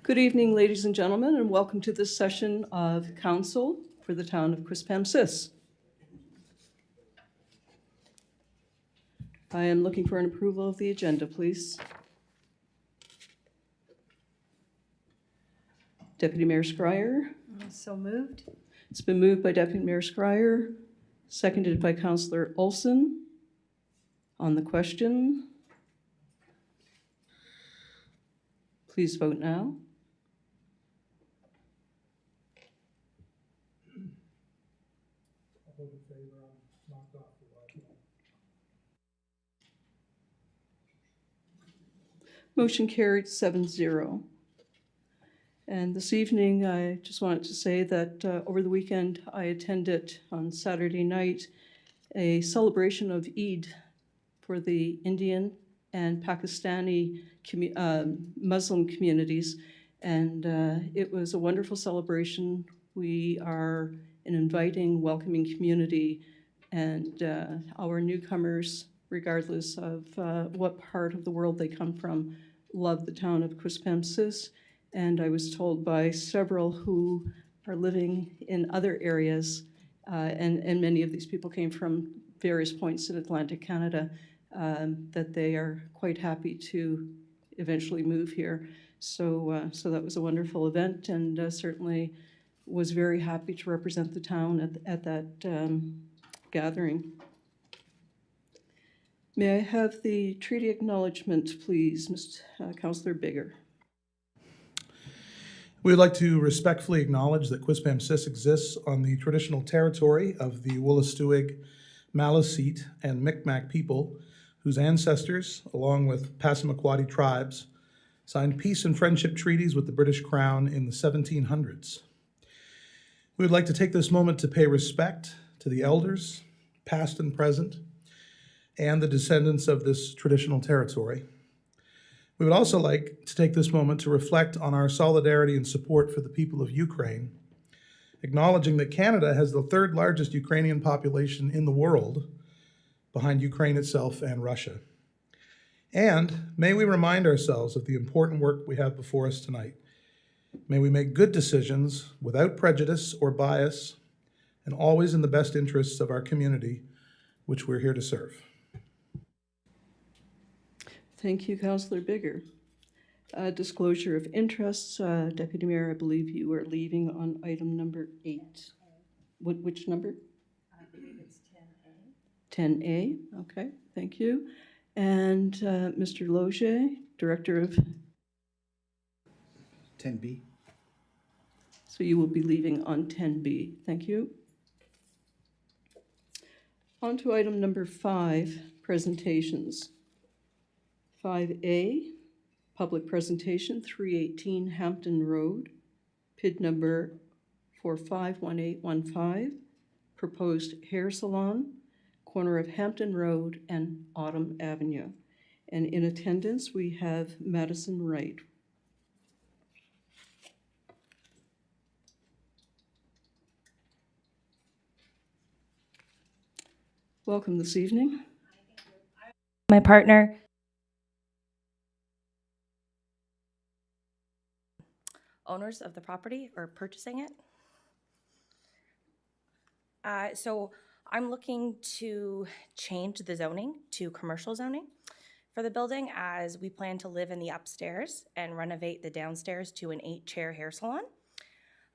Good evening, ladies and gentlemen, and welcome to this session of Council for the town of Quispamsis. I am looking for an approval of the agenda, please. Deputy Mayor Scryer. So moved. It's been moved by Deputy Mayor Scryer, seconded by Councillor Olson. On the question, please vote now. All in favor, I'm knocked off the light. Motion carried 7-0. And this evening, I just wanted to say that over the weekend, I attended on Saturday night a celebration of Eid for the Indian and Pakistani Muslim communities. And it was a wonderful celebration. We are an inviting, welcoming community, and our newcomers, regardless of what part of the world they come from, love the town of Quispamsis. And I was told by several who are living in other areas, and many of these people came from various points in Atlantic Canada, that they are quite happy to eventually move here. So that was a wonderful event, and certainly was very happy to represent the town at that gathering. May I have the treaty acknowledgement, please, Councillor Bigger? We would like to respectfully acknowledge that Quispamsis exists on the traditional territory of the Wolastoqiyik, Maliseet, and Micmac people, whose ancestors, along with Passamaquoddy tribes, signed peace and friendship treaties with the British Crown in the 1700s. We would like to take this moment to pay respect to the elders, past and present, and the descendants of this traditional territory. We would also like to take this moment to reflect on our solidarity and support for the people of Ukraine, acknowledging that Canada has the third largest Ukrainian population in the world, behind Ukraine itself and Russia. And may we remind ourselves of the important work we have before us tonight. May we make good decisions without prejudice or bias, and always in the best interests of our community, which we're here to serve. Thank you, Councillor Bigger. Disclosure of interests. Deputy Mayor, I believe you are leaving on item number 8. Which number? I believe it's 10A. 10A, okay, thank you. And Mr. Loge, Director of... 10B. So you will be leaving on 10B, thank you. On to item number 5, presentations. 5A, public presentation, 318 Hampton Road, PID number 451815, proposed hair salon, corner of Hampton Road and Autumn Avenue. And in attendance, we have Madison Wright. Welcome this evening. My partner, owners of the property or purchasing it. So I'm looking to change the zoning to commercial zoning for the building, as we plan to live in the upstairs and renovate the downstairs to an 8-chair hair salon.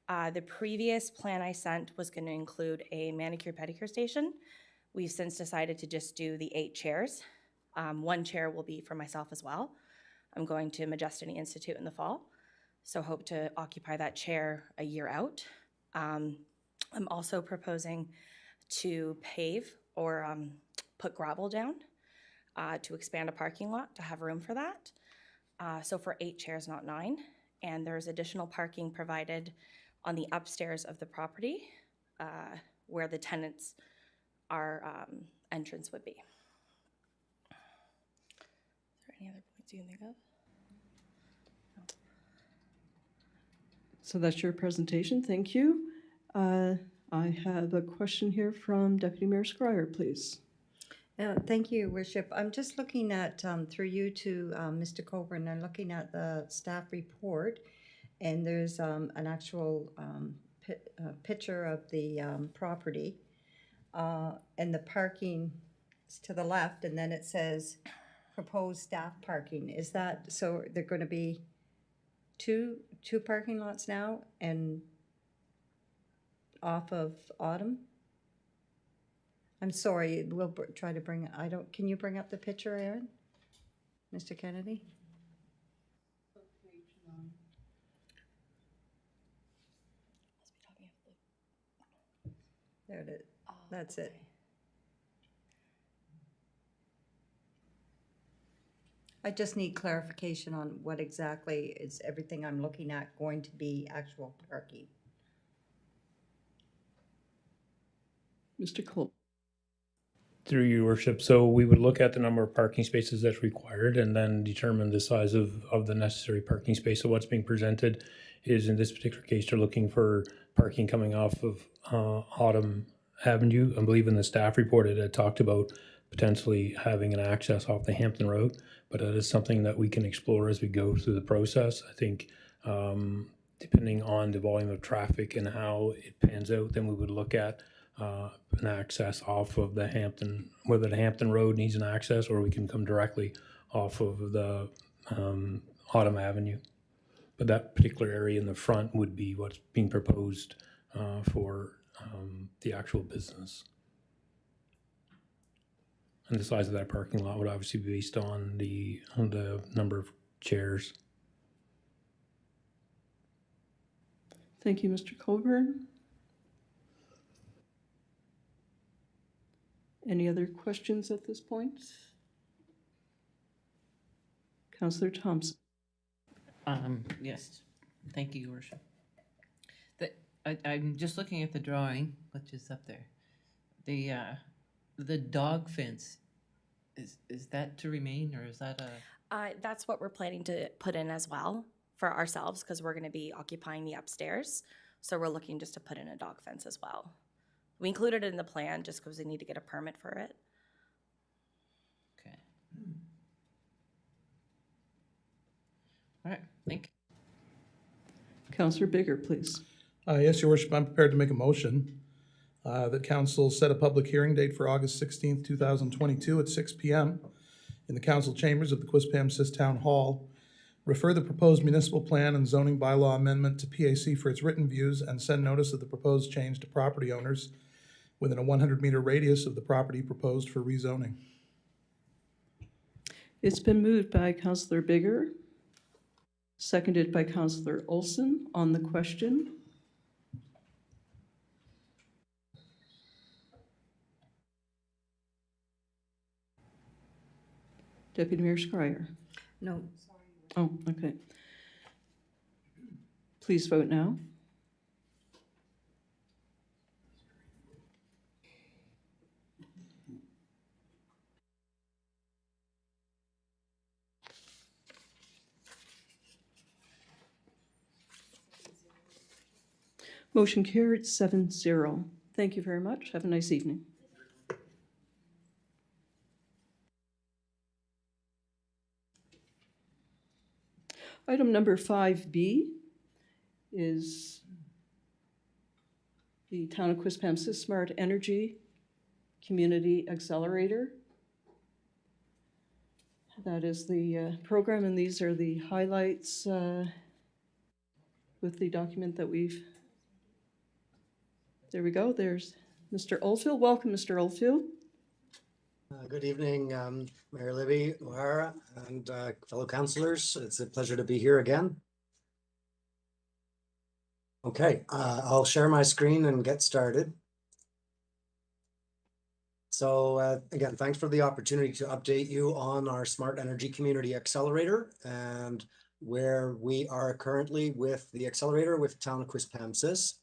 The previous plan I sent was going to include a manicure pedicure station. We've since decided to just do the 8 chairs. 1 chair will be for myself as well. I'm going to Majestany Institute in the fall, so hope to occupy that chair a year out. I'm also proposing to pave or put gravel down to expand a parking lot to have room for that. So for 8 chairs, not 9. And there's additional parking provided on the upstairs of the property where the tenants' entrance would be. Is there any other points you can think of? No. So that's your presentation, thank you. I have a question here from Deputy Mayor Scryer, please. Thank you, Worship. I'm just looking at, through you to Mr. Coburn, I'm looking at the staff report, and there's an actual picture of the property. And the parking is to the left, and then it says proposed staff parking. Is that, so they're gonna be two parking lots now and off of Autumn? I'm sorry, we'll try to bring, can you bring up the picture, Aaron? Mr. Kennedy? There it is. That's it. I just need clarification on what exactly is everything I'm looking at going to be actual parking. Mr. Cole. Through your worship, so we would look at the number of parking spaces that's required and then determine the size of the necessary parking space. So what's being presented is, in this particular case, they're looking for parking coming off of Autumn Avenue. I believe in the staff report it had talked about potentially having an access off the Hampton Road, but that is something that we can explore as we go through the process. I think depending on the volume of traffic and how it pans out, then we would look at an access off of the Hampton, whether the Hampton Road needs an access or we can come directly off of the Autumn Avenue. But that particular area in the front would be what's being proposed for the actual business. And the size of that parking lot would obviously be based on the number of chairs. Thank you, Mr. Colburn. Any other questions at this point? Councillor Thompson. Yes, thank you, Your Worship. I'm just looking at the drawing, which is up there. The dog fence, is that to remain, or is that a? That's what we're planning to put in as well for ourselves, because we're going to be occupying the upstairs. So we're looking just to put in a dog fence as well. We included it in the plan just because we need to get a permit for it. Okay. All right, thank you. Councillor Bigger, please. Yes, Your Worship, I'm prepared to make a motion that council set a public hearing date for August 16th, 2022 at 6 p.m. in the council chambers of the Quispamsis Town Hall. Refer the proposed municipal plan and zoning bylaw amendment to PAC for its written views and send notice of the proposed change to property owners within a 100-meter radius of the property proposed for rezoning. It's been moved by Councillor Bigger, seconded by Councillor Olson. On the question, Deputy Mayor Scryer. No. Oh, okay. Please vote now. Motion carried 7-0. Thank you very much. Have a nice evening. Item number 5B is the Town of Quispamsis Smart Energy Community Accelerator. That is the program, and these are the highlights with the document that we've... There we go. There's Mr. Oldfield. Welcome, Mr. Oldfield. Good evening, Mayor Libby, O'Hara, and fellow councillors. It's a pleasure to be here again. Okay, I'll share my screen and get started. So again, thanks for the opportunity to update you on our Smart Energy Community Accelerator and where we are currently with the accelerator with Town of Quispamsis.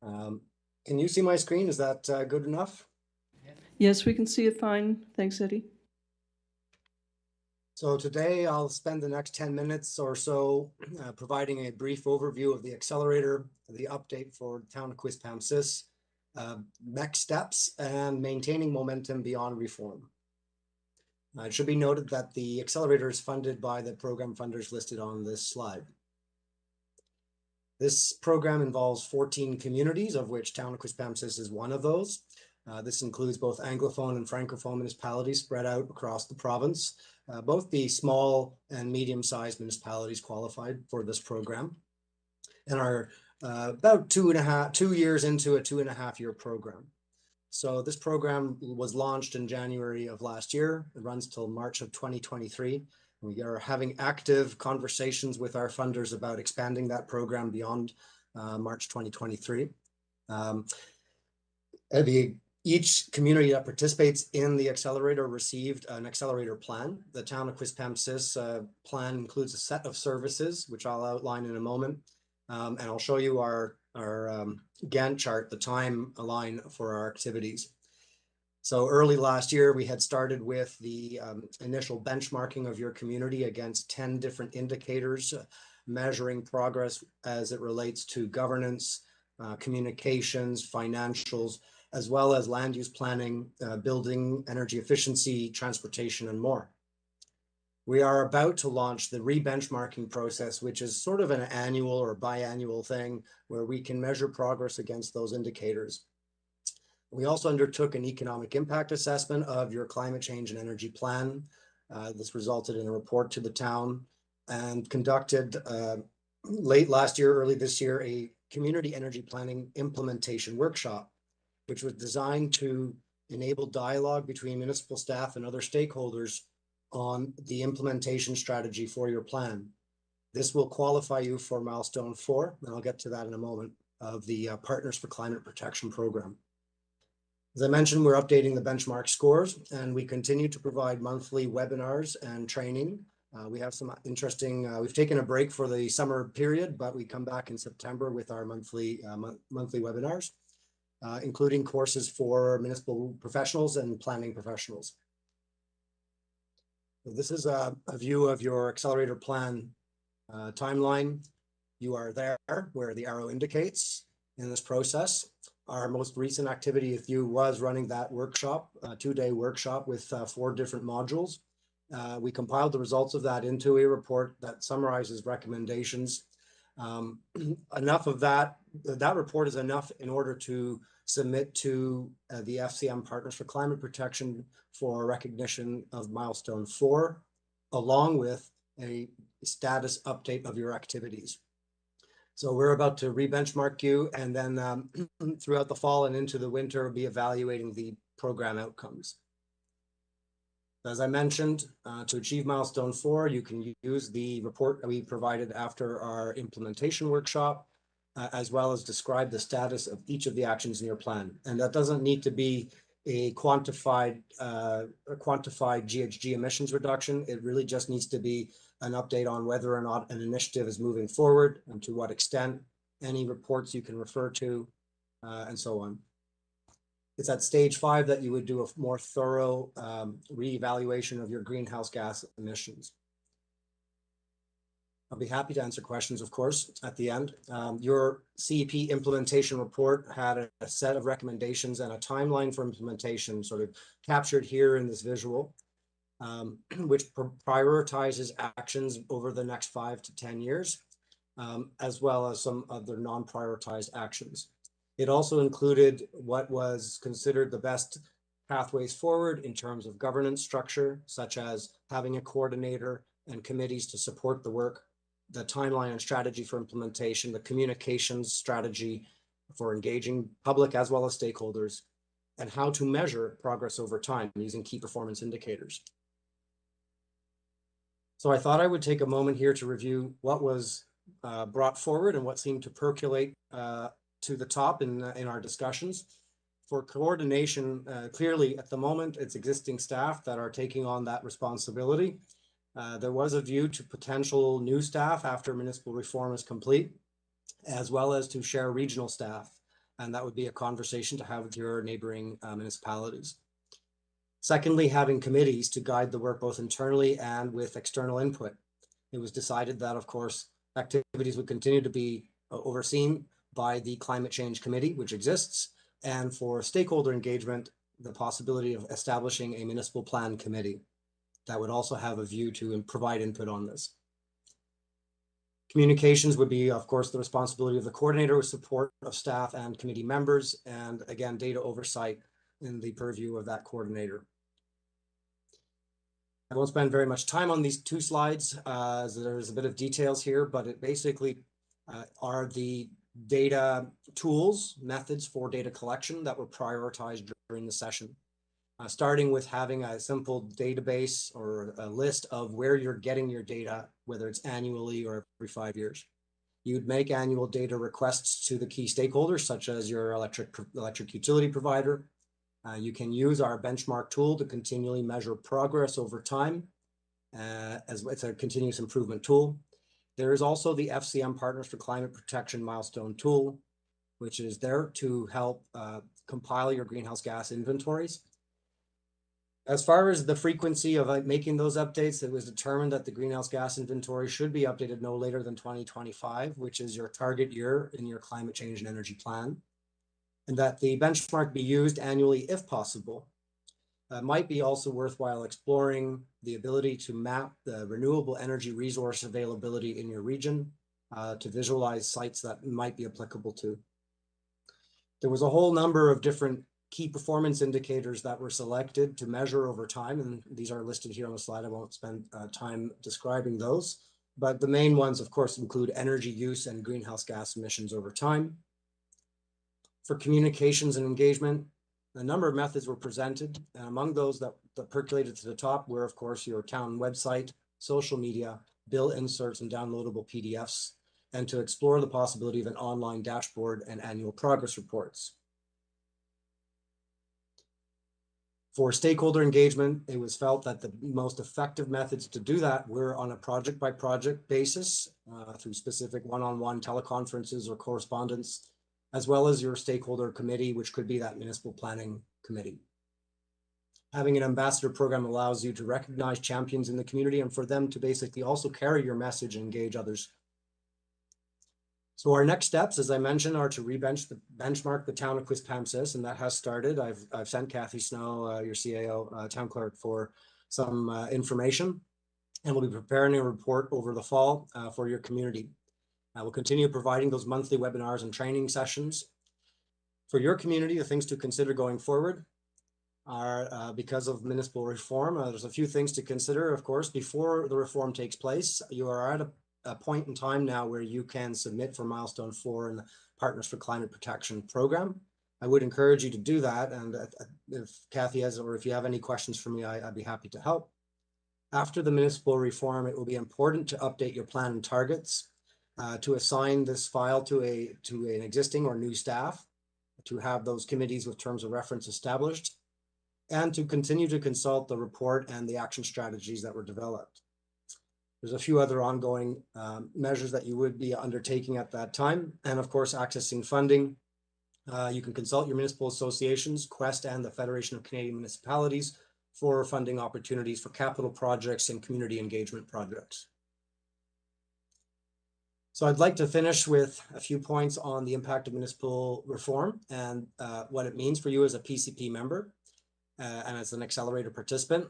Can you see my screen? Is that good enough? Yes, we can see it fine. Thanks, Eddie. So today I'll spend the next 10 minutes or so providing a brief overview of the accelerator, the update for Town of Quispamsis, next steps, and maintaining momentum beyond reform. It should be noted that the accelerator is funded by the program funders listed on this slide. This program involves 14 communities, of which Town of Quispamsis is one of those. This includes both Anglophone and Francophone municipalities spread out across the province. Both the small and medium-sized municipalities qualified for this program and are about 2 years into a 2.5-year program. So this program was launched in January of last year. It runs till March of 2023. We are having active conversations with our funders about expanding that program beyond March 2023. Each community that participates in the accelerator received an accelerator plan. The Town of Quispamsis plan includes a set of services, which I'll outline in a moment. And I'll show you our Gantt chart, the timeline for our activities. So early last year, we had started with the initial benchmarking of your community against 10 different indicators, measuring progress as it relates to governance, communications, financials, as well as land use planning, building, energy efficiency, transportation, and more. We are about to launch the re-benchmarking process, which is sort of an annual or biannual thing where we can measure progress against those indicators. We also undertook an economic impact assessment of your climate change and energy plan. This resulted in a report to the town, and conducted late last year, early this year, a community energy planning implementation workshop, which was designed to enable dialogue between municipal staff and other stakeholders on the implementation strategy for your plan. This will qualify you for milestone 4, and I'll get to that in a moment, of the Partners for Climate Protection program. As I mentioned, we're updating the benchmark scores, and we continue to provide monthly webinars and training. We have some interesting, we've taken a break for the summer period, but we come back in September with our monthly webinars, including courses for municipal professionals and planning professionals. So this is a view of your accelerator plan timeline. You are there where the arrow indicates in this process. Our most recent activity with you was running that workshop, a 2-day workshop with 4 different modules. We compiled the results of that into a report that summarizes recommendations. Enough of that report is enough in order to submit to the FCM Partners for Climate Protection for recognition of milestone 4, along with a status update of your activities. So we're about to re-benchmark you, and then throughout the fall and into the winter, we'll be evaluating the program outcomes. As I mentioned, to achieve milestone 4, you can use the report that we provided after our implementation workshop, as well as describe the status of each of the actions in your plan. And that doesn't need to be a quantified GHG emissions reduction. It really just needs to be an update on whether or not an initiative is moving forward and to what extent, any reports you can refer to, and so on. It's at stage 5 that you would do a more thorough reevaluation of your greenhouse gas emissions. I'll be happy to answer questions, of course, at the end. Your CEP implementation report had a set of recommendations and a timeline for implementation sort of captured here in this visual, which prioritizes actions over the next 5 to 10 years, as well as some other non-prioritized actions. It also included what was considered the best pathways forward in terms of governance structure, such as having a coordinator and committees to support the work, the timeline and strategy for implementation, the communications strategy for engaging public as well as stakeholders, and how to measure progress over time using key performance indicators. So I thought I would take a moment here to review what was brought forward and what seemed to percolate to the top in our discussions. For coordination, clearly at the moment, it's existing staff that are taking on that responsibility. There was a view to potential new staff after municipal reform is complete, as well as to share regional staff. And that would be a conversation to have with your neighboring municipalities. Secondly, having committees to guide the work both internally and with external input. It was decided that, of course, activities would continue to be overseen by the Climate Change Committee, which exists, and for stakeholder engagement, the possibility of establishing a municipal plan committee that would also have a view to provide input on this. Communications would be, of course, the responsibility of the coordinator with support of staff and committee members, and again, data oversight in the purview of that coordinator. I won't spend very much time on these two slides, as there's a bit of details here, but it basically are the data tools, methods for data collection that were prioritized during the session. Starting with having a simple database or a list of where you're getting your data, whether it's annually or every 5 years. You'd make annual data requests to the key stakeholders, such as your electric utility provider. You can use our benchmark tool to continually measure progress over time, as it's a continuous improvement tool. There is also the FCM Partners for Climate Protection milestone tool, which is there to help compile your greenhouse gas inventories. As far as the frequency of making those updates, it was determined that the greenhouse gas inventory should be updated no later than 2025, which is your target year in your climate change and energy plan, and that the benchmark be used annually if possible. Might be also worthwhile exploring the ability to map the renewable energy resource availability in your region to visualize sites that might be applicable to. There was a whole number of different key performance indicators that were selected to measure over time, and these are listed here on the slide. I won't spend time describing those, but the main ones, of course, include energy use and greenhouse gas emissions over time. For communications and engagement, a number of methods were presented, and among those that percolated to the top were, of course, your town website, social media, bill inserts, and downloadable PDFs, and to explore the possibility of an online dashboard and annual progress reports. For stakeholder engagement, it was felt that the most effective methods to do that were on a project-by-project basis through specific one-on-one teleconferences or correspondence, as well as your stakeholder committee, which could be that municipal planning committee. Having an ambassador program allows you to recognize champions in the community and for them to basically also carry your message and engage others. So our next steps, as I mentioned, are to benchmark the town of Quispamsis, and that has started. I've sent Kathy Snow, your CAO, town clerk, for some information, and we'll be preparing a report over the fall for your community. We'll continue providing those monthly webinars and training sessions. For your community, the things to consider going forward are because of municipal reform. There's a few things to consider, of course. Before the reform takes place, you are at a point in time now where you can submit for milestone 4 in the Partners for Climate Protection program. I would encourage you to do that, and if Kathy has, or if you have any questions for me, I'd be happy to help. After the municipal reform, it will be important to update your plan and targets, to assign this file to an existing or new staff, to have those committees with terms of reference established, and to continue to consult the report and the action strategies that were developed. There's a few other ongoing measures that you would be undertaking at that time. And of course, accessing funding. You can consult your municipal associations, Quest and the Federation of Canadian Municipalities, for funding opportunities for capital projects and community engagement projects. So I'd like to finish with a few points on the impact of municipal reform and what it means for you as a PCP member and as an accelerator participant.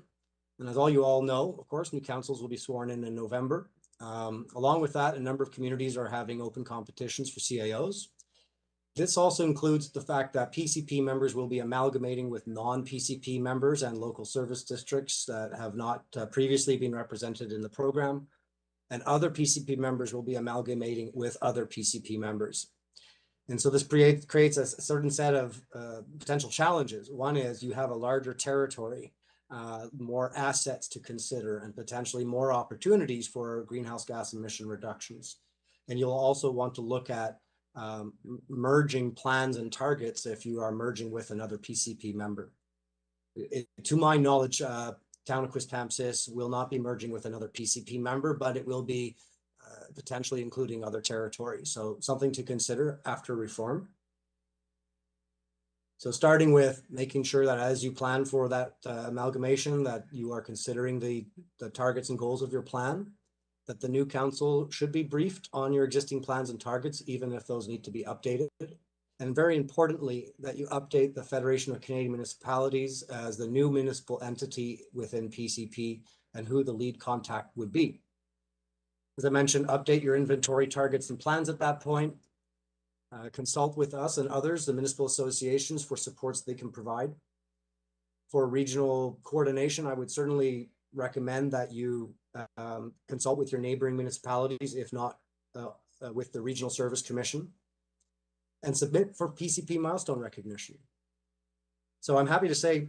And as you all know, of course, new councils will be sworn in November. Along with that, a number of communities are having open competitions for CAOs. This also includes the fact that PCP members will be amalgamating with non-PCP members and local service districts that have not previously been represented in the program. And other PCP members will be amalgamating with other PCP members. And so this creates a certain set of potential challenges. One is you have a larger territory, more assets to consider, and potentially more opportunities for greenhouse gas emission reductions. And you'll also want to look at merging plans and targets if you are merging with another PCP member. To my knowledge, Town of Quispamsis will not be merging with another PCP member, but it will be potentially including other territories. So something to consider after reform. So starting with making sure that as you plan for that amalgamation, that you are considering the targets and goals of your plan, that the new council should be briefed on your existing plans and targets, even if those need to be updated. And very importantly, that you update the Federation of Canadian Municipalities as the new municipal entity within PCP and who the lead contact would be. As I mentioned, update your inventory targets and plans at that point. Consult with us and others, the municipal associations, for supports they can provide. For regional coordination, I would certainly recommend that you consult with your neighboring municipalities, if not with the Regional Service Commission, and submit for PCP milestone recognition. So I'm happy to say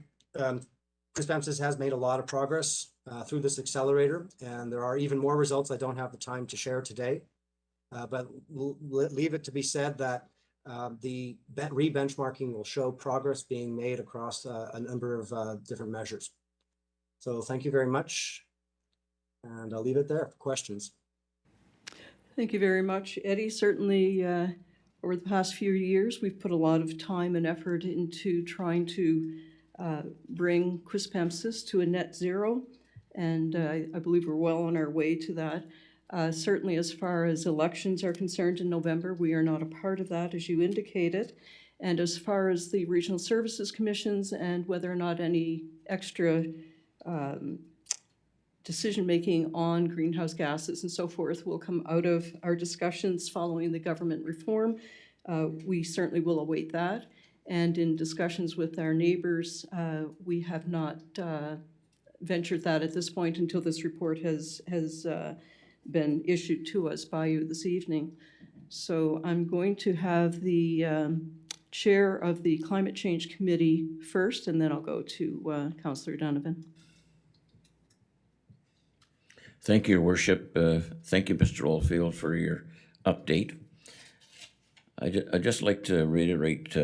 Quispamsis has made a lot of progress through this accelerator, and there are even more results I don't have the time to share today. But we'll leave it to be said that the re-benchmarking will show progress being made across a number of different measures. So thank you very much, and I'll leave it there for questions. Thank you very much, Eddie. Certainly, over the past few years, we've put a lot of time and effort into trying to bring Quispamsis to a net zero, and I believe we're well on our way to that. Certainly, as far as elections are concerned in November, we are not a part of that, as you indicated. And as far as the regional services commissions and whether or not any extra decision-making on greenhouse gases and so forth will come out of our discussions following the government reform, we certainly will await that. And in discussions with our neighbors, we have not ventured that at this point until this report has been issued to us by you this evening. So I'm going to have the chair of the Climate Change Committee first, and then I'll go to Councillor Donovan. Thank you, Your Worship. Thank you, Mr. Oldfield, for your update. I'd just like to reiterate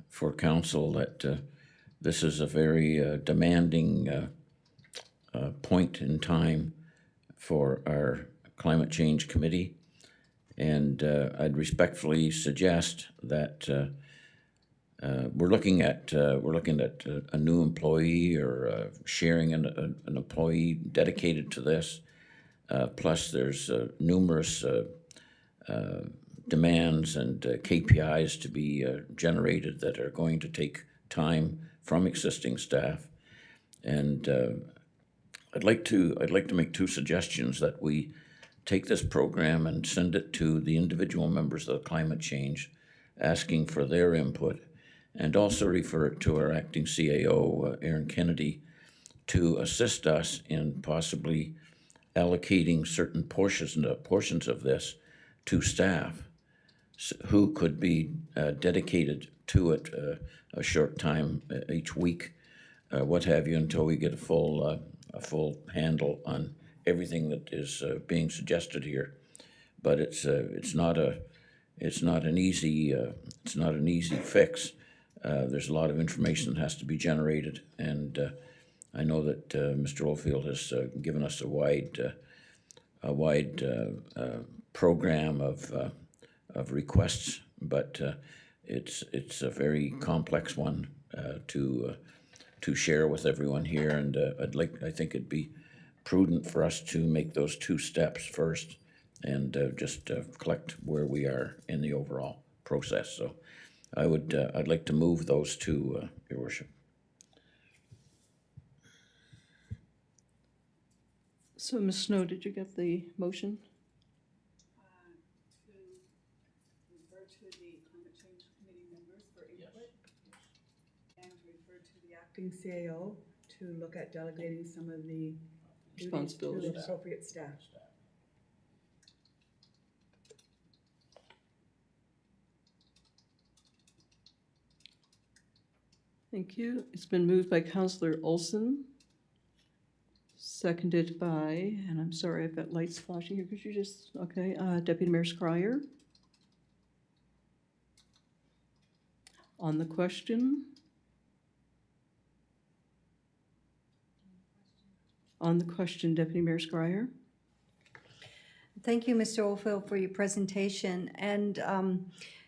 for Council that this is a very demanding point in time for our Climate Change Committee, and I'd respectfully suggest that we're looking at a new employee or sharing an employee dedicated to this. Plus, there's numerous demands and KPIs to be generated that are going to take time from existing staff, and I'd like to make two suggestions: that we take this program and send it to the individual members of the Climate Change, asking for their input, and also refer it to our acting CAO, Aaron Kennedy, to assist us in possibly allocating certain portions of this to staff who could be dedicated to it a short time each week, what have you, until we get a full handle on everything that is being suggested here. But it's not an easy fix. There's a lot of information that has to be generated, and I know that Mr. Oldfield has given us a wide program of requests, but it's a very complex one to share with everyone here, and I think it'd be prudent for us to make those two steps first, and just collect where we are in the overall process. So I'd like to move those two, Your Worship. So, Ms. Snow, did you get the motion? To refer to the Climate Change Committee members for input. And refer to the acting CAO to look at delegating some of the duties to Responsibilities. the appropriate staff. Thank you. It's been moved by Councillor Olson, seconded by, and I'm sorry, I've got lights flashing here. Could you just, okay, Deputy Mayor Scryer. On the question. On the question, Deputy Mayor Scryer. Thank you, Mr. Oldfield, for your presentation. And,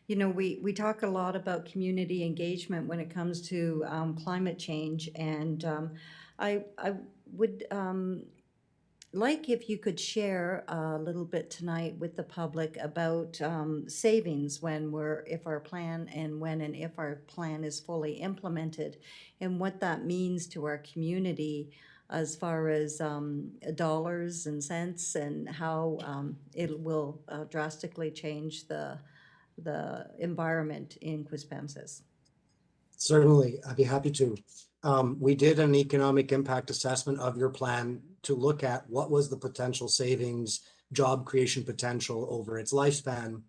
you know, we talk a lot about community engagement when it comes to climate change. And I would like if you could share a little bit tonight with the public about savings if our plan is fully implemented, and what that means to our community as far as dollars and cents and how it will drastically change the environment in Quispamsis. Certainly, I'd be happy to. We did an economic impact assessment of your plan to look at what was the potential savings, job creation potential over its lifespan.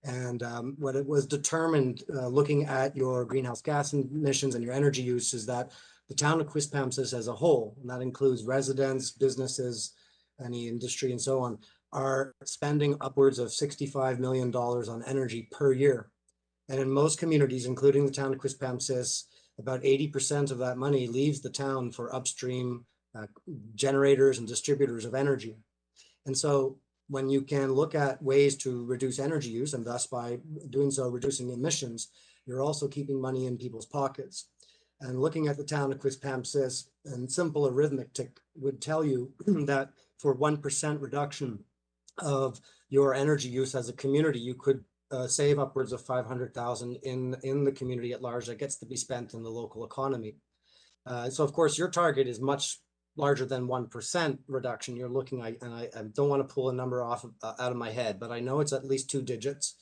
And what it was determined, looking at your greenhouse gas emissions and your energy use, is that the town of Quispamsis as a whole, and that includes residents, businesses, any industry and so on, are spending upwards of $65 million on energy per year. And in most communities, including the town of Quispamsis, about 80% of that money leaves the town for upstream generators and distributors of energy. And so when you can look at ways to reduce energy use, and thus by doing so, reducing emissions, you're also keeping money in people's pockets. And looking at the town of Quispamsis, and simple arithmetic would tell you that for 1% reduction of your energy use as a community, you could save upwards of 500,000 in the community at large that gets to be spent in the local economy. So of course, your target is much larger than 1% reduction. You're looking at, and I don't want to pull a number off out of my head, but I know it's at least 2 digits.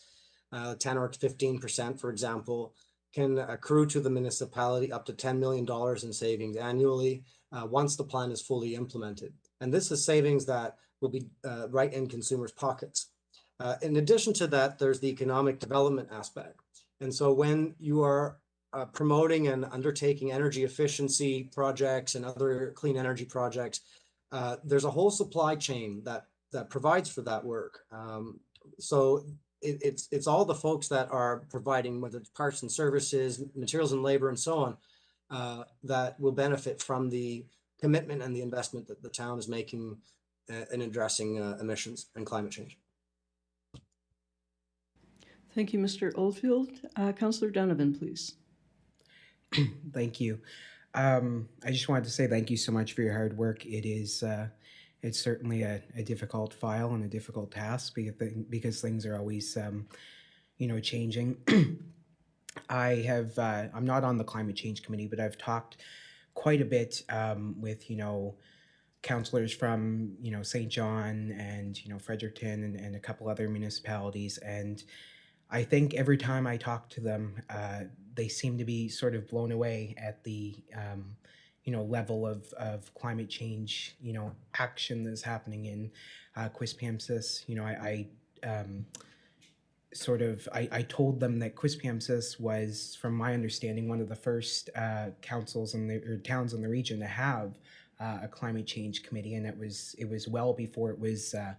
10 or 15%, for example, can accrue to the municipality up to $10 million in savings annually once the plan is fully implemented. And this is savings that will be right in consumers' pockets. In addition to that, there's the economic development aspect. And so when you are promoting and undertaking energy efficiency projects and other clean energy projects, there's a whole supply chain that provides for that work. So it's all the folks that are providing, whether it's parts and services, materials and labor, and so on, that will benefit from the commitment and the investment that the town is making in addressing emissions and climate change. Thank you, Mr. Oldfield. Councillor Donovan, please. Thank you. I just wanted to say thank you so much for your hard work. It is, it's certainly a difficult file and a difficult task because things are always, changing. I'm not on the climate change committee, but I've talked quite a bit with, councillors from, St. John and, Fredericton and a couple other municipalities. And I think every time I talk to them, they seem to be sort of blown away at the, level of climate change, action that's happening in Quispamsis. I told them that Quispamsis was, from my understanding, one of the first councils or towns in the region to have a climate change committee, and it was well before it was a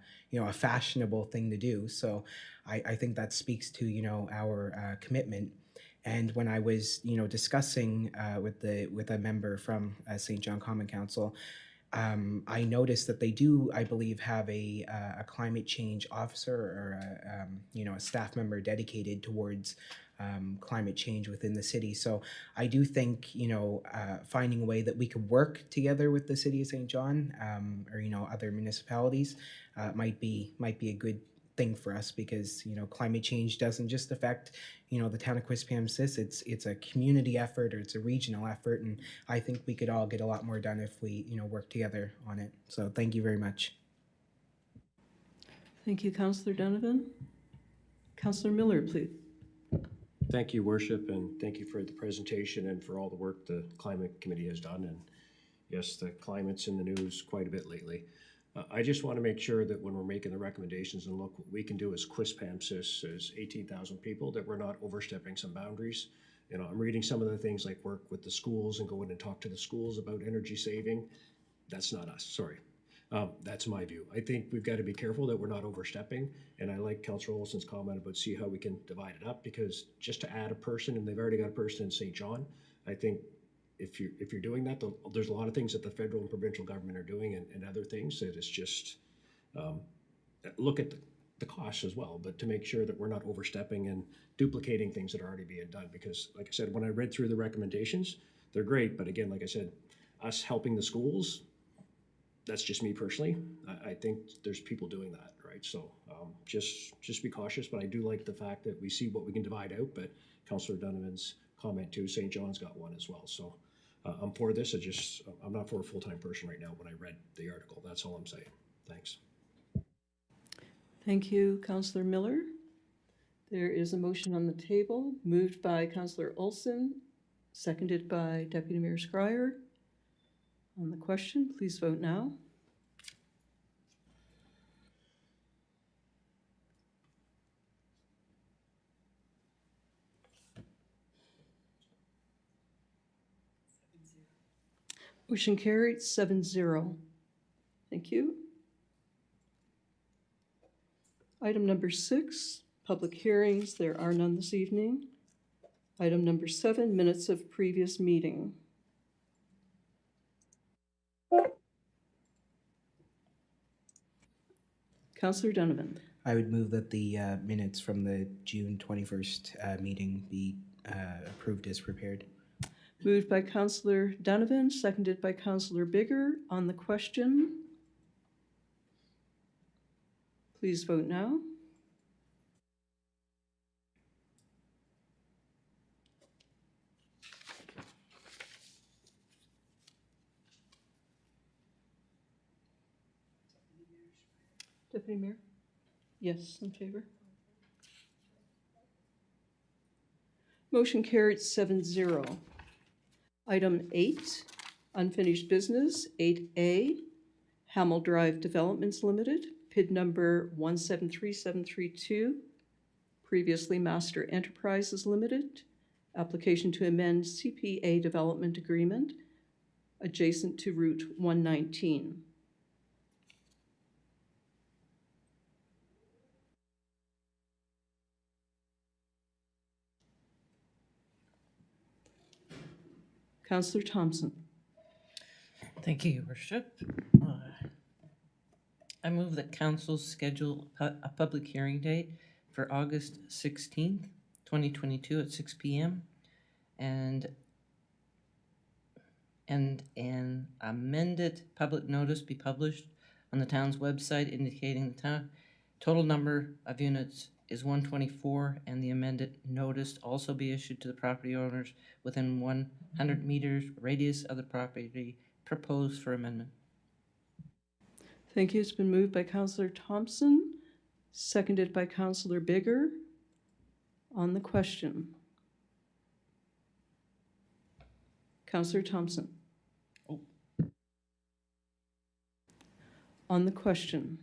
fashionable thing to do. So I think that speaks to our commitment. And when I was discussing with a member from St. John Common Council, I noticed that they do, I believe, have a climate change officer or a staff member dedicated towards climate change within the city. So I do think finding a way that we could work together with the city of St. John or other municipalities might be a good thing for us, because climate change doesn't just affect the town of Quispamsis. It's a community effort, or it's a regional effort, and I think we could all get a lot more done if we work together on it. So thank you very much. Thank you, Councillor Donovan. Councillor Miller, please. Thank you, Worship, and thank you for the presentation and for all the work the Climate Committee has done. And yes, the climate's in the news quite a bit lately. I just want to make sure that when we're making the recommendations and look what we can do as Quispamsis, as 18,000 people, that we're not overstepping some boundaries. I'm reading some of the things like work with the schools and go in and talk to the schools about energy saving. That's not us, sorry. That's my view. I think we've got to be careful that we're not overstepping. And I like Councillor Olson's comment about see how we can divide it up, because just to add a person, and they've already got a person in St. John, I think if you're doing that, there's a lot of things that the federal and provincial government are doing and other things that it's just look at the costs as well, but to make sure that we're not overstepping and duplicating things that are already being done. Because like I said, when I read through the recommendations, they're great. But again, like I said, us helping the schools, that's just me personally. I think there's people doing that, right? So just be cautious. But I do like the fact that we see what we can divide out. But Councillor Donovan's comment too, St. John's got one as well. So I'm for this, I'm not for a full-time person right now when I read the article. That's all I'm saying. Thanks. Thank you, Councillor Miller. There is a motion on the table, moved by Councillor Olson, seconded by Deputy Mayor Scryer. On the question, please vote now. Motion carried 7-0. Thank you. Item number 6, public hearings. There are none this evening. Item number 7, minutes of previous meeting. Councillor Donovan. I would move that the minutes from the June 21st meeting be approved as prepared. Moved by Councillor Donovan, seconded by Councillor Bigger. On the question, please vote now. Deputy Mayor? Yes, in favor. Motion carried 7-0. Item 8, unfinished business, 8A, Hamel Drive Developments Limited, PID number 173732, previously Master Enterprises Limited, application to amend CPA development agreement adjacent to Route 119. Councillor Thompson. Thank you, Your Worship. I move that council schedule a public hearing date for August 16th, 2022 at 6 p.m. and an amended public notice be published on the town's website indicating the total number of units is 124, and the amended notice also be issued to the property owners within 100 meters radius of the property proposed for amendment. Thank you. It's been moved by Councillor Thompson, seconded by Councillor Bigger. On the question, Councillor Thompson. Oh. On the question.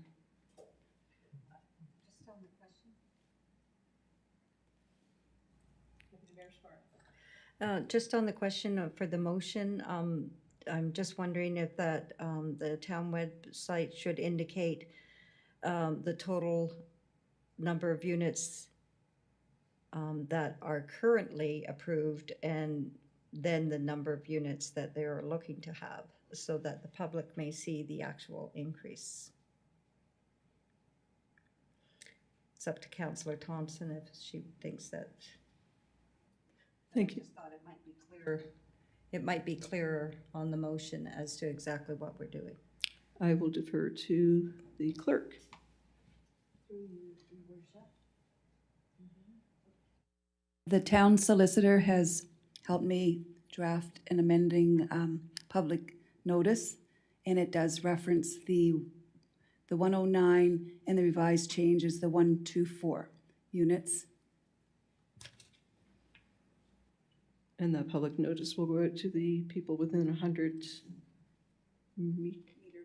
Just on the question for the motion, I'm just wondering if that the town website should indicate the total number of units that are currently approved, and then the number of units that they're looking to have, so that the public may see the actual increase. It's up to Councillor Thompson if she thinks that. Thank you. I just thought it might be clearer. It might be clearer on the motion as to exactly what we're doing. I will defer to the clerk. The town solicitor has helped me draft an amending public notice, and it does reference the 109, and the revised change is the 124 units. And that public notice will go out to the people within 100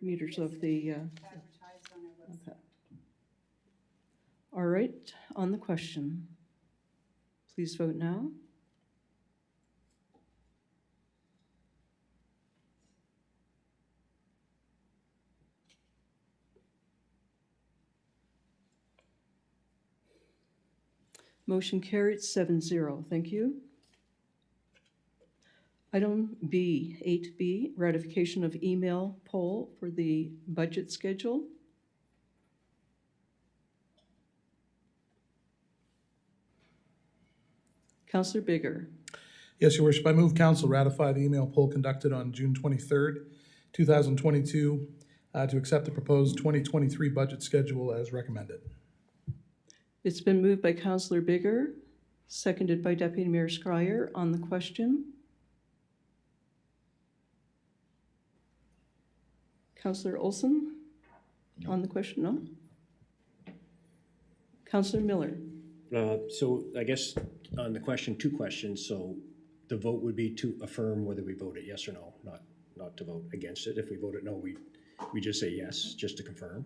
meters of the... Okay. All right, on the question. Please vote now. Motion carried 7-0. Thank you. Item B, 8B, ratification of email poll for the budget schedule. Councillor Bigger. Yes, Your Worship, I move council ratify the email poll conducted on June 23rd, 2022, to accept the proposed 2023 budget schedule as recommended. It's been moved by Councillor Bigger, seconded by Deputy Mayor Scryer. On the question, Councillor Olson on the question, no? Councillor Miller? So I guess on the question, two questions. So the vote would be to affirm whether we voted yes or no, not to vote against it. If we voted no, we just say yes, just to confirm.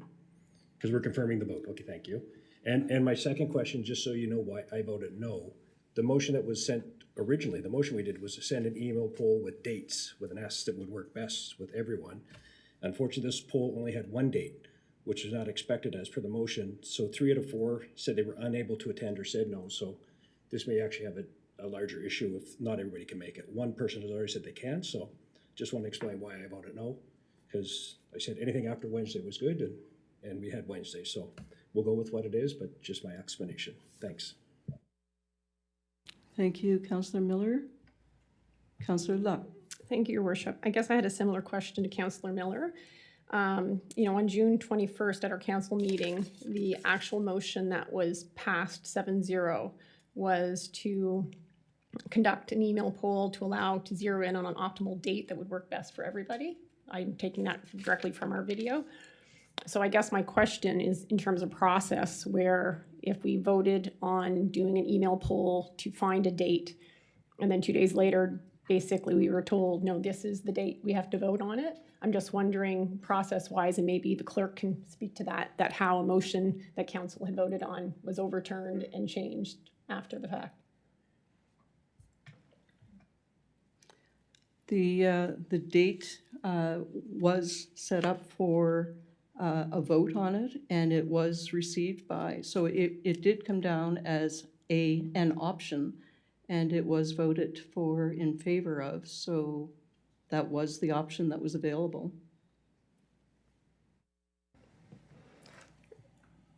Because we're confirming the vote. Okay, thank you. And my second question, just so you know why I voted no, the motion that was sent originally, the motion we did was to send an email poll with dates, with an S that would work best with everyone. Unfortunately, this poll only had one date, which was not expected as per the motion. So 3 out of 4 said they were unable to attend or said no. So this may actually have a larger issue if not everybody can make it. One person has already said they can, so just want to explain why I voted no. Because I said anything after Wednesday was good, and we had Wednesday. So we'll go with what it is, but just my explanation. Thanks. Thank you, Councillor Miller. Councillor Luck? Thank you, Your Worship. I guess I had a similar question to Councillor Miller. On June 21st at our council meeting, the actual motion that was passed 7-0 was to conduct an email poll to allow to zero in on an optimal date that would work best for everybody. I'm taking that directly from our video. So I guess my question is in terms of process, where if we voted on doing an email poll to find a date, and then 2 days later, basically we were told, no, this is the date, we have to vote on it. I'm just wondering process-wise, and maybe the clerk can speak to that how a motion that council had voted on was overturned and changed after the fact. The date was set up for a vote on it, and it was received by, so it did come down as an option, and it was voted for in favor of, so that was the option that was available.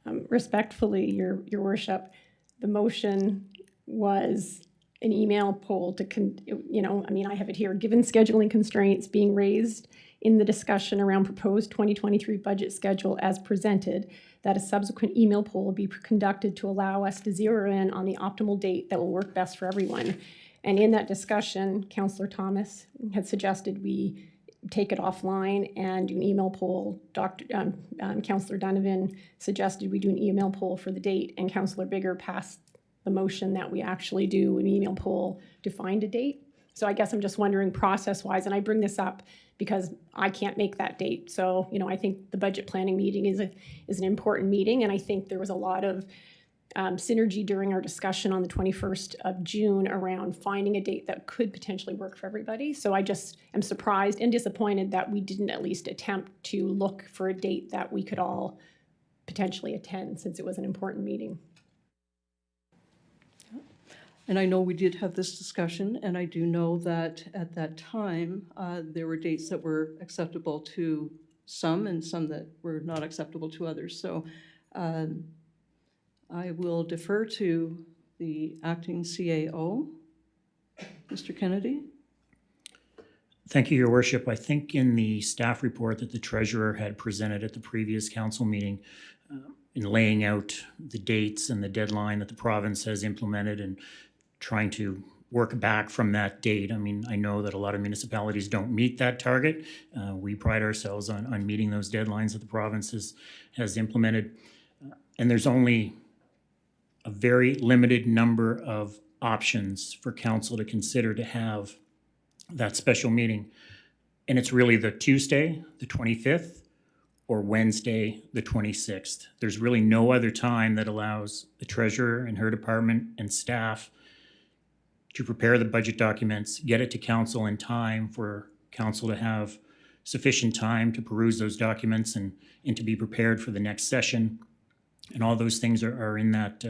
Respectfully, Your Worship, the motion was an email poll to, I have it here, given scheduling constraints being raised in the discussion around proposed 2023 budget schedule as presented, that a subsequent email poll will be conducted to allow us to zero in on the optimal date that will work best for everyone. And in that discussion, Councillor Thomas had suggested we take it offline and do an email poll. Councillor Donovan suggested we do an email poll for the date, and Councillor Bigger passed the motion that we actually do an email poll to find a date. So I guess I'm just wondering process-wise, and I bring this up because I can't make that date. So, I think the budget planning meeting is an important meeting, and I think there was a lot of synergy during our discussion on the 21st of June around finding a date that could potentially work for everybody. So I just am surprised and disappointed that we didn't at least attempt to look for a date that we could all potentially attend, since it was an important meeting. And I know we did have this discussion, and I do know that at that time, there were dates that were acceptable to some and some that were not acceptable to others. So I will defer to the acting CAO. Mr. Kennedy? Thank you, Your Worship. I think in the staff report that the treasurer had presented at the previous council meeting, in laying out the dates and the deadline that the province has implemented and trying to work back from that date. I mean, I know that a lot of municipalities don't meet that target. We pride ourselves on meeting those deadlines that the province has implemented. And there's only a very limited number of options for council to consider to have that special meeting. And it's really the Tuesday, the 25th, or Wednesday, the 26th. There's really no other time that allows the treasurer and her department and staff to prepare the budget documents, get it to council in time for council to have sufficient time to peruse those documents and to be prepared for the next session. And all those things are in that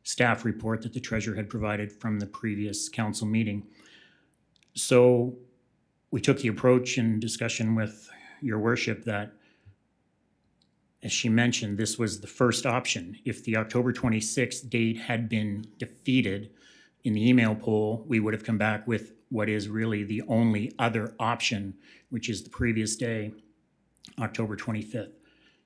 staff report that the treasurer had provided from the previous council meeting. So we took the approach in discussion with Your Worship that, as she mentioned, this was the first option. If the October 26th date had been defeated in the email poll, we would have come back with what is really the only other option, which is the previous day, October 25th.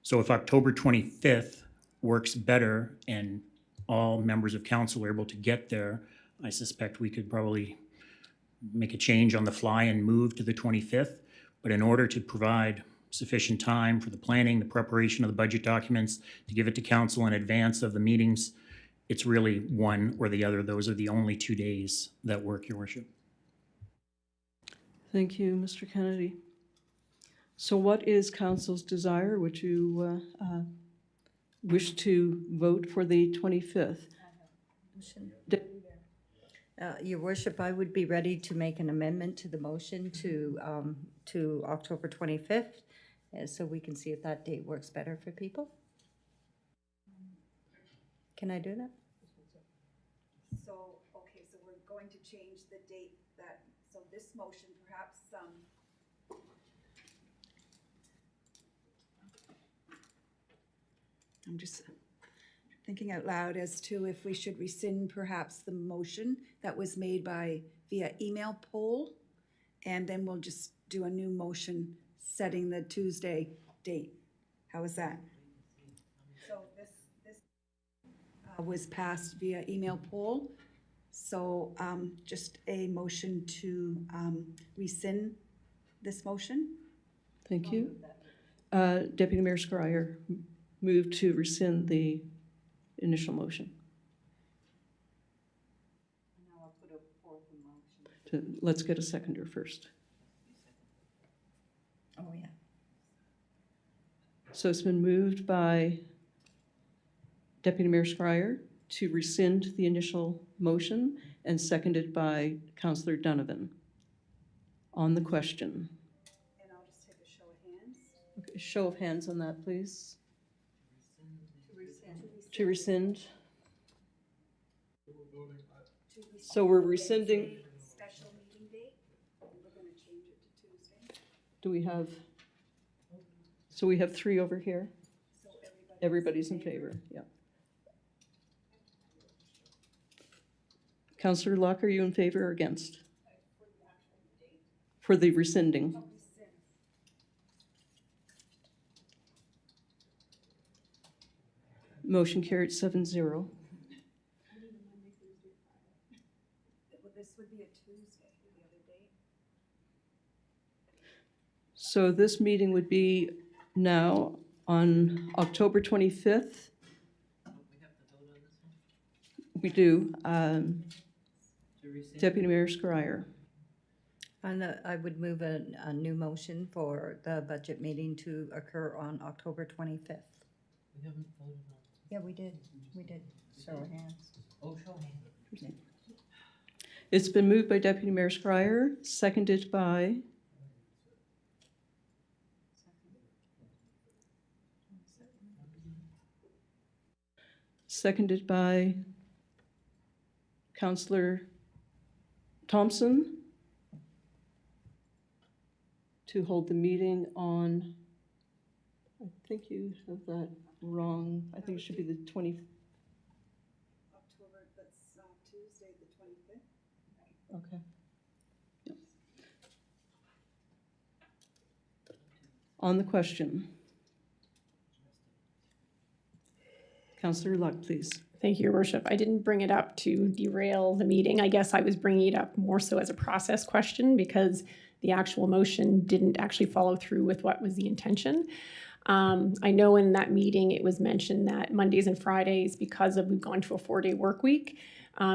So if October 25th works better and all members of council are able to get there, I suspect we could probably make a change on the fly and move to the 25th. But in order to provide sufficient time for the planning, the preparation of the budget documents, to give it to council in advance of the meetings. It's really one or the other. Those are the only 2 days that work, Your Worship. Thank you, Mr. Kennedy. So what is council's desire? Would you wish to vote for the 25th? Your worship, I would be ready to make an amendment to the motion to October 25th, so we can see if that date works better for people. Can I do that? So, okay, so we're going to change the date that, so this motion perhaps, I'm just thinking out loud as to if we should rescind perhaps the motion that was made via email poll, and then we'll just do a new motion setting the Tuesday date. How is that? So this was passed via email poll, so just a motion to rescind this motion. Thank you. Deputy Mayor Scryer moved to rescind the initial motion. Now I'll put a forth motion. Let's get a seconder first. Oh, yeah. So it's been moved by Deputy Mayor Scryer to rescind the initial motion and seconded by Councillor Donovan. On the question. And I'll just take a show of hands. Okay, show of hands on that, please. To rescind. To rescind. So we're rescinding. Special meeting date, and we're gonna change it to Tuesday. Do we have, so we have 3 over here? So Everybody's in favor, yeah. Councillor Locke, are you in favor or against? For the rescinding? Motion carried 7-0. Well, this would be a Tuesday, the other date. So this meeting would be now on October 25th. We do. Deputy Mayor Scryer. And I would move a new motion for the budget meeting to occur on October 25th. We haven't voted on. Yeah, we did. Show of hands. Oh, show hands. It's been moved by Deputy Mayor Scryer, seconded by Councillor Thompson to hold the meeting on, I think you have that wrong. I think it should be the 20th. October, that's Tuesday, the 25th. Okay. Yep. On the question. Councillor Luck, please. Thank you, Your Worship. I didn't bring it up to derail the meeting. I guess I was bringing it up more so as a process question because the actual motion didn't actually follow through with what was the intention. I know in that meeting it was mentioned that Mondays and Fridays, because we've gone to a 4-day work week,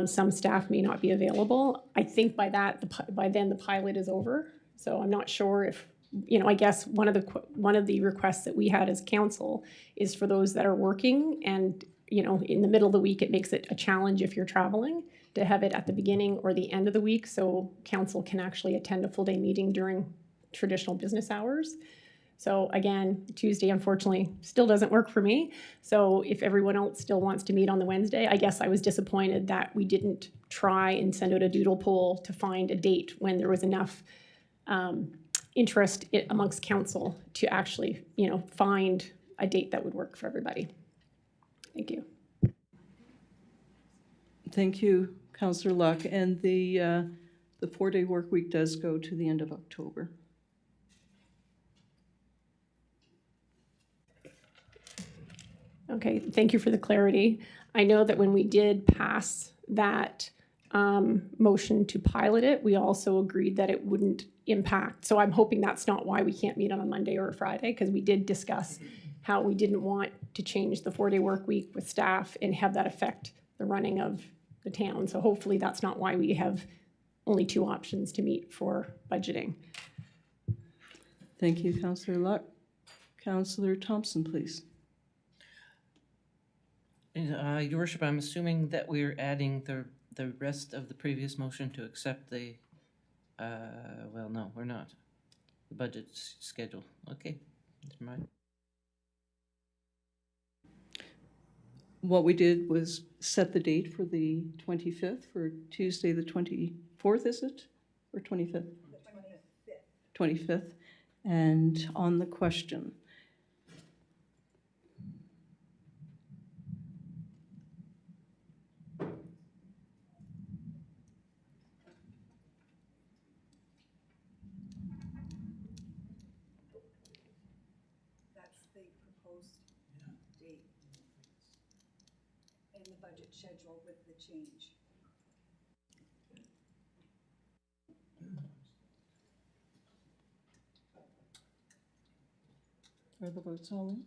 some staff may not be available. I think by then the pilot is over. So I'm not sure if, I guess one of the requests that we had as council is for those that are working and, in the middle of the week, it makes it a challenge if you're traveling to have it at the beginning or the end of the week so council can actually attend a full day meeting during traditional business hours. So again, Tuesday, unfortunately, still doesn't work for me. So if everyone else still wants to meet on the Wednesday, I guess I was disappointed that we didn't try and send out a doodle poll to find a date when there was enough interest amongst council to actually, find a date that would work for everybody. Thank you. Thank you, Councillor Luck. And the 4-day work week does go to the end of October. Okay, thank you for the clarity. I know that when we did pass that motion to pilot it, we also agreed that it wouldn't impact. So I'm hoping that's not why we can't meet on a Monday or a Friday, because we did discuss how we didn't want to change the 4-day work week with staff and have that affect the running of the town. So hopefully that's not why we have only 2 options to meet for budgeting. Thank you, Councillor Luck. Councillor Thompson, please. Your worship, I'm assuming that we're adding the rest of the previous motion to accept the, well, no, we're not. The budget schedule. Okay, never mind. What we did was set the date for the 25th, for Tuesday the 24th, is it? Or 25th? 25th. And on the question, That's the proposed date in the budget schedule with the change. are the votes all in?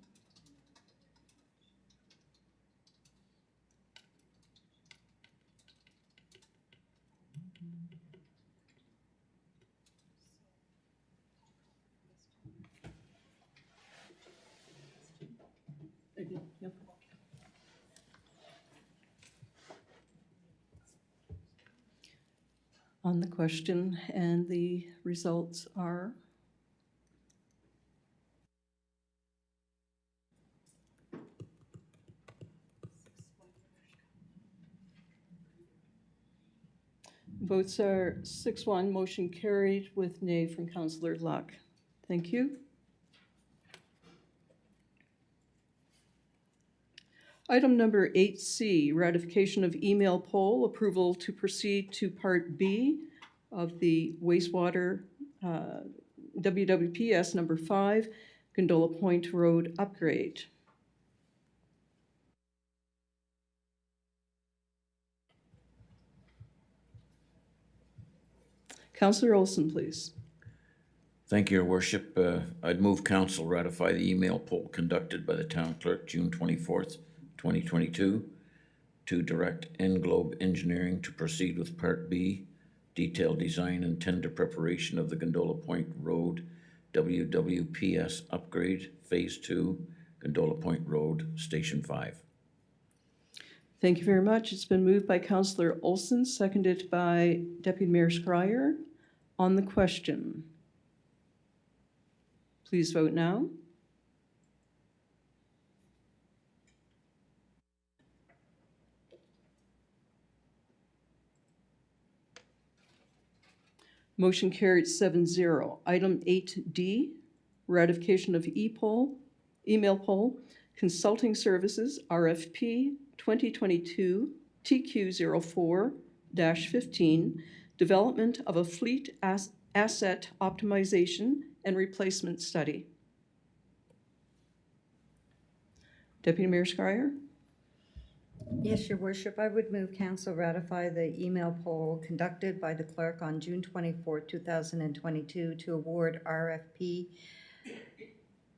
Yep. On the question, and the results are votes are 6-1, motion carried with nay from Councillor Luck. Thank you. Item number 8C, ratification of email poll, approval to proceed to Part B of the wastewater WWPS number 5, Gondola Point Road upgrade. Councillor Olson, please. Thank you, Your Worship. I'd move council ratify the email poll conducted by the town clerk June 24th, 2022, to direct Englobe Engineering to proceed with Part B, detailed design and tender preparation of the Gondola Point Road WWPS upgrade, Phase 2, Gondola Point Road, Station 5. Thank you very much. It's been moved by Councillor Olson, seconded by Deputy Mayor Schreier. On the question, please vote now. Motion carried 7-0. Item 8D, ratification of email poll, consulting services, RFP 2022 TQ04-15, development of a fleet asset optimization and replacement study. Deputy Mayor Schreier? Yes, Your Worship, I would move council ratify the email poll conducted by the clerk on June 24, 2022 to award RFP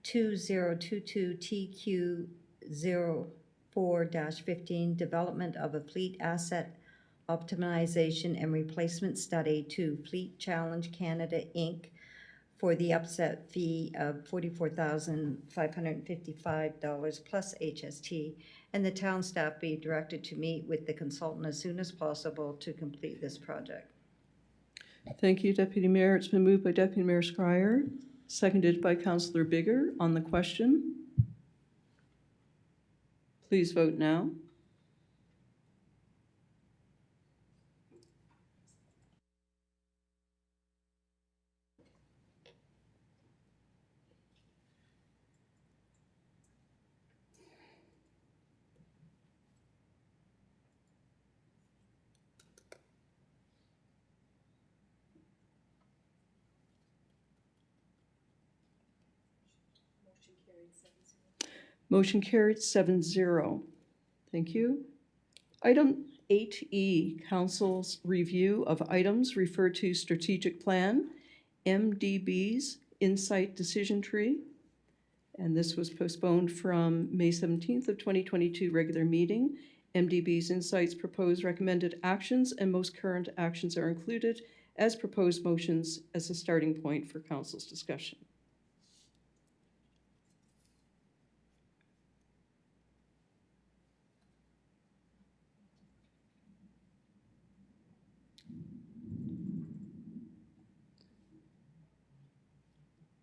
2022 TQ04-15, development of a fleet asset optimization and replacement study to Fleet Challenge Canada, Inc. for the upset fee of $44,555 plus HST, and the town staff be directed to meet with the consultant as soon as possible to complete this project. Thank you, Deputy Mayor. It's been moved by Deputy Mayor Schreier, seconded by Councillor Bigger. On the question, please vote now. Motion carried 7-0. Thank you. Item 8E, Council's review of items referred to strategic plan, MDB's Insight Decision Tree. And this was postponed from May 17th of 2022 regular meeting. MDB's Insights proposed recommended actions and most current actions are included as proposed motions as a starting point for council's discussion.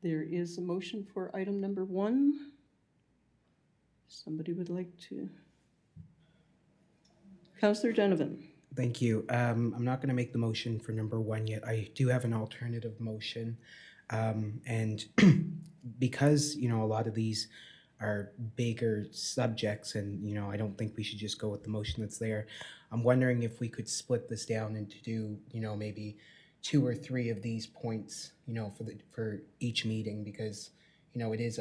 There is a motion for item number 1. Somebody would like to. Councillor Donovan. Thank you. I'm not going to make the motion for number 1 yet. I do have an alternative motion. And because, you know, a lot of these are bigger subjects and, you know, I don't think we should just go with the motion that's there. I'm wondering if we could split this down into do, you know, maybe 2 or 3 of these points, you know, for each meeting, because, you know, it is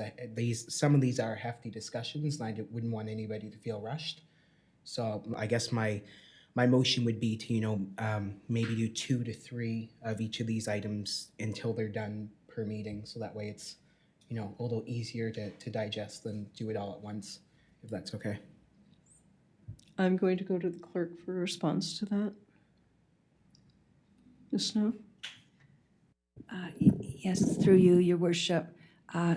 some of these are hefty discussions and I wouldn't want anybody to feel rushed. So I guess my motion would be to, you know, maybe do 2 to 3 of each of these items until they're done per meeting. So that way it's, you know, a little easier to digest than do it all at once, if that's okay. I'm going to go to the clerk for a response to that. Ms. Snow? Yes, through you, Your Worship.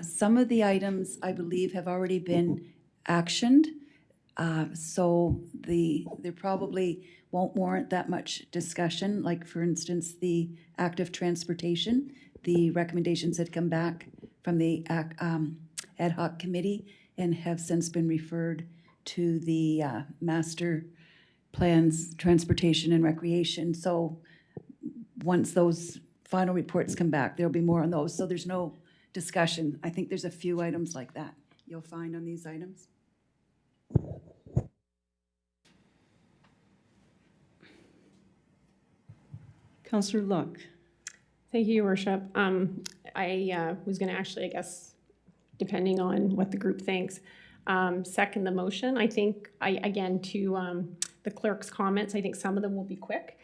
Some of the items, I believe, have already been actioned. So there probably won't warrant that much discussion, like for instance, the active transportation. The recommendations had come back from the ad hoc committee and have since been referred to the master plans, transportation and recreation. So once those final reports come back, there'll be more on those. So there's no discussion. I think there's a few items like that you'll find on these items. Councillor Luck. Thank you, Your Worship. I was going to actually, I guess, depending on what the group thinks, second the motion. I think, again, to the clerk's comments, I think some of them will be quick.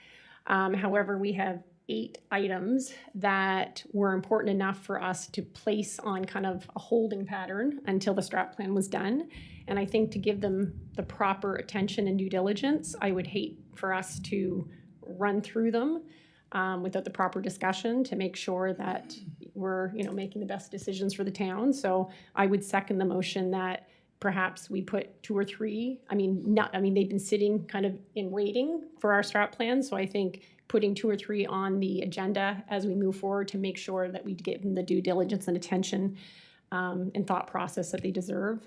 However, we have 8 items that were important enough for us to place on kind of a holding pattern until the strat plan was done. And I think to give them the proper attention and due diligence, I would hate for us to run through them without the proper discussion to make sure that we're, you know, making the best decisions for the town. So I would second the motion that perhaps we put 2 or 3. They've been sitting kind of in waiting for our strat plan. So I think putting 2 or 3 on the agenda as we move forward to make sure that we give them the due diligence and attention and thought process that they deserve.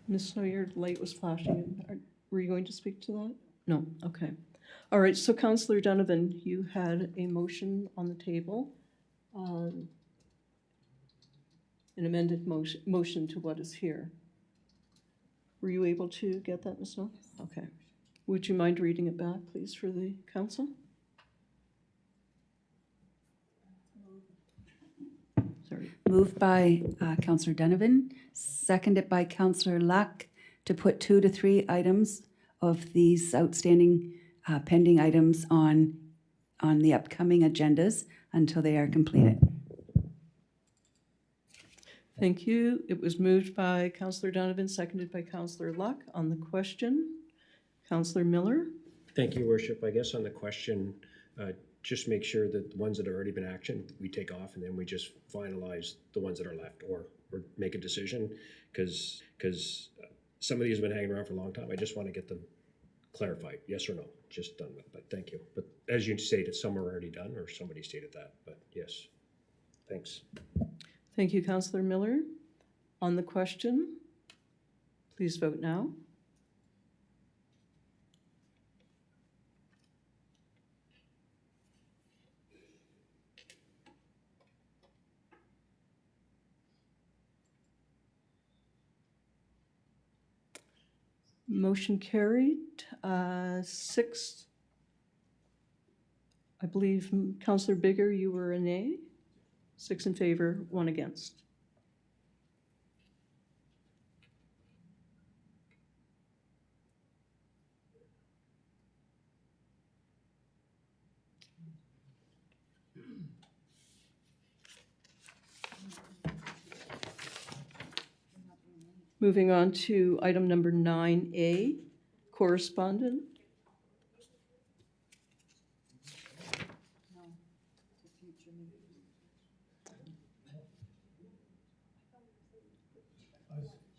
Ms. Snow, your light was flashing. Were you going to speak to that? No, okay. All right, so Councillor Donovan, you had a motion on the table. An amended motion to what is here. Were you able to get that, Ms. Snow? Okay. Would you mind reading it back, please, for the council? Sorry. Moved by Councillor Donovan, seconded by Councillor Luck to put 2 to 3 items of these outstanding pending items on the upcoming agendas until they are completed. Thank you. It was moved by Councillor Donovan, seconded by Councillor Luck. On the question, Councillor Miller. Thank you, Worship. I guess on the question, just make sure that the ones that have already been actioned, we take off and then we just finalize the ones that are left or make a decision because some of these have been hanging around for a long time. I just want to get them clarified, yes or no, just done with, but thank you. But as you stated, some are already done or somebody stated that, but yes, thanks. Thank you, Councillor Miller. On the question, please vote now. Motion carried. 6, I believe, Councillor Bigger, you were a nay. 6 in favor, 1 against. Moving on to item number 9A, correspondent.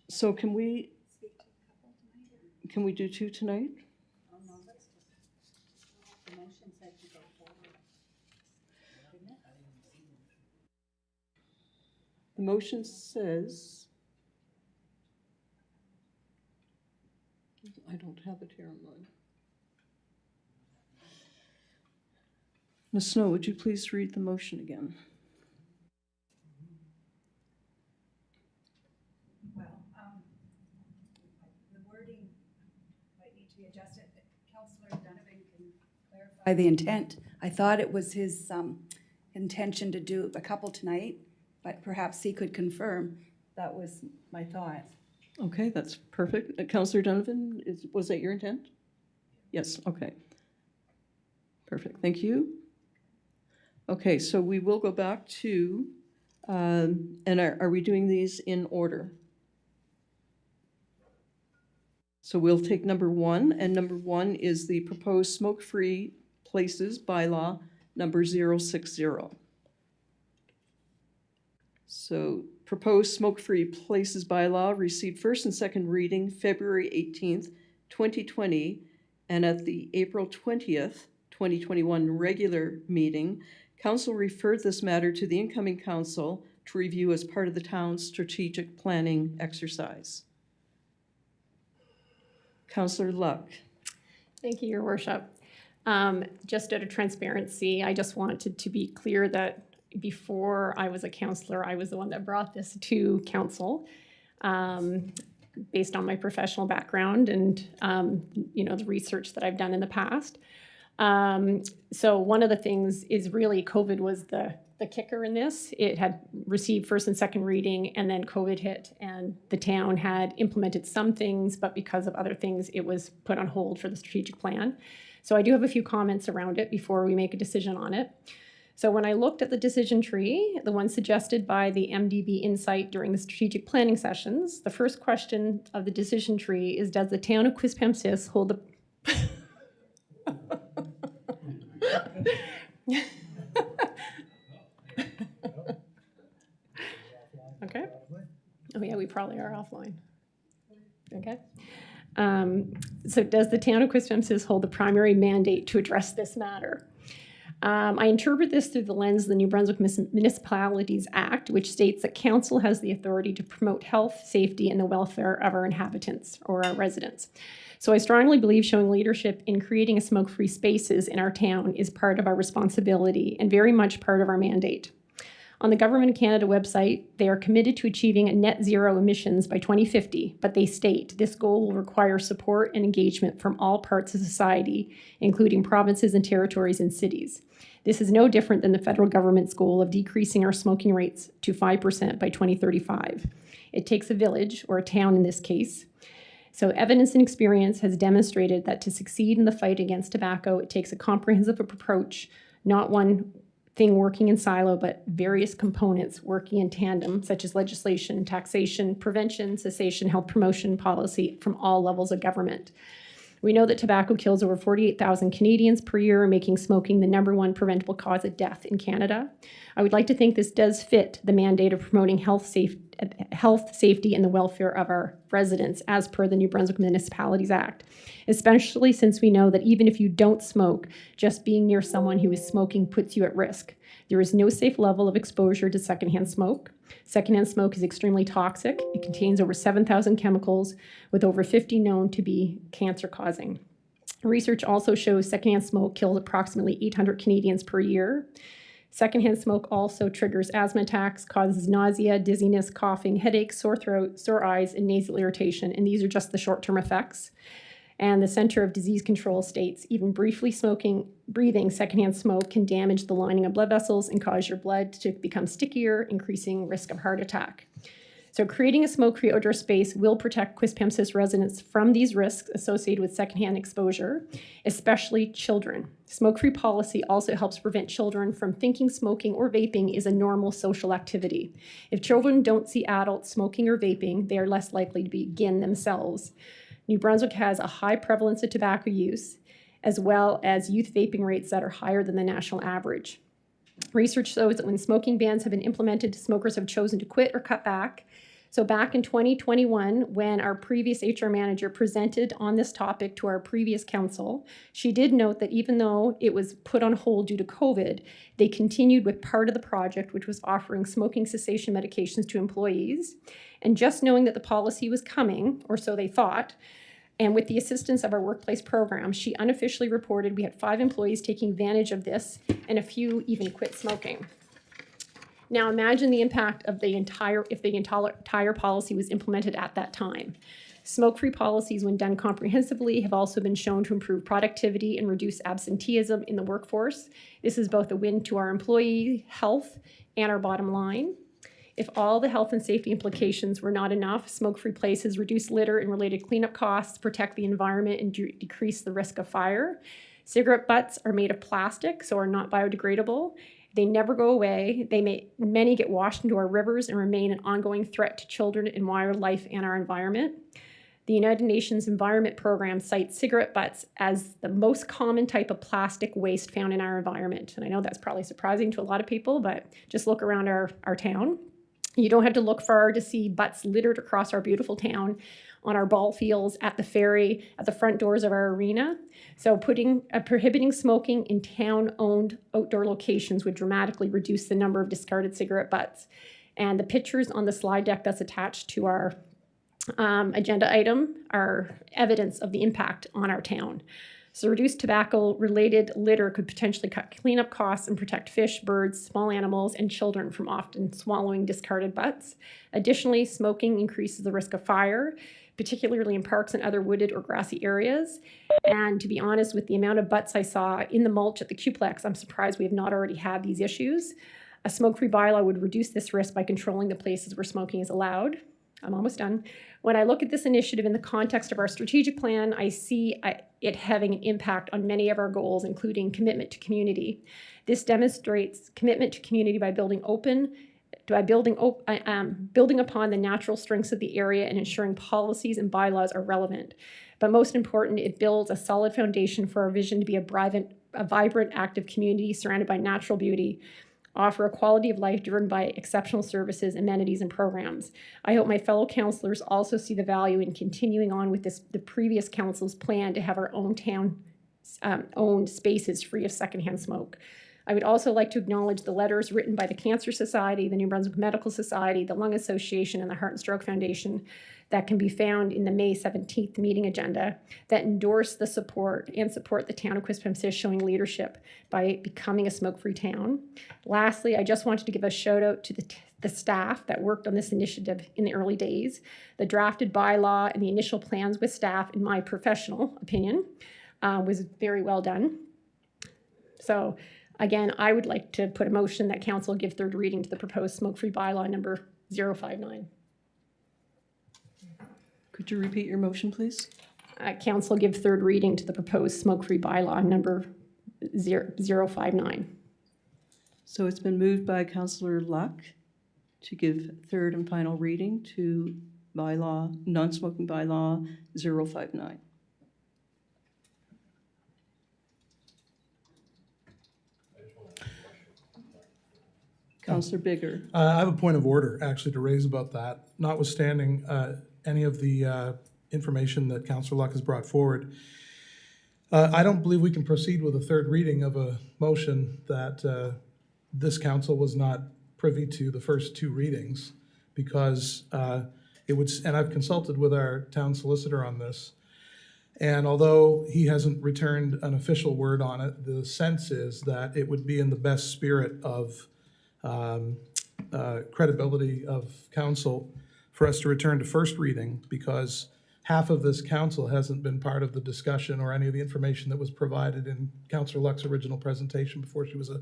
So can we do two tonight? The motion says, I don't have it here on mine. Ms. Snow, would you please read the motion again? Well, the wording might need to be adjusted. Councillor Donovan can clarify the intent. I thought it was his intention to do a couple tonight, but perhaps he could confirm. That was my thought. Okay, that's perfect. Councillor Donovan, was that your intent? Yes, okay. Perfect, thank you. Okay, so we will go back to, and are we doing these in order? So we'll take number 1, and number 1 is the proposed smoke-free places bylaw number 060. So proposed smoke-free places bylaw received first and second reading February 18th, 2020, and at the April 20th, 2021 regular meeting, Council referred this matter to the incoming council to review as part of the town's strategic planning exercise. Councillor Luck. Thank you, Your Worship. Just out of transparency, I just wanted to be clear that before I was a councillor, I was the one that brought this to council based on my professional background and, the research that I've done in the past. So one of the things is really COVID was the kicker in this. It had received first and second reading, and then COVID hit, and the town had implemented some things, but because of other things, it was put on hold for the strategic plan. So I do have a few comments around it before we make a decision on it. So when I looked at the decision tree, the one suggested by the MDB Insight during the strategic planning sessions, the first question of the decision tree is, does the town of Quispamsis hold the... Okay. Oh yeah, we probably are offline. Okay. So does the town of Quispamsis hold the primary mandate to address this matter? I interpret this through the lens of the New Brunswick Municipalities Act, which states that council has the authority to promote health, safety, and the welfare of our inhabitants or our residents. So I strongly believe showing leadership in creating a smoke-free spaces in our town is part of our responsibility and very much part of our mandate. On the Government of Canada website, they are committed to achieving a net zero emissions by 2050, but they state this goal will require support and engagement from all parts of society, including provinces and territories and cities. This is no different than the federal government's goal of decreasing our smoking rates to 5% by 2035. It takes a village, or a town in this case. So evidence and experience has demonstrated that to succeed in the fight against tobacco, it takes a comprehensive approach, not one thing working in silo, but various components working in tandem, such as legislation, taxation, prevention, cessation, health promotion, policy from all levels of government. We know that tobacco kills over 48,000 Canadians per year, making smoking the #1 preventable cause of death in Canada. I would like to think this does fit the mandate of promoting health, safety, and the welfare of our residents as per the New Brunswick Municipalities Act, especially since we know that even if you don't smoke, just being near someone who is smoking puts you at risk. There is no safe level of exposure to secondhand smoke. Secondhand smoke is extremely toxic. It contains over 7,000 chemicals, with over 50 known to be cancer-causing. Research also shows secondhand smoke kills approximately 800 Canadians per year. Secondhand smoke also triggers asthma attacks, causes nausea, dizziness, coughing, headaches, sore throat, sore eyes, and nasal irritation, and these are just the short-term effects. And the Center of Disease Control states even briefly breathing secondhand smoke can damage the lining of blood vessels and cause your blood to become stickier, increasing risk of heart attack. So creating a smoke-free outdoor space will protect Quispamsis residents from these risks associated with secondhand exposure, especially children. Smoke-free policy also helps prevent children from thinking smoking or vaping is a normal social activity. If children don't see adults smoking or vaping, they are less likely to begin themselves. New Brunswick has a high prevalence of tobacco use, as well as youth vaping rates that are higher than the national average. Research shows that when smoking bans have been implemented, smokers have chosen to quit or cut back. So back in 2021, when our previous HR manager presented on this topic to our previous council, she did note that even though it was put on hold due to COVID, they continued with part of the project, which was offering smoking cessation medications to employees. And just knowing that the policy was coming, or so they thought, and with the assistance of our workplace program, she unofficially reported we had 5 employees taking advantage of this and a few even quit smoking. Now imagine the impact of if the entire policy was implemented at that time. Smoke-free policies, when done comprehensively, have also been shown to improve productivity and reduce absenteeism in the workforce. This is both a win to our employee health and our bottom line. If all the health and safety implications were not enough, smoke-free places reduce litter and related cleanup costs, protect the environment, and decrease the risk of fire. Cigarette butts are made of plastic, so are not biodegradable. They never go away. Many get washed into our rivers and remain an ongoing threat to children and wildlife and our environment. The United Nations Environment Program cites cigarette butts as the most common type of plastic waste found in our environment. And I know that's probably surprising to a lot of people, but just look around our town. You don't have to look far to see butts littered across our beautiful town, on our ball fields, at the ferry, at the front doors of our arena. So prohibiting smoking in town-owned outdoor locations would dramatically reduce the number of discarded cigarette butts. And the pictures on the slide deck that's attached to our agenda item are evidence of the impact on our town. So reduced tobacco-related litter could potentially cut cleanup costs and protect fish, birds, small animals, and children from often swallowing discarded butts. Additionally, smoking increases the risk of fire, particularly in parks and other wooded or grassy areas. And to be honest, with the amount of butts I saw in the mulch at the Qplex, I'm surprised we have not already had these issues. A smoke-free bylaw would reduce this risk by controlling the places where smoking is allowed. I'm almost done. When I look at this initiative in the context of our strategic plan, I see it having an impact on many of our goals, including commitment to community. This demonstrates commitment to community by building upon the natural strengths of the area and ensuring policies and bylaws are relevant. But most important, it builds a solid foundation for our vision to be a vibrant, active community surrounded by natural beauty, offer a quality of life driven by exceptional services, amenities, and programs. I hope my fellow councillors also see the value in continuing on with the previous council's plan to have our own town owned spaces free of secondhand smoke. I would also like to acknowledge the letters written by the Cancer Society, the New Brunswick Medical Society, the Lung Association, and the Heart and Stroke Foundation that can be found in the May 17th meeting agenda that endorse the support the town of Quispamsis showing leadership by becoming a smoke-free town. Lastly, I just wanted to give a shout out to the staff that worked on this initiative in the early days. The drafted bylaw and the initial plans with staff, in my professional opinion, was very well done. So again, I would like to put a motion that council give third reading to the proposed smoke-free bylaw number 059. Could you repeat your motion, please? Council give third reading to the proposed smoke-free bylaw number 059. So it's been moved by Councillor Luck to give third and final reading to non-smoking bylaw 059. Councillor Bigger. I have a point of order, actually, to raise about that. Notwithstanding any of the information that Councillor Luck has brought forward, I don't believe we can proceed with a third reading of a motion that this council was not privy to the first 2 readings, because it would, and I've consulted with our town solicitor on this, and although he hasn't returned an official word on it, the sense is that it would be in the best spirit of credibility of council for us to return to first reading, because half of this council hasn't been part of the discussion or any of the information that was provided in Councillor Luck's original presentation before she was a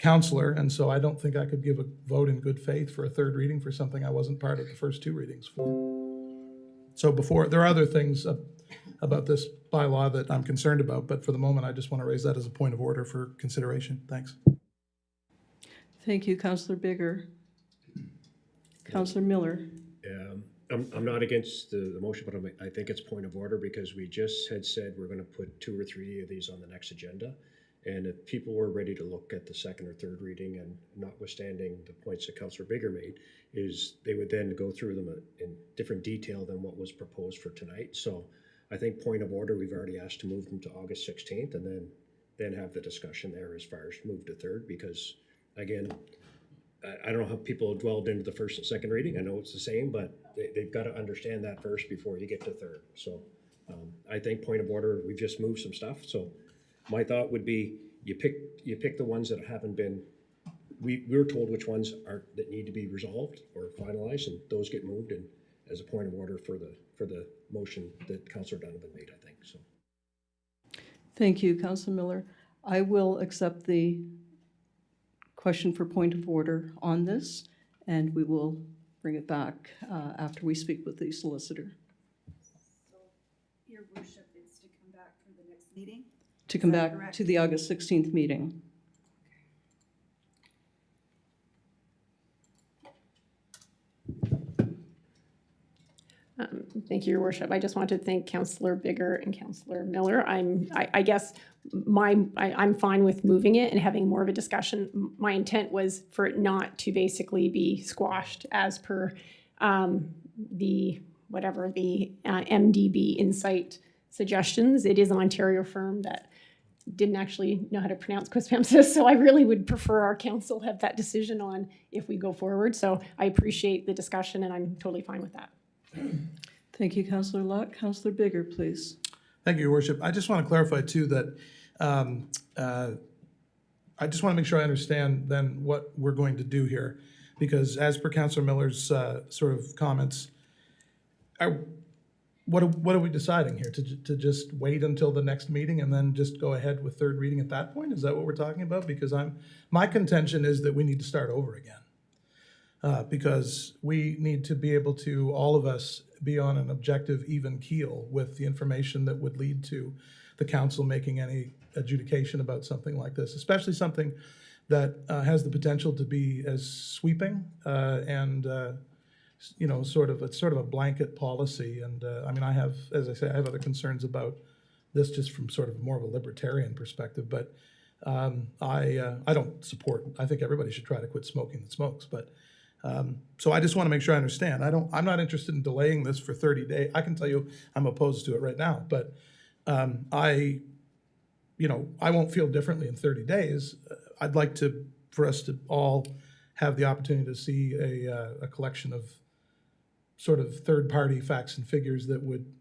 counselor, and so I don't think I could give a vote in good faith for a third reading for something I wasn't part of the first two readings for. So there are other things about this bylaw that I'm concerned about, but for the moment, I just want to raise that as a point of order for consideration. Thanks. Thank you, Councillor Bigger. Councillor Miller. I'm not against the motion, but I think it's point of order because we just had said we're gonna put 2 or 3 of these on the next agenda. And if people were ready to look at the second or third reading, and notwithstanding the points that Councillor Bigger made, is they would then go through them in different detail than what was proposed for tonight. So I think point of order, we've already asked to move them to August 16th and then have the discussion there as far as move to third, because again, I don't know how people dwelled into the first and second reading. I know it's the same, but they've got to understand that first before you get to third. So I think point of order, we've just moved some stuff. So my thought would be you pick the ones that haven't been, we were told which ones that need to be resolved or finalized, and those get moved and as a point of order for the motion that Councillor Donovan made, I think. So Thank you, Councillor Miller. I will accept the question for point of order on this, and we will bring it back after we speak with the solicitor. So, Your Worship, is to come back for the next meeting? To come Is that back correct? to the August 16th meeting. Thank you, Your Worship. I just want to thank Councillor Bigger and Councillor Miller. I guess I'm fine with moving it and having more of a discussion. My intent was for it not to basically be squashed as per the MDB Insight suggestions. It is an Ontario firm that didn't actually know how to pronounce Quispamsis, so I really would prefer our council have that decision on if we go forward. So I appreciate the discussion, and I'm totally fine with that. Thank you, Councillor Locke. Councillor Bigger, please. Thank you, Your Worship. I just want to clarify too that I just want to make sure I understand then what we're going to do here, because as per Councillor Miller's sort of comments, what are we deciding here? To just wait until the next meeting and then just go ahead with third reading at that point? Is that what we're talking about? Because my contention is that we need to start over again. Because we need to be able to, all of us, be on an objective, even keel with the information that would lead to the council making any adjudication about something like this, especially something that has the potential to be as sweeping and sort of a blanket policy. And I mean, as I say, I have other concerns about this just from sort of more of a libertarian perspective. But I don't support. I think everybody should try to quit smoking that smokes. But so I just want to make sure I understand. I'm not interested in delaying this for 30 days. I can tell you I'm opposed to it right now, but I won't feel differently in 30 days. I'd like for us to all have the opportunity to see a collection of sort of third-party facts and figures that would,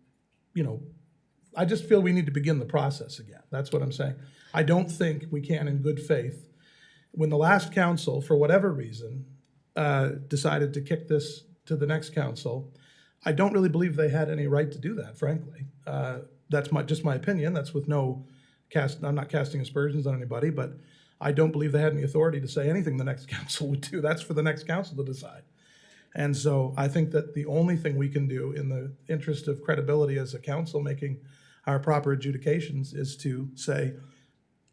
I just feel we need to begin the process again. That's what I'm saying. I don't think we can, in good faith, when the last council, for whatever reason, decided to kick this to the next council, I don't really believe they had any right to do that, frankly. That's just my opinion. That's with I'm not casting aspersions on anybody, but I don't believe they had any authority to say anything the next council would do. That's for the next council to decide. And so I think that the only thing we can do in the interest of credibility as a council making our proper adjudications is to say,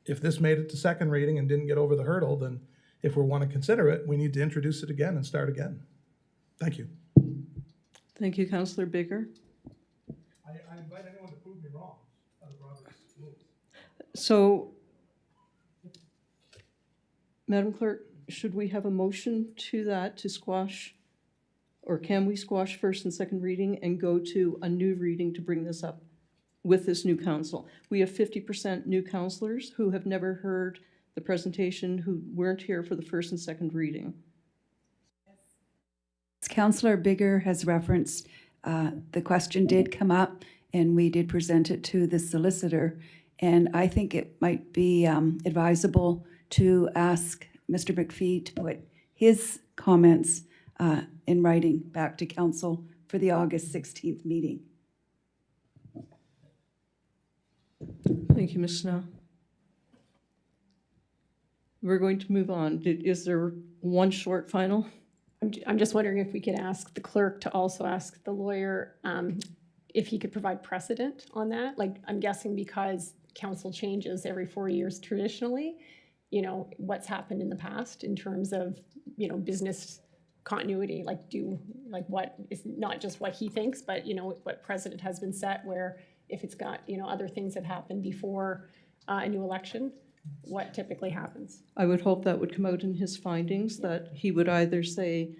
if this made it to second reading and didn't get over the hurdle, then if we want to consider it, we need to introduce it again and start again. Thank you. Thank you, Councillor Bigger. I invite anyone to prove me wrong out of Robert's rules. So, Madam Clerk, should we have a motion to that to squash, or can we squash first and second reading and go to a new reading to bring this up with this new council? We have 50% new councillors who have never heard the presentation, who weren't here for the first and second reading. Councillor Bigger has referenced, the question did come up and we did present it to the solicitor. And I think it might be advisable to ask Mr. McPhee to put his comments in writing back to council for the August 16th meeting. Thank you, Ms. Snow. We're going to move on. Is there one short final? I'm just wondering if we could ask the clerk to also ask the lawyer if he could provide precedent on that. Like, I'm guessing because council changes every 4 years traditionally, you know, what's happened in the past in terms of, you know, business continuity, like what is not just what he thinks, but, you know, what precedent has been set where if it's got, you know, other things that happened before a new election, what typically happens. I would hope that would come out in his findings, that he would either say,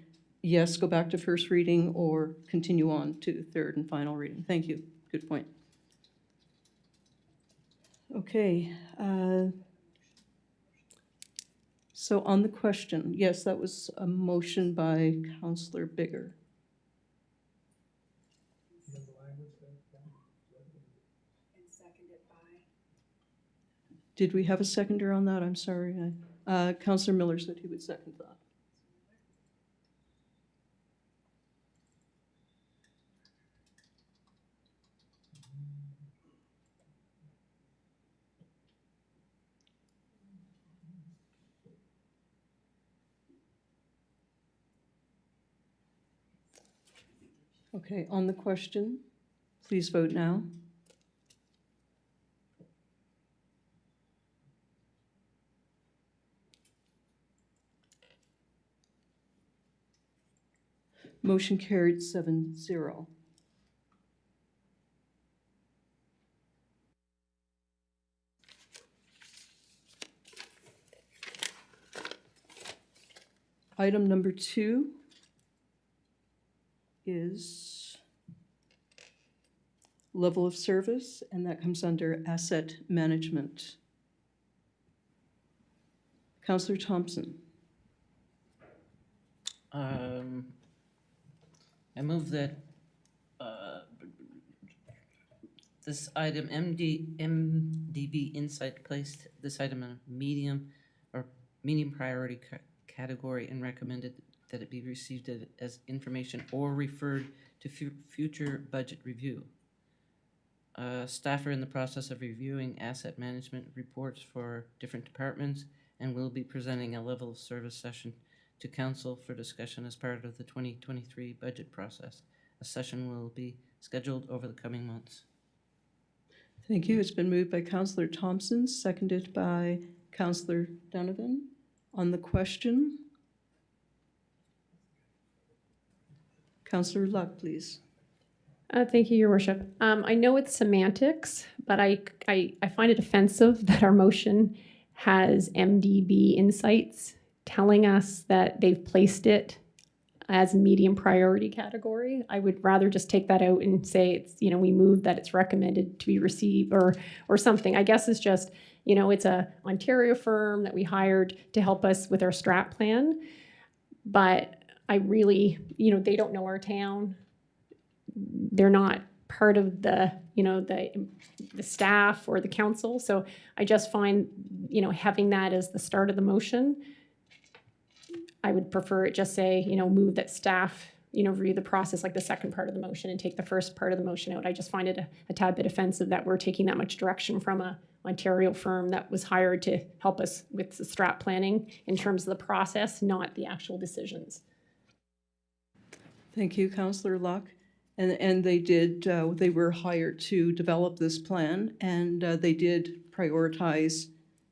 yes, go back to first reading, or continue on to third and final reading. Thank you. Good point. Okay. So on the question, yes, that was a motion by Councillor Bigger. Did we have a seconder on that? I'm sorry. Councillor Miller said he would second that. Okay, on the question, please vote now. Motion carried 7-0. Item number 2 is level of service, and that comes under asset management. Councillor Thompson. I move that this item, MDB Insight, placed this item in a medium priority category and recommended that it be received as information or referred to future budget review. Staff are in the process of reviewing asset management reports for different departments and will be presenting a level of service session to council for discussion as part of the 2023 budget process. A session will be scheduled over the coming months. Thank you. It's been moved by Councillor Thompson, seconded by Councillor Donovan. On the question, Councillor Luck, please. Thank you, Your Worship. I know it's semantics, but I find it offensive that our motion has MDB Insights telling us that they've placed it as a medium priority category. I would rather just take that out and say it's, you know, we move that it's recommended to be received or something. I guess it's just, you know, it's a Ontario firm that we hired to help us with our strat plan. But I really, you know, they don't know our town. They're not part of the, you know, the staff or the council. So I just find, you know, having that as the start of the motion, I would prefer it just say, you know, move that staff, you know, review the process, like the second part of the motion, and take the first part of the motion out. I just find it a tad bit offensive that we're taking that much direction from a Ontario firm that was hired to help us with the strat planning in terms of the process, not the actual decisions. Thank you, Councillor Luck. And they did, they were hired to develop this plan, and they did prioritize,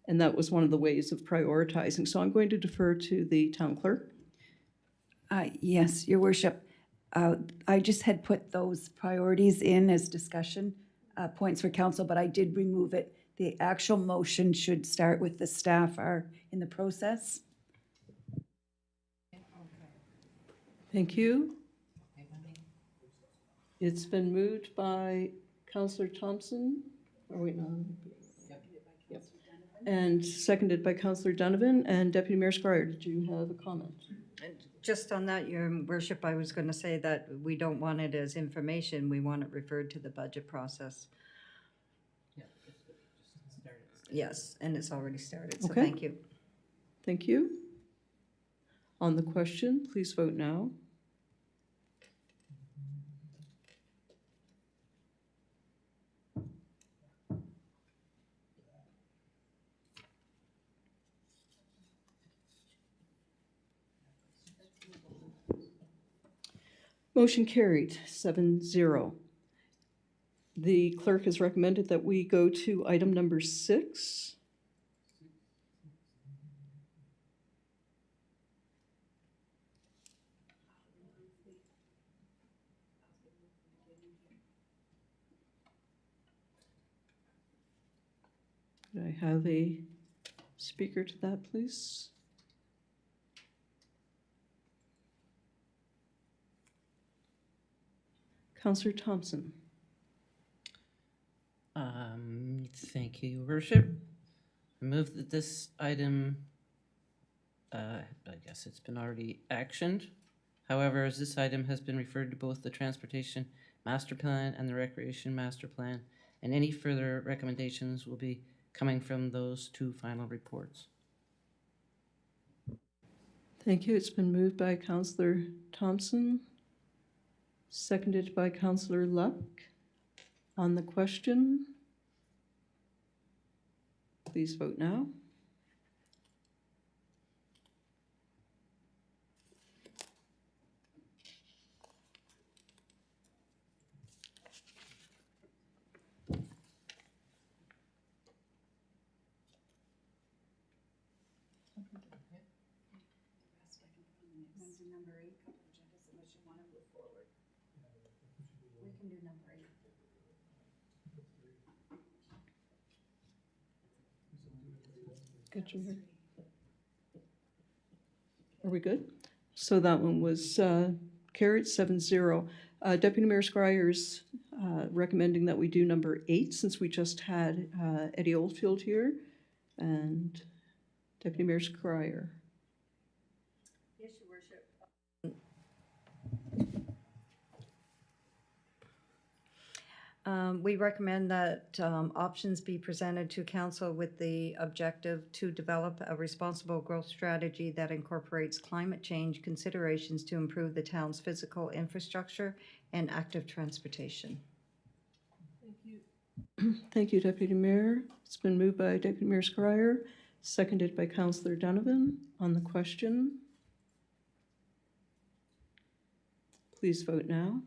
and that was one of the ways of prioritizing. So I'm going to defer to the town clerk. Yes, Your Worship. I just had put those priorities in as discussion points for council, but I did remove it. The actual motion should start with the staff are in the process. Thank you. It's been moved by Councillor Thompson. Oh, wait, no. Yep. And seconded by Councillor Donovan. And Deputy Mayor Squire, did you have a comment? Just on that, Your Worship, I was going to say that we don't want it as information. We want it referred to the budget process. Yes, and it's already started, so Okay. thank you. Thank you. On the question, please vote now. Motion carried, 7-0. The clerk has recommended that we go to item number 6. Could I have a speaker to that, please? Councillor Thompson. Thank you, Your Worship. I move that this item, I guess it's been already actioned. However, as this item has been referred to both the Transportation Master Plan and the Recreation Master Plan, and any further recommendations will be coming from those two final reports. Thank you. It's been moved by Councillor Thompson, seconded by Councillor Luck. On the question, please vote now. Good, Jim. Are we good? So that one was carried 7-0. Deputy Mayor Scryer's recommending that we do number 8 since we just had Eddie Oldfield here. And Deputy Mayor Scryer. Yes, Your Worship. We recommend that options be presented to council with the objective to develop a responsible growth strategy that incorporates climate change considerations to improve the town's physical infrastructure and active transportation. Thank you, Deputy Mayor. It's been moved by Deputy Mayor Scryer, seconded by Councillor Donovan. On the question, please vote now.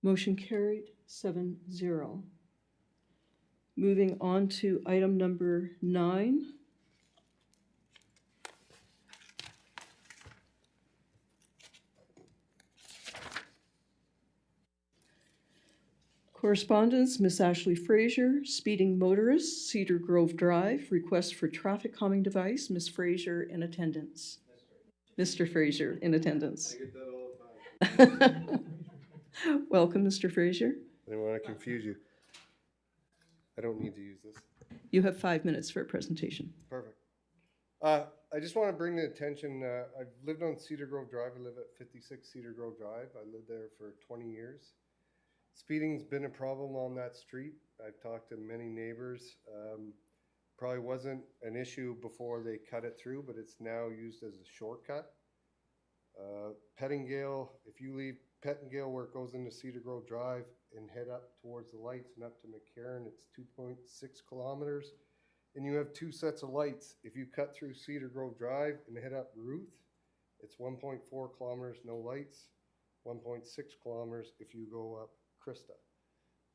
Motion carried 7-0. Moving on to item number 9. Correspondence, Miss Ashley Fraser, speeding motorist, Cedar Grove Drive, request for traffic calming device, Miss Fraser in attendance. Mr. Fraser in attendance. I get that all the time. Welcome, Mr. Fraser. I didn't want to confuse you. I don't need to use this. You have 5 minutes for a presentation. Perfect. I just want to bring the attention, I've lived on Cedar Grove Drive. I live at 56 Cedar Grove Drive. I lived there for 20 years. Speeding's been a problem on that street. I've talked to many neighbors. Probably wasn't an issue before they cut it through, but it's now used as a shortcut. Pettingale, if you leave Pettingale where it goes into Cedar Grove Drive and head up towards the lights and up to McCarran, it's 2.6 kilometers. And you have 2 sets of lights. If you cut through Cedar Grove Drive and head up Ruth, it's 1.4 kilometers, no lights. 1.6 kilometers if you go up Krista.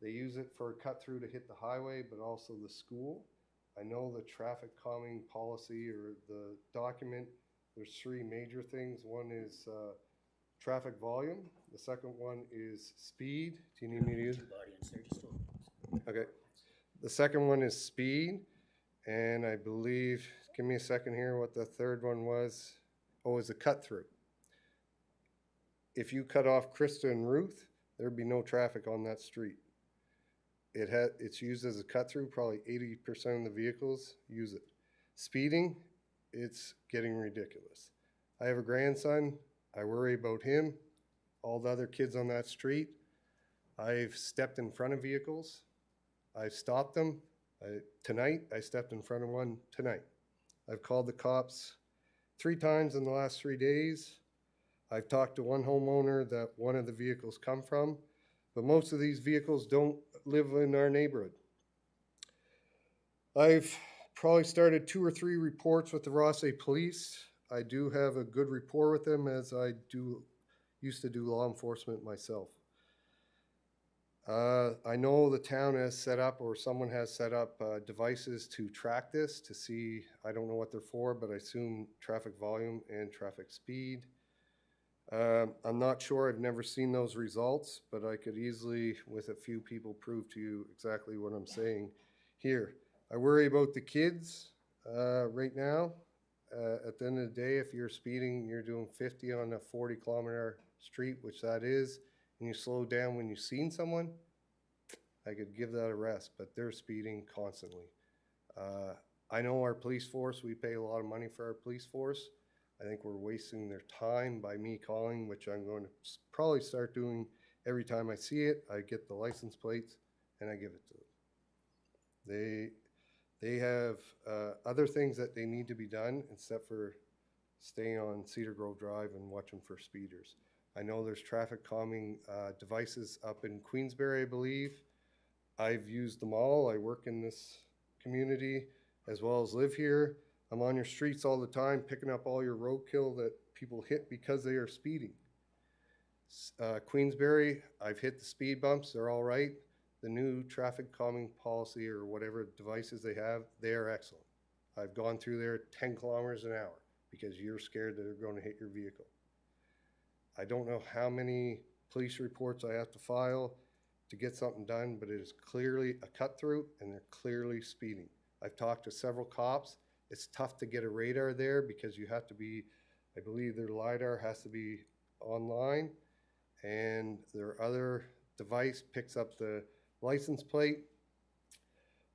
They use it for a cut through to hit the highway, but also the school. I know the traffic calming policy or the document, there's 3 major things. One is traffic volume. The second one is speed. Do you need me to use it? Okay. The second one is speed. And I believe, give me a second here, what the third one was. Oh, is a cut through. If you cut off Krista and Ruth, there'd be no traffic on that street. It's used as a cut through. Probably 80% of the vehicles use it. Speeding, it's getting ridiculous. I have a grandson. I worry about him. All the other kids on that street. I've stepped in front of vehicles. I've stopped them. Tonight, I stepped in front of one tonight. I've called the cops 3 times in the last 3 days. I've talked to one homeowner that one of the vehicles come from, but most of these vehicles don't live in our neighborhood. I've probably started 2 or 3 reports with the Rothsay Police. I do have a good rapport with them, as I used to do law enforcement myself. I know the town has set up, or someone has set up, devices to track this, to see, I don't know what they're for, but I assume traffic volume and traffic speed. I'm not sure, I've never seen those results, but I could easily, with a few people, prove to you exactly what I'm saying here. I worry about the kids right now. At the end of the day, if you're speeding, you're doing 50 on a 40-kilometer street, which that is, and you slow down when you've seen someone, I could give that a rest, but they're speeding constantly. I know our police force, we pay a lot of money for our police force. I think we're wasting their time by me calling, which I'm going to probably start doing every time I see it. I get the license plates and I give it to them. They have other things that they need to be done except for staying on Cedar Grove Drive and watching for speeders. I know there's traffic calming devices up in Queensbury, I believe. I've used them all. I work in this community as well as live here. I'm on your streets all the time picking up all your roadkill that people hit because they are speeding. Queensbury, I've hit the speed bumps, they're all right. The new traffic calming policy or whatever devices they have, they are excellent. I've gone through there 10 kilometers an hour because you're scared that they're going to hit your vehicle. I don't know how many police reports I have to file to get something done, but it is clearly a cut through and they're clearly speeding. I've talked to several cops. It's tough to get a radar there because you have to be, I believe their LiDAR has to be online, and their other device picks up the license plate.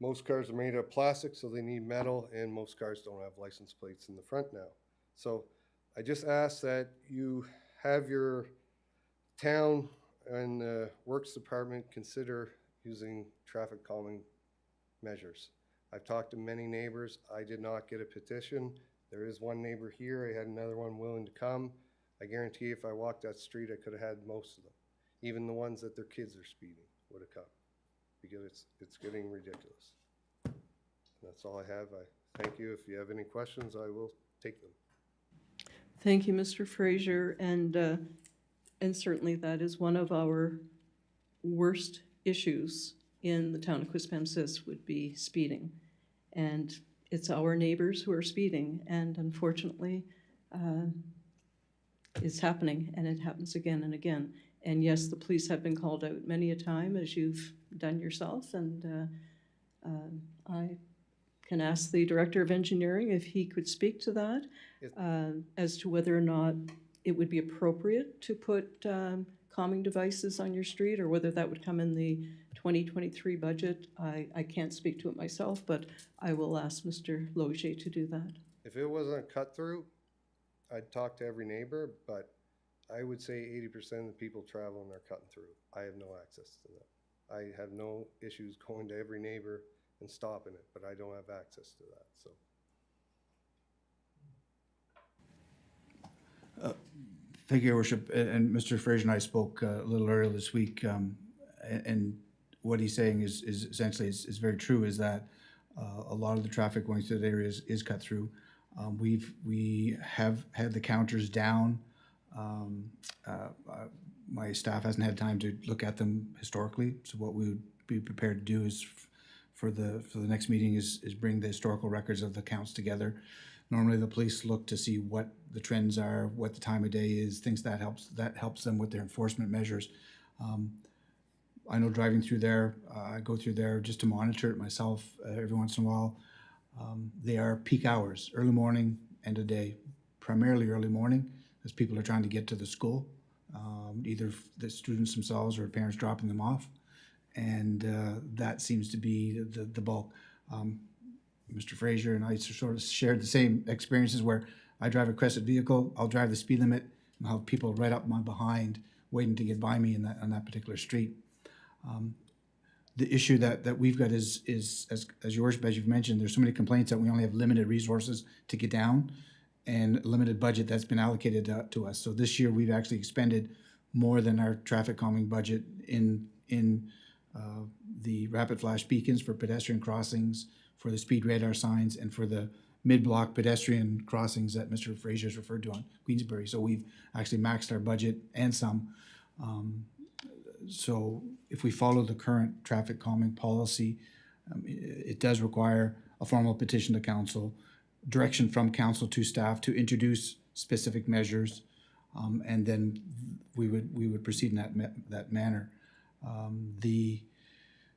Most cars are made of plastic, so they need metal, and most cars don't have license plates in the front now. So I just ask that you have your town and the works department consider using traffic calming measures. I've talked to many neighbors. I did not get a petition. There is one neighbor here. I had another one willing to come. I guarantee if I walked that street, I could have had most of them. Even the ones that their kids are speeding would have come, because it's getting ridiculous. And that's all I have. I thank you. If you have any questions, I will take them. Thank you, Mr. Fraser, and certainly that is one of our worst issues in the town of Quispamsis would be speeding. And it's our neighbors who are speeding, and unfortunately, it's happening, and it happens again and again. And yes, the police have been called out many a time, as you've done yourself, and I can ask the Director of Engineering if he could speak to that, as to whether or not it would be appropriate to put calming devices on your street, or whether that would come in the 2023 budget. I can't speak to it myself, but I will ask Mr. Logier to do that. If it wasn't a cut through, I'd talk to every neighbor, but I would say 80% of the people traveling are cutting through. I have no access to that. I have no issues going to every neighbor and stopping it, but I don't have access to that, so. Thank you, Your Worship. And Mr. Fraser and I spoke a little earlier this week, and what he's saying is essentially is very true, is that a lot of the traffic going through the area is cut through. We have had the counters down. My staff hasn't had time to look at them historically, so what we would be prepared to do is for the next meeting is bring the historical records of the counts together. Normally, the police look to see what the trends are, what the time of day is, things that helps them with their enforcement measures. I know driving through there, I go through there just to monitor it myself every once in a while. They are peak hours, early morning, end of day, primarily early morning, as people are trying to get to the school, either the students themselves or parents dropping them off, and that seems to be the bulk. Mr. Fraser and I sort of shared the same experiences where I drive a crested vehicle, I'll drive the speed limit, and I'll have people right up my behind waiting to get by me on that particular street. The issue that we've got is as Your Worship, as you've mentioned, there's so many complaints that we only have limited resources to get down, and limited budget that's been allocated to us. So this year, we've actually expended more than our traffic calming budget in the rapid flash beacons for pedestrian crossings, for the speed radar signs, and for the mid-block pedestrian crossings that Mr. Fraser's referred to on Queensbury. So we've actually maxed our budget and some. So if we follow the current traffic calming policy, it does require a formal petition to council, direction from council to staff to introduce specific measures, and then we would proceed in that manner. The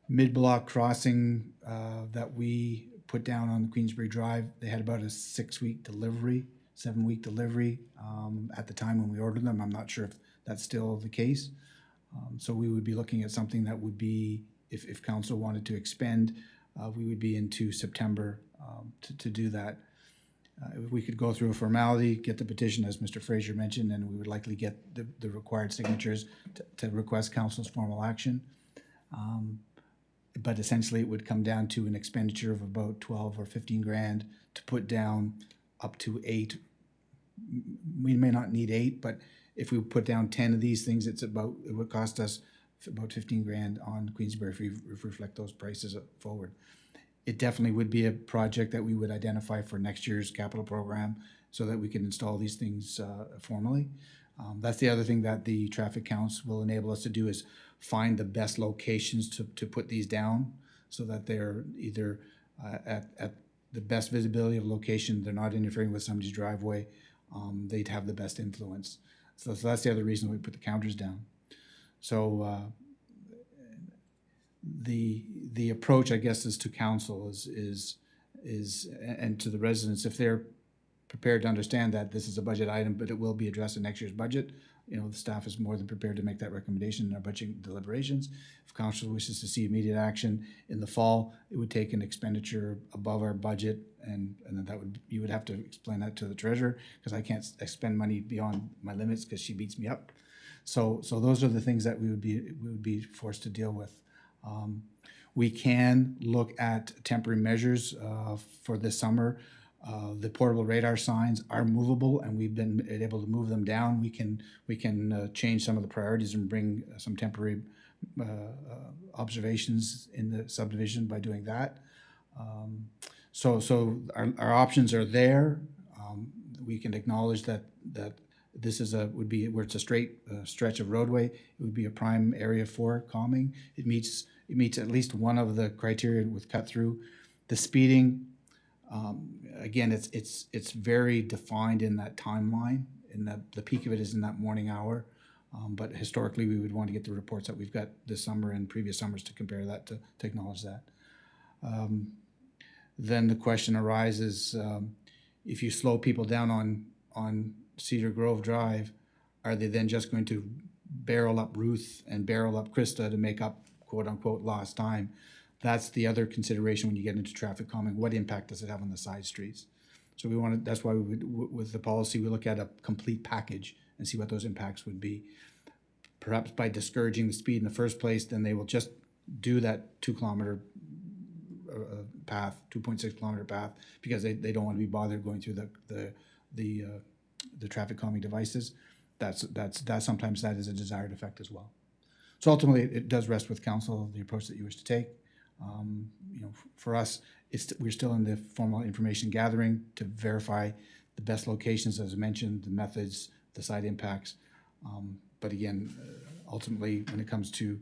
mid-block crossing that we put down on Queensbury Drive, they had about a 7-week delivery at the time when we ordered them. I'm not sure if that's still the case. So we would be looking at something that would be, if council wanted to expend, we would be into September to do that. If we could go through a formality, get the petition, as Mr. Fraser mentioned, and we would likely get the required signatures to request council's formal action. But essentially, it would come down to an expenditure of about 12 or 15 grand to put down up to 8. We may not need 8, but if we put down 10 of these things, it would cost us about 15 grand on Queensbury if we reflect those prices forward. It definitely would be a project that we would identify for next year's capital program so that we can install these things formally. That's the other thing that the traffic counts will enable us to do, is find the best locations to put these down so that they're either at the best visibility of location, they're not interfering with somebody's driveway, they'd have the best influence. So that's the other reason we put the counters down. So the approach, I guess, is to council is and to the residents, if they're prepared to understand that this is a budget item, but it will be addressed in next year's budget. The staff is more than prepared to make that recommendation in our budget deliberations. If council wishes to see immediate action in the fall, it would take an expenditure above our budget, and then you would have to explain that to the treasurer, because I can't spend money beyond my limits because she beats me up. So those are the things that we would be forced to deal with. We can look at temporary measures for this summer. The portable radar signs are movable, and we've been able to move them down. We can change some of the priorities and bring some temporary observations in the subdivision by doing that. So our options are there. We can acknowledge that this is where it's a straight stretch of roadway. It would be a prime area for calming. It meets at least one of the criteria with cut through. The speeding, again, it's very defined in that timeline, in that the peak of it is in that morning hour. But historically, we would want to get the reports that we've got this summer and previous summers to compare that to acknowledge that. Then the question arises, if you slow people down on Cedar Grove Drive, are they then just going to barrel up Ruth and barrel up Krista to make up quote unquote lost time? That's the other consideration when you get into traffic calming. What impact does it have on the side streets? So that's why with the policy, we look at a complete package and see what those impacts would be. Perhaps by discouraging the speed in the first place, then they will just do that 2-kilometer path, 2.6 kilometer path, because they don't want to be bothered going through the traffic calming devices. That's sometimes that is a desired effect as well. So ultimately, it does rest with council, the approach that you wish to take. For us, we're still in the formal information gathering to verify the best locations, as I mentioned, the methods, the side impacts. But again, ultimately, when it comes to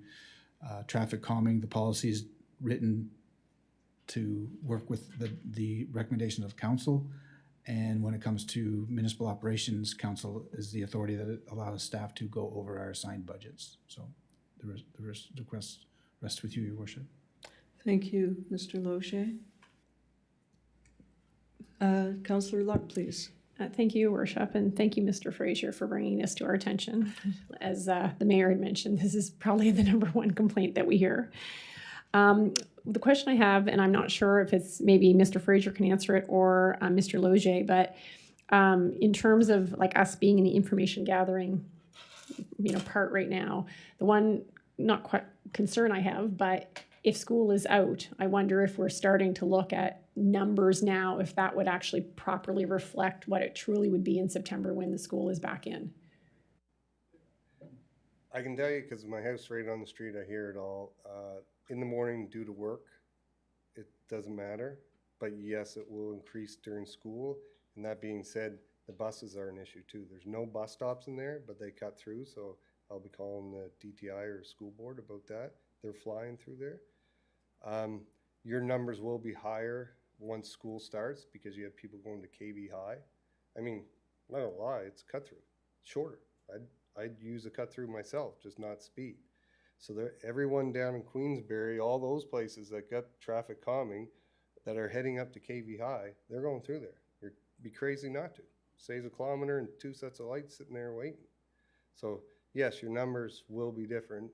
traffic calming, the policy is written to work with the recommendation of council. And when it comes to municipal operations, council is the authority that allows staff to go over our assigned budgets. So the request rests with you, Your Worship. Thank you, Mr. Loge. Councillor Luck, please. Thank you, Your Worship, and thank you, Mr. Fraser, for bringing this to our attention. As the mayor had mentioned, this is probably the #1 complaint that we hear. The question I have, and I'm not sure if it's maybe Mr. Fraser can answer it or Mr. Loge, but in terms of like us being in the information gathering, part right now, the one not quite concern I have, but if school is out, I wonder if we're starting to look at numbers now, if that would actually properly reflect what it truly would be in September when the school is back in. I can tell you, because my house right on the street, I hear it all. In the morning due to work, it doesn't matter. But yes, it will increase during school. And that being said, the buses are an issue too. There's no bus stops in there, but they cut through. So I'll be calling the DTI or school board about that. They're flying through there. Your numbers will be higher once school starts because you have people going to KV High. I mean, not gonna lie, it's cut through, shorter. I'd use a cut through myself, just not speed. So there, everyone down in Queensbury, all those places that got traffic calming, that are heading up to KV High, they're going through there. You'd be crazy not to. Saves a kilometer and 2 sets of lights sitting there waiting. So yes, your numbers will be different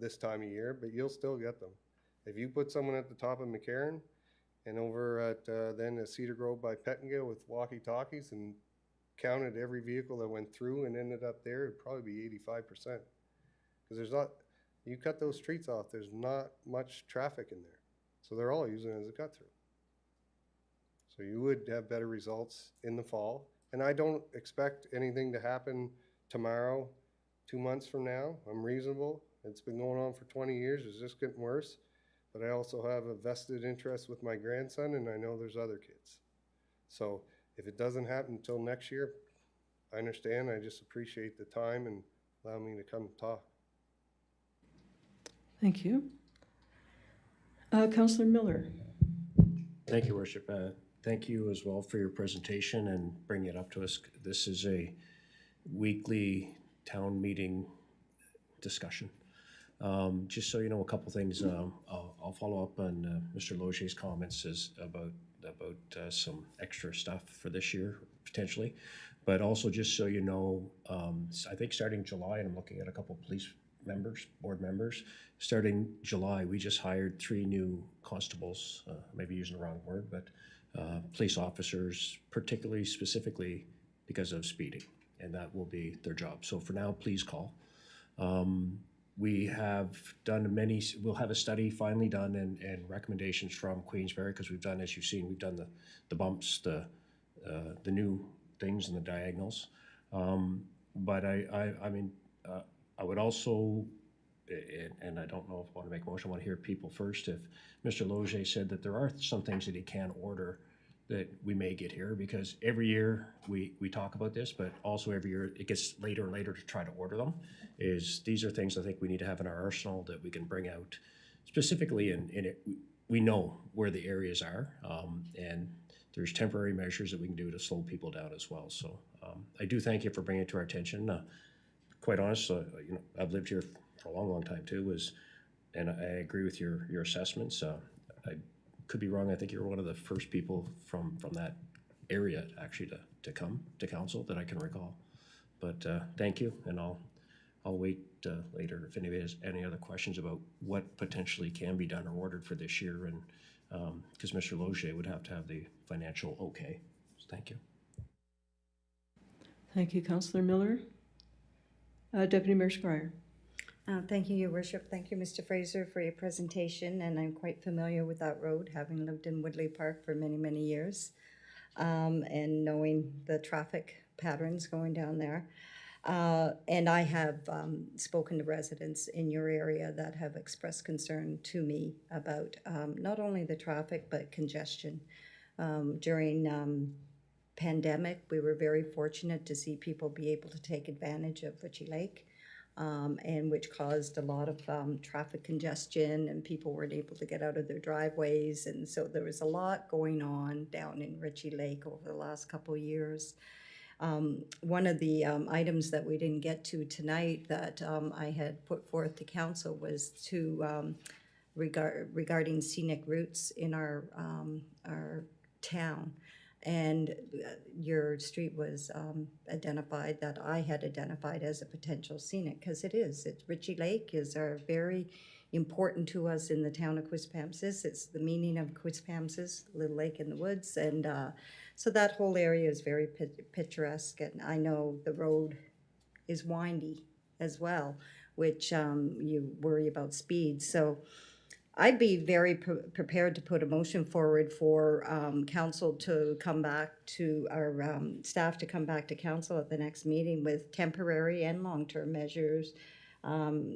this time of year, but you'll still get them. If you put someone at the top of McCarran and over at then at Cedar Grove by Pettingale with walkie-talkies and counted every vehicle that went through and ended up there, it'd probably be 85%. Because there's not, you cut those streets off, there's not much traffic in there. So they're all using it as a cut through. So you would have better results in the fall. And I don't expect anything to happen tomorrow, 2 months from now. I'm reasonable. It's been going on for 20 years. It's just getting worse. But I also have a vested interest with my grandson, and I know there's other kids. So if it doesn't happen until next year, I understand. I just appreciate the time and allow me to come talk. Thank you. Councillor Miller. Thank you, Worship. Thank you as well for your presentation and bringing it up to us. This is a weekly town meeting discussion. Just so you know, a couple things. I'll follow up on Mr. Loger's comments about some extra stuff for this year potentially, but also just so you know, I think starting July, and I'm looking at a couple of police members, board members. Starting July, we just hired 3 new constables. Maybe using the wrong word, but police officers, particularly specifically because of speeding, and that will be their job. So for now, please call. We have done we'll have a study finally done and recommendations from Queensbury, because we've done, as you've seen, we've done the bumps, the new things and the diagonals. But I mean, I would also, and I don't know if I want to make a motion, I want to hear people first. If Mr. Loger said that there are some things that he can order that we may get here, because every year we talk about this, but also every year it gets later and later to try to order them. These are things I think we need to have in our arsenal that we can bring out specifically in it. We know where the areas are, and there's temporary measures that we can do to slow people down as well. So I do thank you for bringing it to our attention. Quite honest, you know, I've lived here for a long, long time too, and I agree with your assessments. I could be wrong. I think you're one of the first people from that area actually to come to council that I can recall. But thank you, and I'll wait later if anybody has any other questions about what potentially can be done or ordered for this year, and because Mr. Loger would have to have the financial okay. So thank you. Thank you, Councillor Miller. Deputy Mayor Schreier. Thank you, Your Worship. Thank you, Mr. Fraser, for your presentation. And I'm quite familiar with that road, having lived in Woodley Park for many, many years, and knowing the traffic patterns going down there. And I have spoken to residents in your area that have expressed concern to me about not only the traffic, but congestion. During pandemic, we were very fortunate to see people be able to take advantage of Ritchie Lake, and which caused a lot of traffic congestion, and people weren't able to get out of their driveways. And so there was a lot going on down in Ritchie Lake over the last couple of years. One of the items that we didn't get to tonight that I had put forth to council was to regarding scenic routes in our town. And your street was identified, that I had identified as a potential scenic, because it is. Ritchie Lake is very important to us in the town of Quispamsis. It's the meaning of Quispamsis, Little Lake in the Woods. And so that whole area is very picturesque. And I know the road is windy as well, which you worry about speed. So I'd be very prepared to put a motion forward for council to come back to, our staff to come back to council at the next meeting with temporary and long-term measures,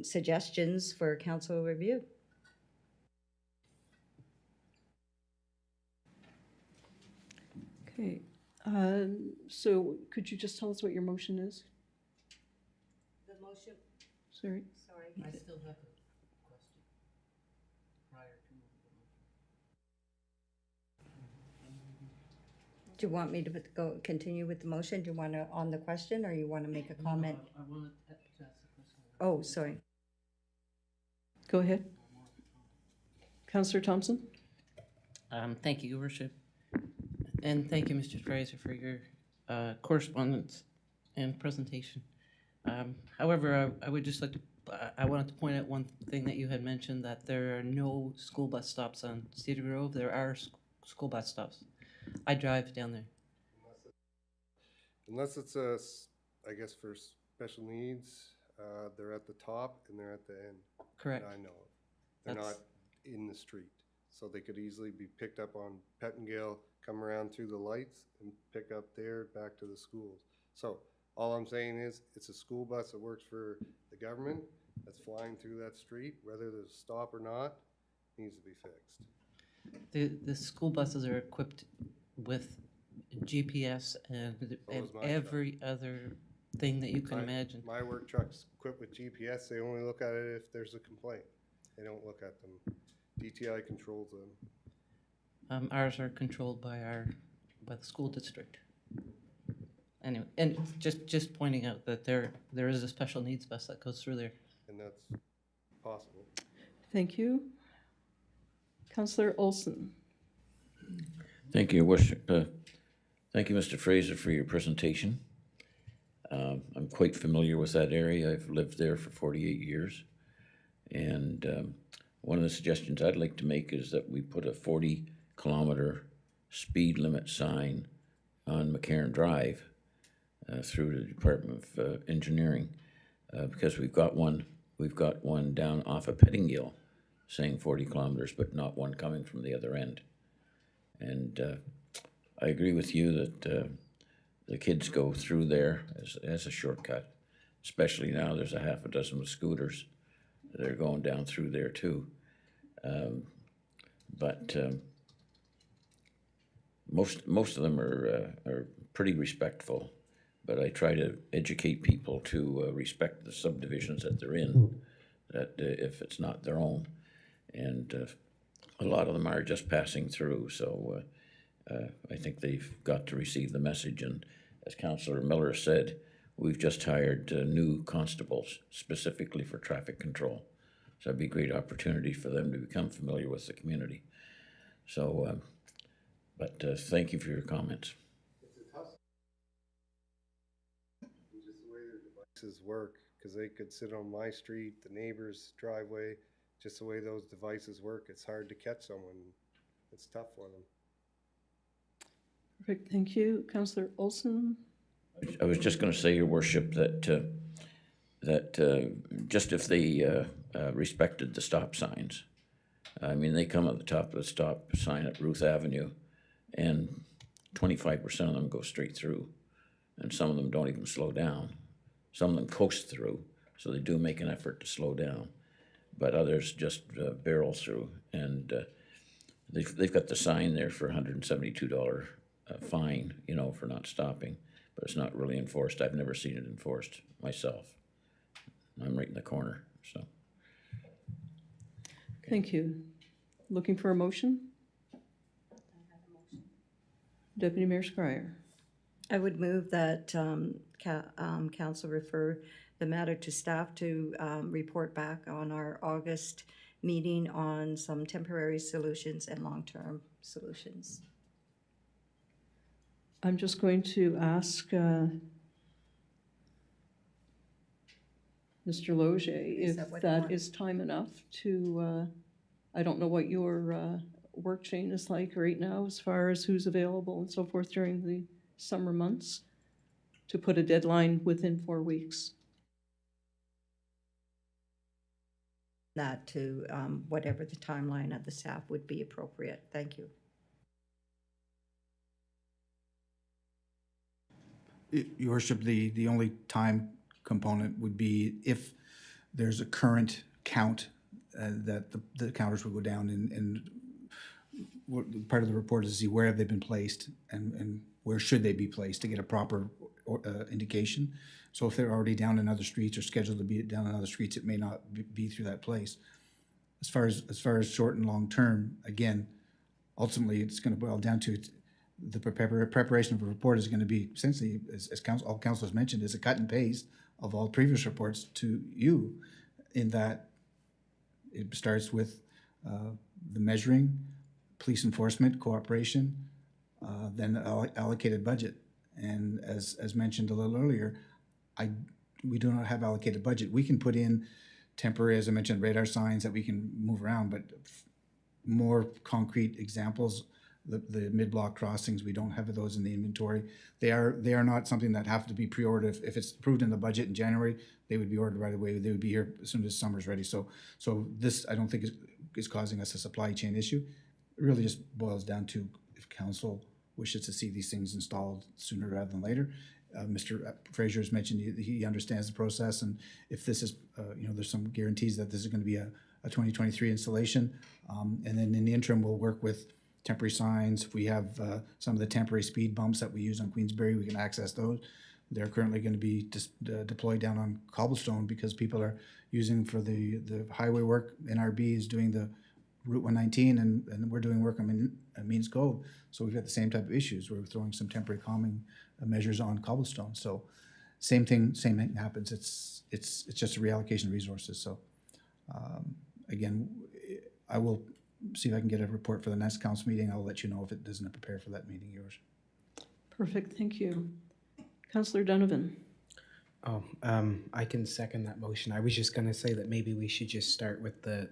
suggestions for council review. Okay, so could you just tell us what your motion is? The motion, Sorry? sorry. I still have a question prior to the motion. Do you want me to continue with the motion? Do you want to, on the question, or you want to make a comment? I wanted to ask a question. Oh, sorry. Go ahead. Councillor Thompson? Thank you, Your Worship. And thank you, Mr. Fraser, for your correspondence and presentation. However, I would just like to, I wanted to point out one thing that you had mentioned, that there are no school bus stops on Cedar Grove. There are school bus stops. I drive down there. Unless it's I guess for special needs, they're at the top and they're at the end. Correct. That I know of. They're not in the street. So they could easily be picked up on Pettingale, come around through the lights and pick up there back to the schools. So all I'm saying is it's a school bus that works for the government that's flying through that street, whether there's a stop or not, needs to be fixed. The school buses are equipped with GPS and every other thing that you can imagine. My work truck's equipped with GPS. They only look at it if there's a complaint. They don't look at them. DTI controls them. Ours are controlled by the school district. Anyway, and just pointing out that there is a special needs bus that goes through there. And that's possible. Thank you. Councillor Olson? Thank you, Your Worship. Thank you, Mr. Fraser, for your presentation. I'm quite familiar with that area. I've lived there for 48 years. And one of the suggestions I'd like to make is that we put a 40-kilometer speed limit sign on McCarran Drive through the Department of Engineering, because we've got one down off of Pettingale saying 40 kilometers, but not one coming from the other end. And I agree with you that the kids go through there as a shortcut, especially now there's a half a dozen with scooters. They're going down through there too. But most of them are pretty respectful, but I try to educate people to respect the subdivisions that they're in, that if it's not their own. And a lot of them are just passing through, so I think they've got to receive the message. And as Councillor Miller said, we've just hired new constables specifically for traffic control. So it'd be a great opportunity for them to become familiar with the community. So, but thank you for your comments. Just the way their devices work, because they could sit on my street, the neighbor's driveway, just the way those devices work, it's hard to catch someone. It's tough for them. Perfect, thank you. Councillor Olson? I was just going to say, Your Worship, that just if they respected the stop signs. I mean, they come at the top of the stop sign at Ruth Avenue, and 25% of them go straight through, and some of them don't even slow down. Some of them coast through, so they do make an effort to slow down, but others just barrel through. And they've got the sign there for $172 fine, you know, for not stopping, but it's not really enforced. I've never seen it enforced myself. I'm right in the corner, so. Thank you. Looking for a motion? Deputy Mayor Scryer. I would move that council refer the matter to staff to report back on our August meeting on some temporary solutions and long-term solutions. I'm just going to ask Mr. Loge if that is time enough to, I don't know what your work chain is like right now as far as who's available and so forth during the summer months, to put a deadline within 4 weeks. that to whatever the timeline of the staff would be appropriate. Thank you. Your worship, the only time component would be if there's a current count that the counters would go down and part of the report is to see where have they been placed and where should they be placed to get a proper indication. So if they're already down in other streets or scheduled to be down in other streets, it may not be through that place. As far as short and long term, again, ultimately it's going to boil down to the preparation of a report is going to be essentially, as all councilors mentioned, is a cut and paste of all previous reports to you, in that it starts with the measuring, police enforcement, cooperation, then allocated budget. And as mentioned a little earlier, we do not have allocated budget. We can put in temporary, as I mentioned, radar signs that we can move around, but more concrete examples, the mid-block crossings, we don't have those in the inventory. They are not something that have to be pre-ordered. If it's approved in the budget in January, they would be ordered right away. They would be here as soon as summer's ready. So this, I don't think is causing us a supply chain issue. It really just boils down to if council wishes to see these things installed sooner rather than later. Mr. Fraser has mentioned he understands the process, and if this is, there's some guarantees that this is going to be a 2023 installation, and then in the interim we'll work with temporary signs. If we have some of the temporary speed bumps that we use on Queensberry, we can access those. They're currently going to be deployed down on Cobblestone because people are using for the highway work. NRB is doing the Route 119, and we're doing work on Means Cove. So we've got the same type of issues. We're throwing some temporary calming measures on Cobblestone. So same thing happens. It's just a reallocation of resources. So again, I will see if I can get a report for the next council meeting. I'll let you know if it doesn't prepare for that meeting, yours. Perfect, thank you. Councillor Donovan. Oh, I can second that motion. I was just gonna say that maybe we should just start with the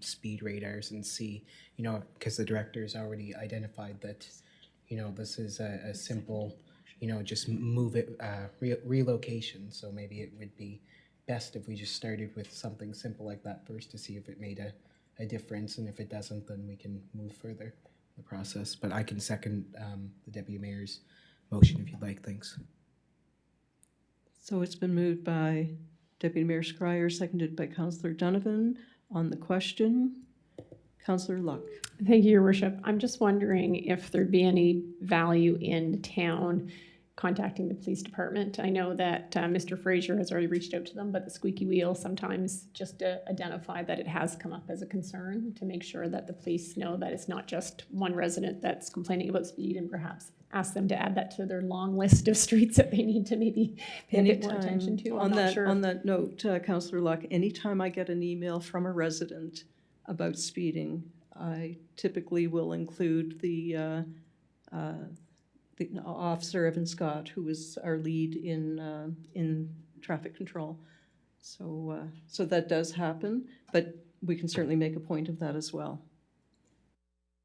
speed radars and see, because the director's already identified that, this is a simple, just move it, relocation. So maybe it would be best if we just started with something simple like that first to see if it made a difference, and if it doesn't, then we can move further in the process. But I can second the Deputy Mayor's motion if you'd like. Thanks. So it's been moved by Deputy Mayor Scryer, seconded by Councillor Donovan. On the question, Councillor Luck. Thank you, Your Worship. I'm just wondering if there'd be any value in the town contacting the police department. I know that Mr. Fraser has already reached out to them, but the squeaky wheel sometimes just to identify that it has come up as a concern, to make sure that the police know that it's not just one resident that's complaining about speed, and perhaps ask them to add that to their long list of streets that they need to maybe pay a bit more attention to. On that note, Councillor Luck, anytime I get an email from a resident about speeding, I typically will include the Officer Evan Scott, who is our lead in traffic control. So that does happen, but we can certainly make a point of that as well.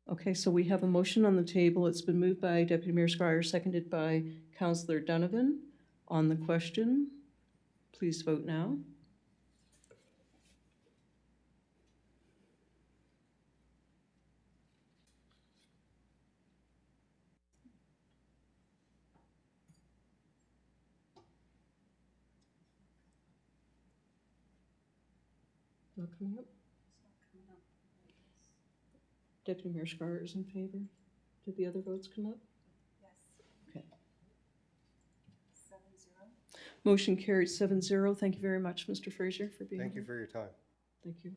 Okay, so we have a motion on the table. It's been moved by Deputy Mayor Scryer, seconded by Councillor Donovan. On the question, please vote now. Not coming up? Deputy Mayor Scryer is in favor. Did the other votes come up? Yes. Okay. 7-0. Motion carried 7-0. Thank you very much, Mr. Fraser, for being here. Thank you for your time. Thank you.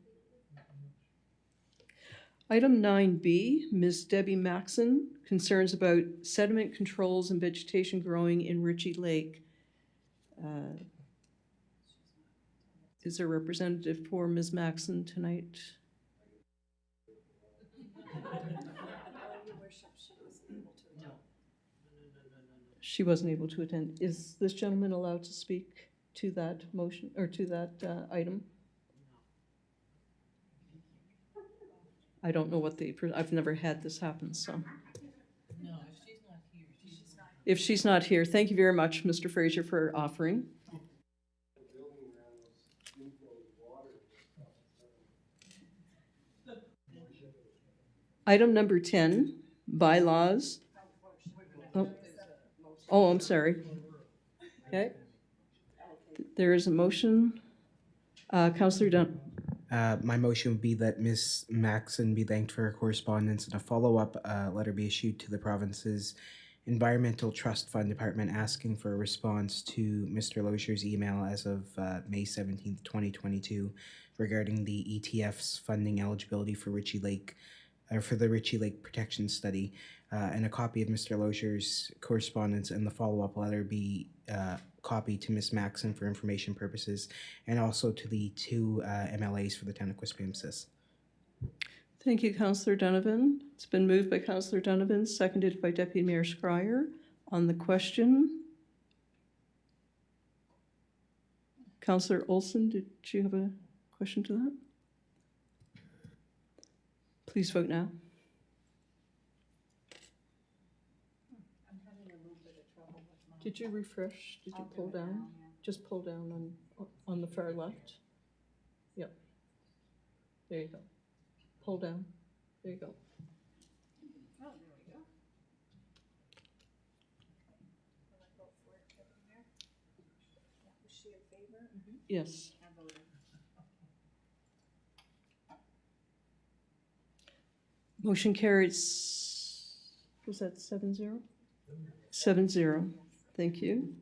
Item 9B, Ms. Debbie Maxon, concerns about sediment controls and vegetation growing in Ritchie Lake. Is there a representative for Ms. Maxon tonight? She wasn't able to attend. Is this gentleman allowed to speak to that motion, or to that item? I don't know what I've never had this happen, so. No, if she's not here, If she's not here, thank you very much, Mr. Fraser, for offering. Item number 10, bylaws. Oh, I'm sorry. Okay. There is a motion. Councillor Dunn. My motion would be that Ms. Maxon be thanked for her correspondence and a follow-up letter be issued to the province's Environmental Trust Fund Department asking for a response to Mr. Lozier's email as of May 17th, 2022 regarding the ETF's funding eligibility for Ritchie Lake, for the Ritchie Lake Protection Study, and a copy of Mr. Lozier's correspondence and the follow-up letter be copied to Ms. Maxon for information purposes, and also to the two MLAs for the town of Quispamsis. Thank you, Councillor Donovan. It's been moved by Councillor Donovan, seconded by Deputy Mayor Scryer. On the question, Councillor Olson, did you have a question to that? Please vote now. Did you refresh? Did you pull down? Just pull down on the far left. Yep. There you go. Pull down. There you go. Yes. Motion carries. Was that 7-0? 7-0. Thank you.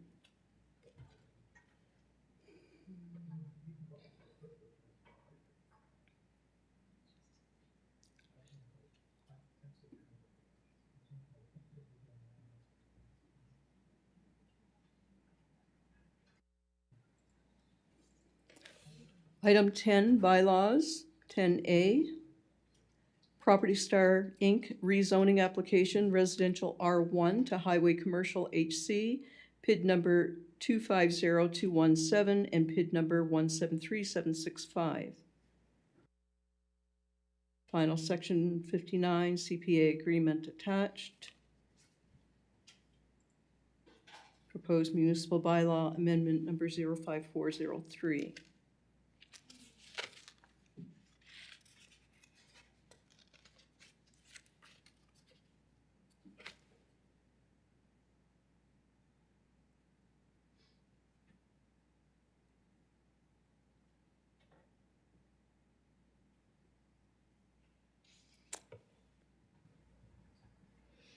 Item 10, bylaws. 10A, Property Star Inc. rezoning application, residential R1 to highway commercial HC, PID number 250217 and PID number 173765. Final section 59, CPA agreement attached. Proposed municipal bylaw amendment number 05403.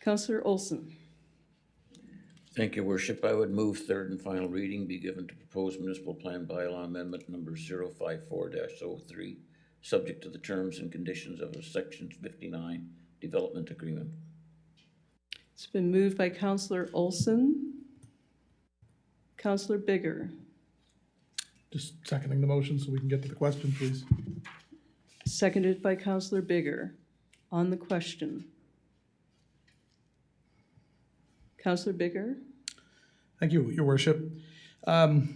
Councillor Olson. Thank you, Worship. I would move third and final reading be given to proposed municipal plan bylaw amendment number 054-03, subject to the terms and conditions of a section 59 development agreement. It's been moved by Councillor Olson. Councillor Bigger. Just seconding the motion so we can get to the question, please. Seconded by Councillor Bigger. On the question. Councillor Bigger. Thank you, Your Worship. I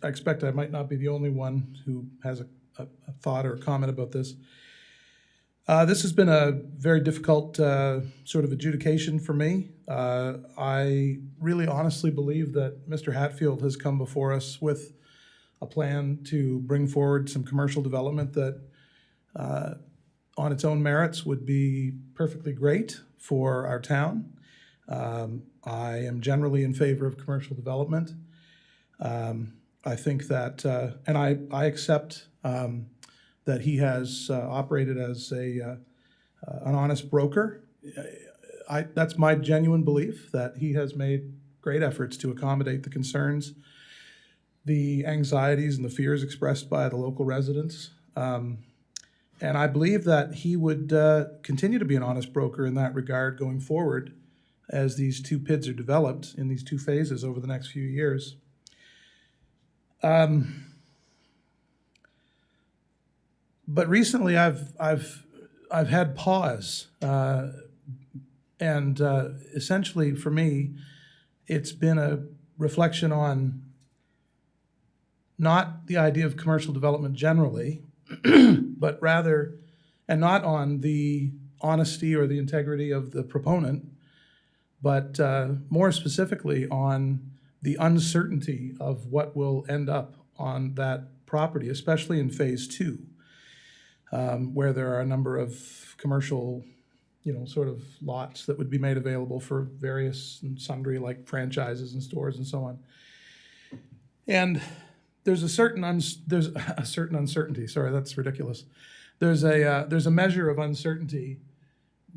expect I might not be the only one who has a thought or a comment about this. This has been a very difficult sort of adjudication for me. I really honestly believe that Mr. Hatfield has come before us with a plan to bring forward some commercial development that on its own merits would be perfectly great for our town. I am generally in favor of commercial development. I think that, and I accept that he has operated as an honest broker. That's my genuine belief, that he has made great efforts to accommodate the concerns, the anxieties and the fears expressed by the local residents. And I believe that he would continue to be an honest broker in that regard going forward as these two PIDs are developed in these two phases over the next few years. But recently I've had pause, and essentially for me, it's been a reflection on not the idea of commercial development generally, but rather, and not on the honesty or the integrity of the proponent, but more specifically on the uncertainty of what will end up on that property, especially in phase two. where there are a number of commercial, sort of lots that would be made available for various and sundry, like franchises and stores and so on. And there's a certain uncertainty. Sorry, that's ridiculous. There's a measure of uncertainty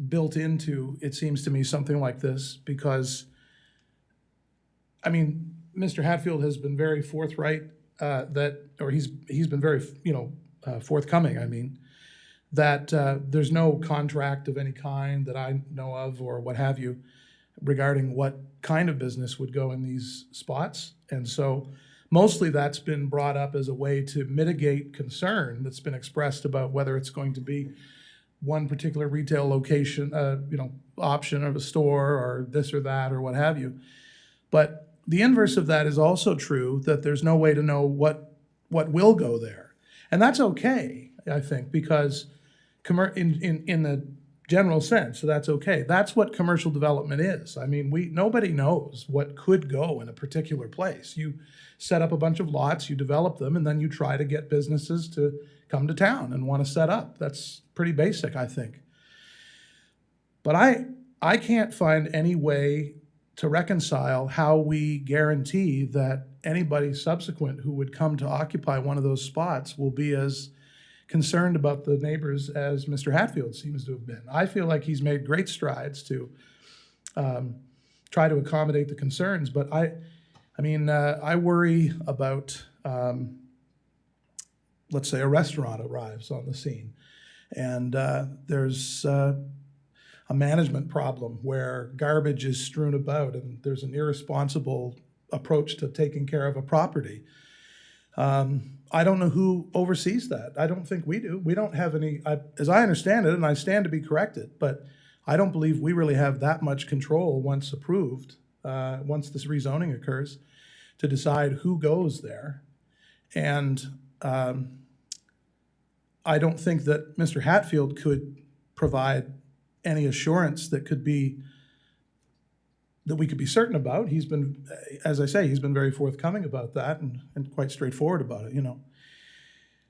built into, it seems to me, something like this, because, I mean, Mr. Hatfield has been very forthright he's been very, forthcoming, I mean, that there's no contract of any kind that I know of or what have you regarding what kind of business would go in these spots. And so mostly that's been brought up as a way to mitigate concern that's been expressed about whether it's going to be one particular retail location, option of a store or this or that or what have you. But the inverse of that is also true, that there's no way to know what will go there. And that's okay, I think, because in the general sense, so that's okay. That's what commercial development is. I mean, nobody knows what could go in a particular place. You set up a bunch of lots, you develop them, and then you try to get businesses to come to town and want to set up. That's pretty basic, I think. But I can't find any way to reconcile how we guarantee that anybody subsequent who would come to occupy one of those spots will be as concerned about the neighbors as Mr. Hatfield seems to have been. I feel like he's made great strides to try to accommodate the concerns, but I worry about, let's say a restaurant arrives on the scene and there's a management problem where garbage is strewn about and there's an irresponsible approach to taking care of a property. I don't know who oversees that. I don't think we do. We don't have any, as I understand it, and I stand to be corrected, but I don't believe we really have that much control once approved, once this rezoning occurs, to decide who goes there. And I don't think that Mr. Hatfield could provide any assurance that we could be certain about. He's been, as I say, he's been very forthcoming about that and quite straightforward about it,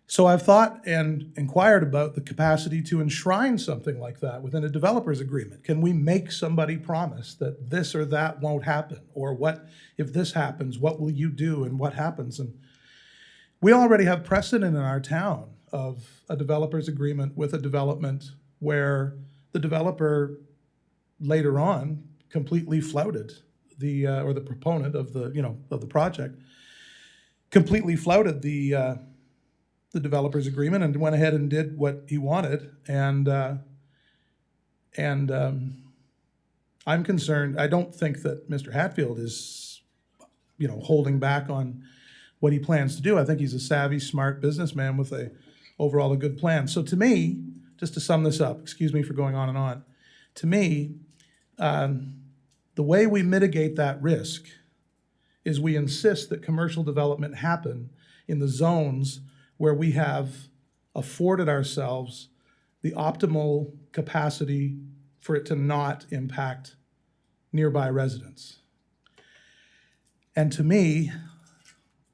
So I've thought and inquired about the capacity to enshrine something like that within a developer's agreement. Can we make somebody promise that this or that won't happen? Or what, if this happens, what will you do and what happens? And we already have precedent in our town of a developer's agreement with a development where the developer later on completely flouted or the proponent of the project completely flouted the developer's agreement and went ahead and did what he wanted. And I'm concerned. I don't think that Mr. Hatfield is, holding back on what he plans to do. I think he's a savvy, smart businessman with overall a good plan. So to me, just to sum this up, excuse me for going on and on, to me, the way we mitigate that risk is we insist that commercial development happen in the zones where we have afforded ourselves the optimal capacity for it to not impact nearby residents. And to me,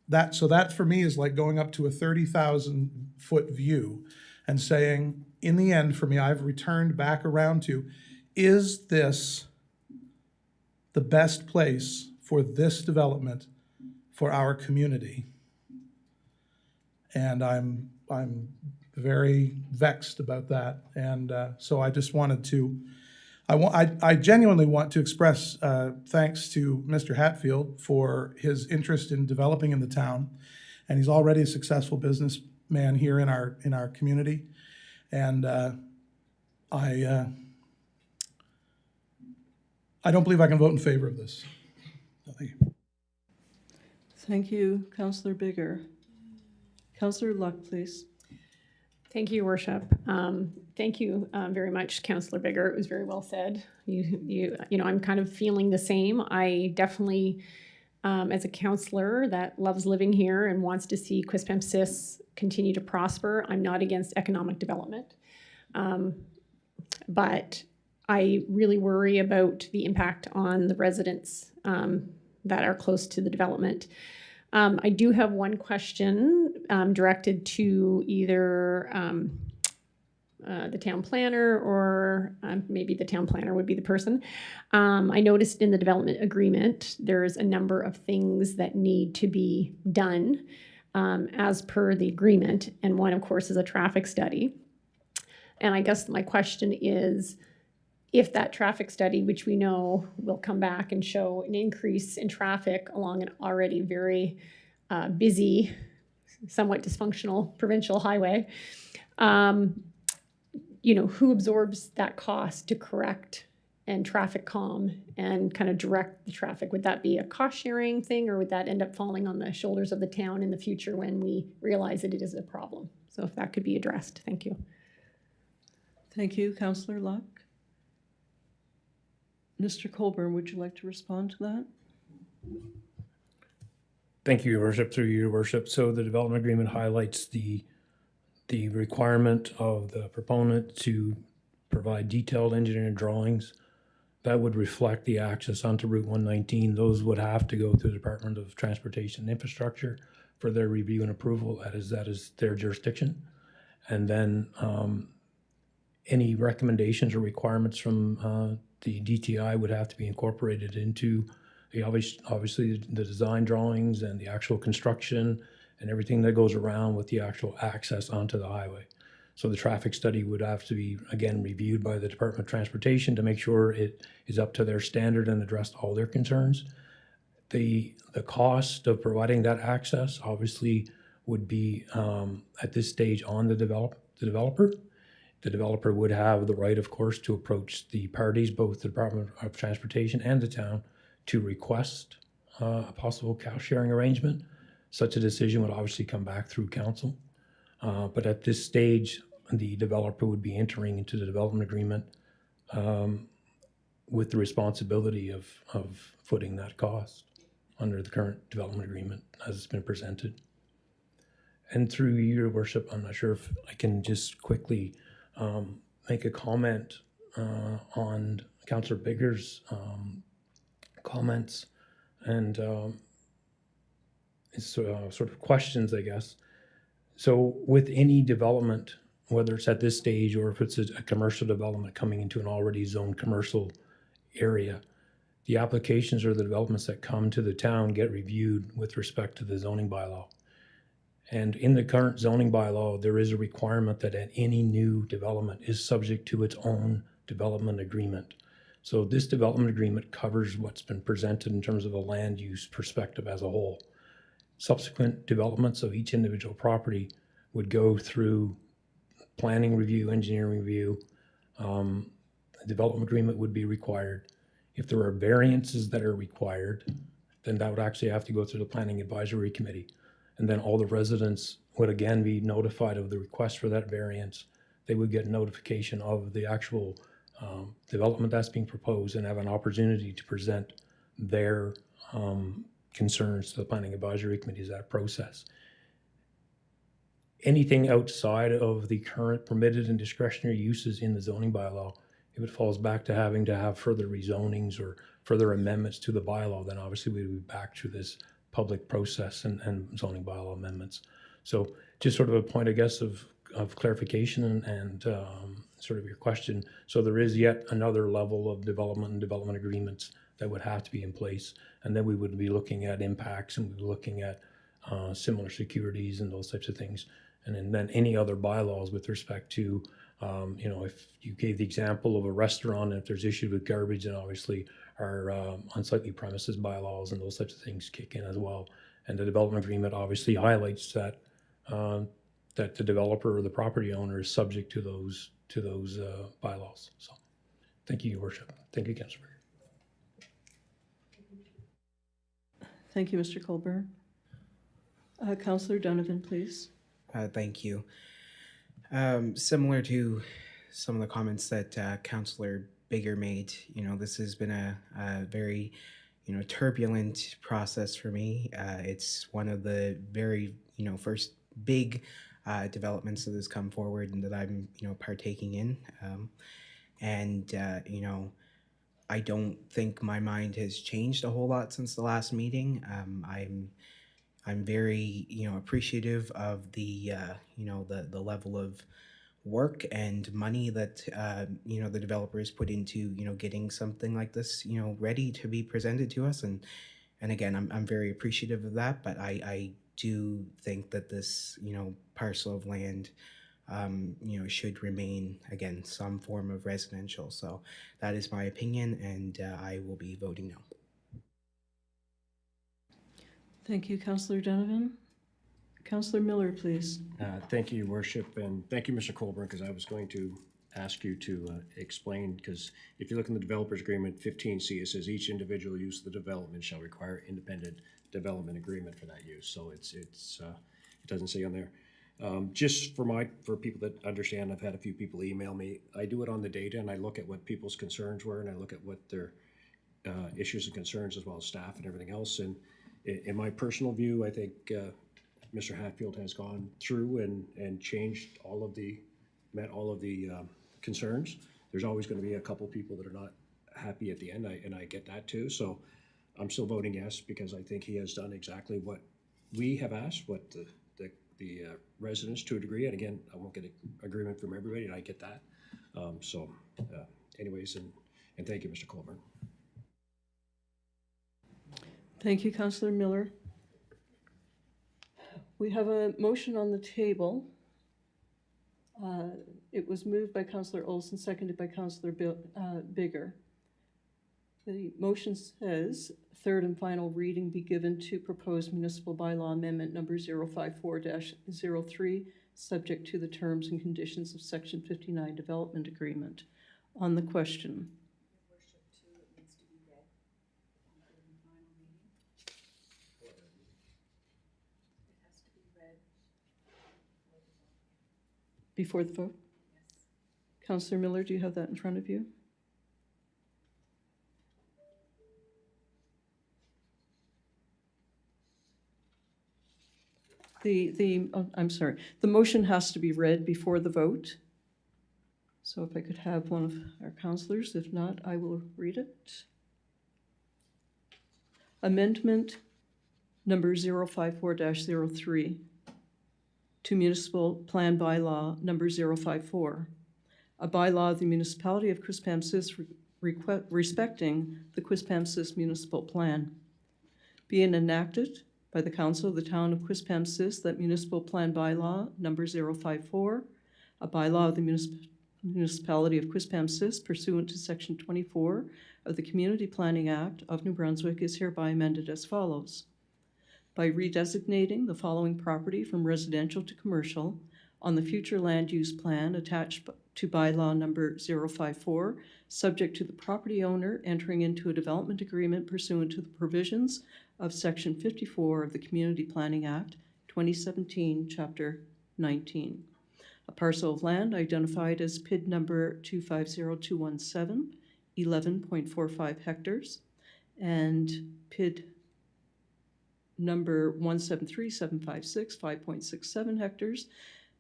that for me is like going up to a 30,000-foot view and saying, in the end, for me, I've returned back around to, is this the best place for this development for our community? And I'm very vexed about that. And so I just wanted to, I genuinely want to express thanks to Mr. Hatfield for his interest in developing in the town. And he's already a successful businessman here in our community. And I don't believe I can vote in favor of this. Thank you. Thank you, Councillor Bigger. Councillor Luck, please. Thank you, Your Worship. Thank you very much, Councillor Bigger. It was very well said. I'm kind of feeling the same. I definitely, as a councillor that loves living here and wants to see Quispamsis continue to prosper, I'm not against economic development. But I really worry about the impact on the residents that are close to the development. I do have one question directed to either the town planner, or maybe the town planner would be the person. I noticed in the development agreement, there's a number of things that need to be done as per the agreement. And one, of course, is a traffic study. And I guess my question is, if that traffic study, which we know will come back and show an increase in traffic along an already very busy, somewhat dysfunctional provincial highway, who absorbs that cost to correct and traffic calm and kind of direct the traffic? Would that be a cost sharing thing, or would that end up falling on the shoulders of the town in the future when we realize that it is a problem? So if that could be addressed, thank you. Thank you, Councillor Luck. Mr. Colburn, would you like to respond to that? Thank you, Your Worship, through Your Worship. So the development agreement highlights the requirement of the proponent to provide detailed engineering drawings that would reflect the access onto Route 119. Those would have to go through the Department of Transportation and Infrastructure for their review and approval. That is their jurisdiction. And then any recommendations or requirements from the DTI would have to be incorporated into obviously the design drawings and the actual construction and everything that goes around with the actual access onto the highway. So the traffic study would have to be, again, reviewed by the Department of Transportation to make sure it is up to their standard and addressed all their concerns. The cost of providing that access obviously would be at this stage on the developer. The developer would have the right, of course, to approach the parties, both the Department of Transportation and the town, to request a possible cost sharing arrangement. Such a decision would obviously come back through council. But at this stage, the developer would be entering into the development agreement with the responsibility of footing that cost under the current development agreement as it's been presented. And through Your Worship, I'm not sure if I can just quickly make a comment on Councillor Bigger's comments and his sort of questions, I guess. So with any development, whether it's at this stage or if it's a commercial development coming into an already zoned commercial area, the applications or the developments that come to the town get reviewed with respect to the zoning bylaw. And in the current zoning bylaw, there is a requirement that any new development is subject to its own development agreement. So this development agreement covers what's been presented in terms of a land use perspective as a whole. Subsequent developments of each individual property would go through planning review, engineering review. A development agreement would be required. If there are variances that are required, then that would actually have to go through the Planning Advisory Committee. And then all the residents would again be notified of the request for that variance. They would get notification of the actual development that's being proposed and have an opportunity to present their concerns to the Planning Advisory Committee as that process. Anything outside of the current permitted and discretionary uses in the zoning bylaw, if it falls back to having to have further rezonings or further amendments to the bylaw, then obviously we would be back to this public process and zoning bylaw amendments. So just sort of a point, I guess, of clarification and sort of your question. So there is yet another level of development and development agreements that would have to be in place. And then we would be looking at impacts and we'd be looking at similar securities and those types of things. And then any other bylaws with respect to, if you gave the example of a restaurant, and if there's issues with garbage, then obviously our unsightly premises bylaws and those types of things kick in as well. And the development agreement obviously highlights that that the developer or the property owner is subject to those bylaws. So, thank you, Your Worship. Thank you, Councillor. Thank you, Mr. Colburn. Councillor Donovan, please. Thank you. Similar to some of the comments that Councillor Bigger made, this has been a very, turbulent process for me. It's one of the very, first big developments that has come forward and that I'm, partaking in. I don't think my mind has changed a whole lot since the last meeting. I'm very, appreciative of the, the level of work and money that the developers put into getting something like this ready to be presented to us, and again, I'm very appreciative of that, but I do think that this parcel of land should remain, again, some form of residential. So that is my opinion, and I will be voting no. Thank you, Councillor Donovan. Councillor Miller, please. Thank you, Your Worship, and thank you, Mr. Colburn, because I was going to ask you to explain, because if you look in the developer's agreement, 15C, it says each individual use of the development shall require independent development agreement for that use. So it doesn't say on there. Just for people that understand, I've had a few people email me. I do it on the data, and I look at what people's concerns were, and I look at what their issues and concerns, as well as staff and everything else. And in my personal view, I think Mr. Hatfield has gone through and changed met all of the concerns. There's always going to be a couple people that are not happy at the end, and I get that too. So I'm still voting yes, because I think he has done exactly what we have asked, what the residents to a degree. And again, I won't get an agreement from everybody, and I get that. Anyways, and thank you, Mr. Colburn. Thank you, Councillor Miller. We have a motion on the table. It was moved by Councillor Olson, seconded by Councillor Bigger. The motion says, third and final reading be given to proposed municipal bylaw amendment number 054-03, subject to the terms and conditions of Section 59 Development Agreement. On the question. Before the vote? Yes. Councillor Miller, do you have that in front of you? I'm sorry, the motion has to be read before the vote. So if I could have one of our councillors, if not, I will read it. Amendment number 054-03 to Municipal Plan Bylaw number 054, a bylaw of the Municipality of Quispamsis respecting the Quispamsis Municipal Plan, being enacted by the Council of the Town of Quispamsis, that Municipal Plan Bylaw number 054, a bylaw of the Municipality of Quispamsis pursuant to Section 24 of the Community Planning Act of New Brunswick, is hereby amended as follows. By redesignating the following property from residential to commercial on the future land use plan attached to bylaw number 054, subject to the property owner entering into a development agreement pursuant to the provisions of Section 54 of the Community Planning Act, 2017, Chapter 19. A parcel of land identified as PID number 250217, 11.45 hectares, and PID number 173756, 5.67 hectares,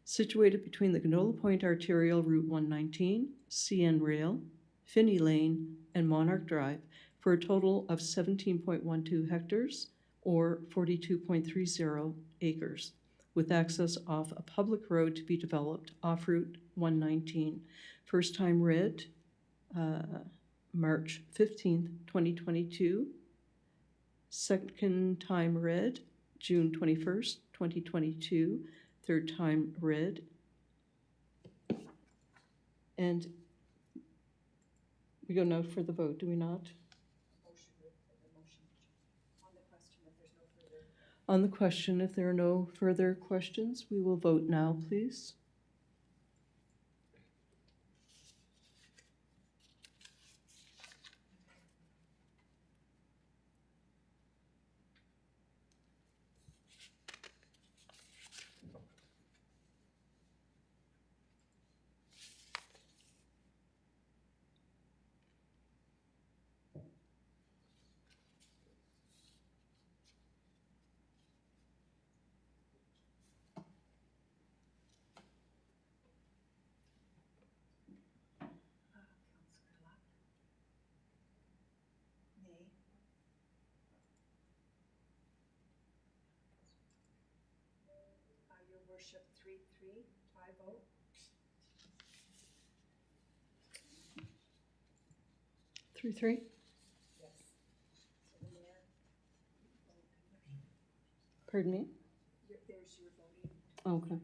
situated between the Ganola Point Arterial Route 119, CN Rail, Finney Lane, and Monarch Drive, for a total of 17.12 hectares, or 42.30 acres, with access off a public road to be developed off Route 119. First time read, March 15th, 2022. Second time read, June 21st, 2022. Third time read. And we go now for the vote, do we not? On the question, if there are no further questions, we will vote now, please. Your Worship, 3-3, tie vote. 3-3? Pardon me? Okay.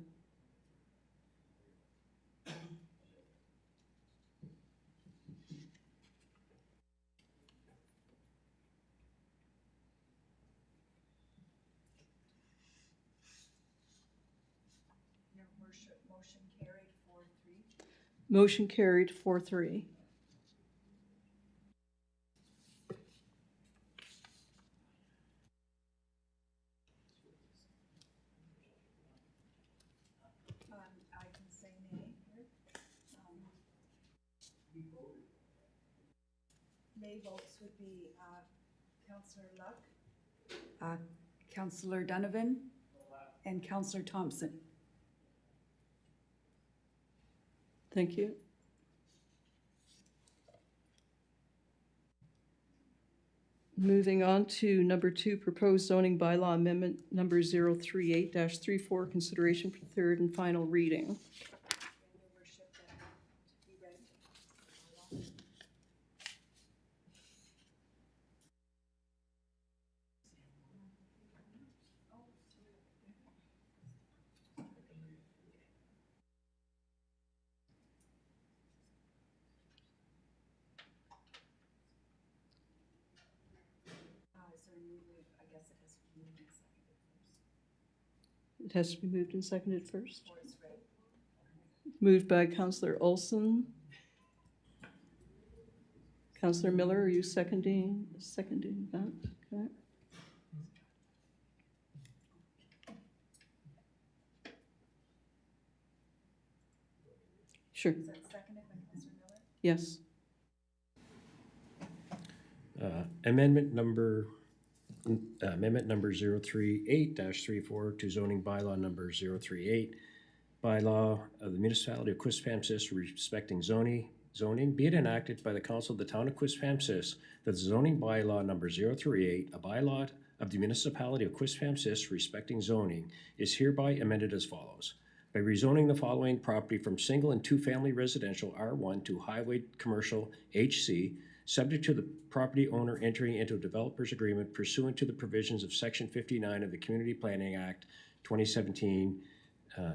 Motion carried 4-3. I can say nay here. Nay votes would be Councillor Luck, Councillor Donovan, and Councillor Thompson. Thank you. Moving on to number 2, proposed zoning bylaw amendment number 038-34, consideration for third and final reading. It has to be moved and seconded first. Moved by Councillor Olson. Councillor Miller, are you seconding that? Okay. Sure. Is that seconded by Councillor Miller? Yes. Amendment number 038-34 to zoning bylaw number 038, bylaw of the municipality of Quispamsis respecting zoning, be it enacted by the council of the town of Quispamsis that the zoning bylaw number 038, a bylaw of the municipality of Quispamsis respecting zoning, is hereby amended as follows. By rezoning the following property from single and two-family residential R1 to highway commercial HC, subject to the property owner entering into a developer's agreement pursuant to the provisions of Section 59 of the Community Planning Act 2017,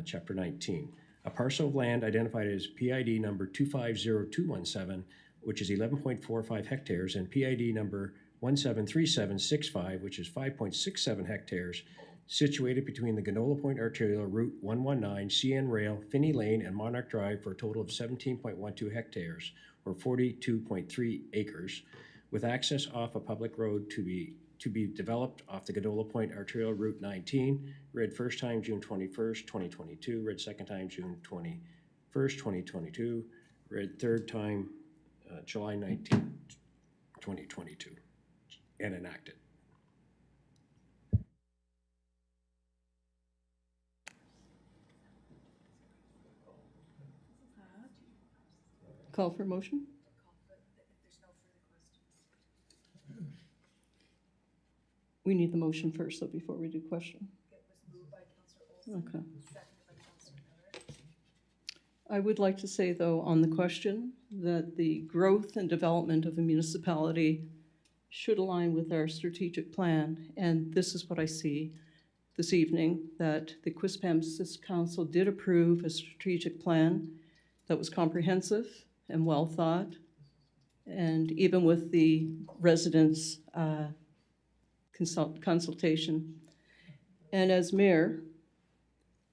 Chapter 19. A parcel of land identified as PID number 250217, which is 11.45 hectares, and PID number 173765, which is 5.67 hectares, situated between the Ganola Point Arterial Route 119, CN Rail, Finney Lane, and Monarch Drive for a total of 17.12 hectares, or 42.3 acres, with access off a public road to be developed off the Ganola Point Arterial Route 19, read first time June 21st, 2022, read second time June 21st, 2022, read third time July 19th, 2022, and enacted. Call for motion? We need the motion first, though, before we do question. Okay. I would like to say, though, on the question, that the growth and development of a municipality should align with our strategic plan. And this is what I see this evening, that the Quispamsis Council did approve a strategic plan that was comprehensive and well thought, and even with the residents' consultation. And as mayor,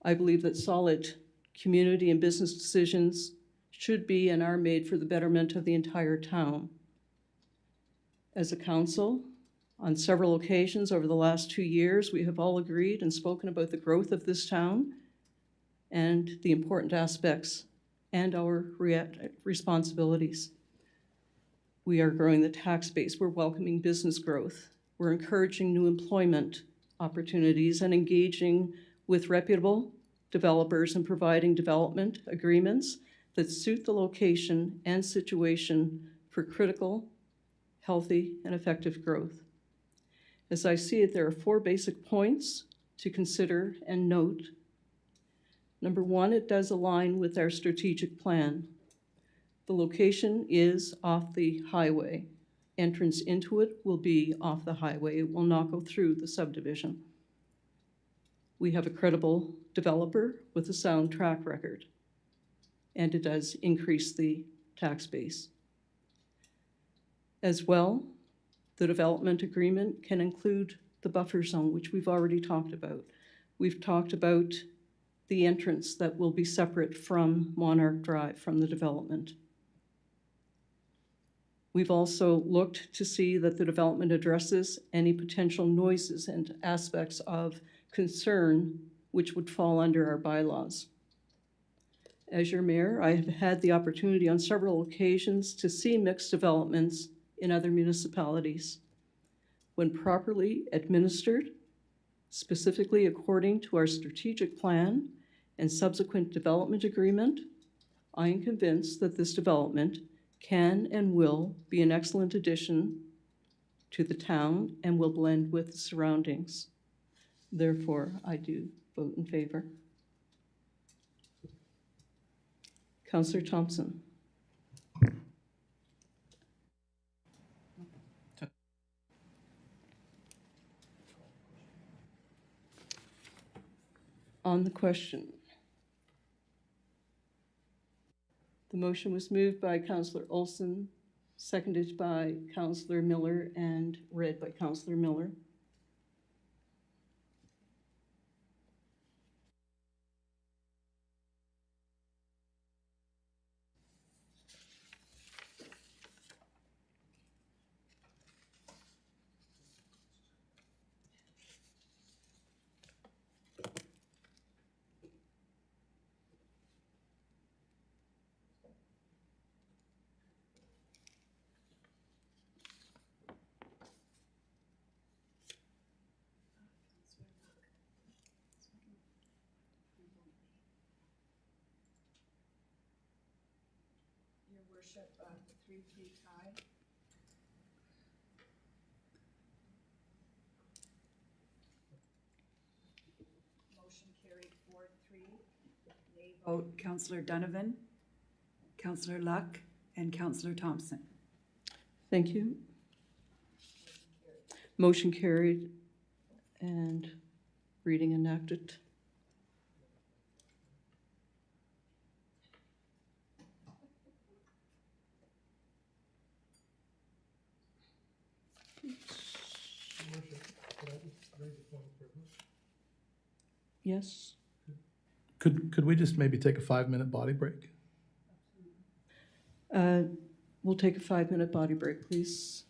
I believe that solid community and business decisions should be and are made for the betterment of the entire town. As a council, on several occasions over the last 2 years, we have all agreed and spoken about the growth of this town and the important aspects and our responsibilities. We are growing the tax base. We're welcoming business growth. We're encouraging new employment opportunities and engaging with reputable developers and providing development agreements that suit the location and situation for critical, healthy, and effective growth. As I see it, there are 4 basic points to consider and note. Number 1, it does align with our strategic plan. The location is off the highway. entrance into it will be off the highway. It will not go through the subdivision. We have a credible developer with a sound track record, and it does increase the tax base. As well, the development agreement can include the buffer zone, which we've already talked about. We've talked about the entrance that will be separate from Monarch Drive, from the development. We've also looked to see that the development addresses any potential noises and aspects of concern which would fall under our bylaws. As your mayor, I have had the opportunity on several occasions to see mixed developments in other municipalities. When properly administered, specifically according to our strategic plan and subsequent development agreement, I am convinced that this development can and will be an excellent addition to the town and will blend with the surroundings. Therefore, I do vote in favor. Councillor Thompson. On the question, the motion was moved by Councillor Olson, seconded by Councillor Miller, and read by Councillor Miller. Your worship, 3-3 tie. Motion carried 4-3. Vote Councillor Donovan, Councillor Luck, and Councillor Thompson. Thank you. Motion carried and reading enacted. Yes. Could we just maybe take a 5-minute body break? We'll take a 5-minute body break, please.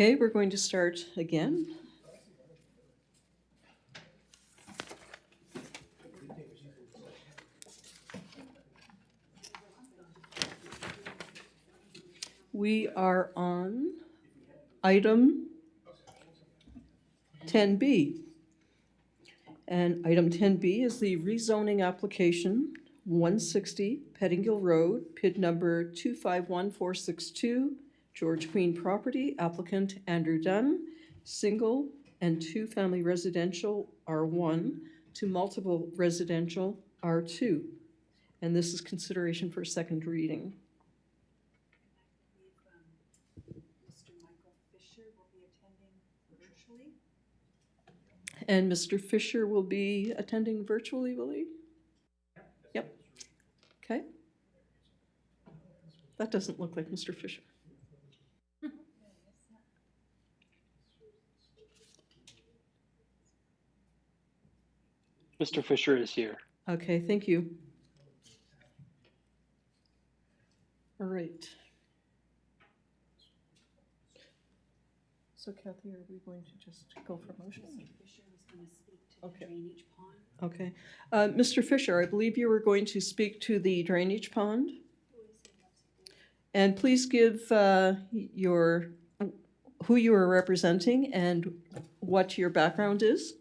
Okay, we're going to start again. We are on item 10B. And item 10B is the rezoning application 160 Pettingill Road, PID number 251462, George Queen property, applicant Andrew Dunn, single and two-family residential R1 to multiple residential R2. And this is consideration for second reading. Mr. Michael Fisher will be attending virtually. And Mr. Fisher will be attending virtually, will he? Yep. Okay. That doesn't look like Mr. Fisher. Mr. Fisher is here. Okay, thank you. All right. So Kathy, are we going to just go for motion? Mr. Fisher was going to speak to Okay. the drainage pond. Okay. Mr. Fisher, I believe you were going to speak to the drainage pond. And please give who you are representing and what your background is.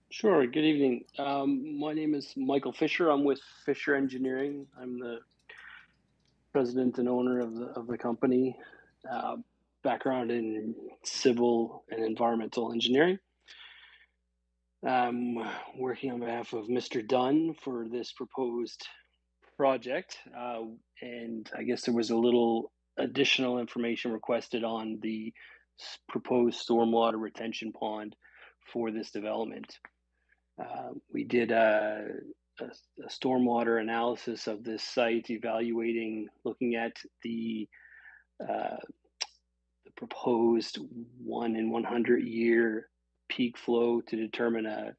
Sure. Good evening. My name is Michael Fisher. I'm with Fisher Engineering. I'm the president and owner of the company. Background in civil and environmental engineering. Working on behalf of Mr. Dunn for this proposed project. And I guess there was a little additional information requested on the proposed stormwater retention pond for this development. We did a stormwater analysis of this site, looking at the proposed 1 in 100 year peak flow to determine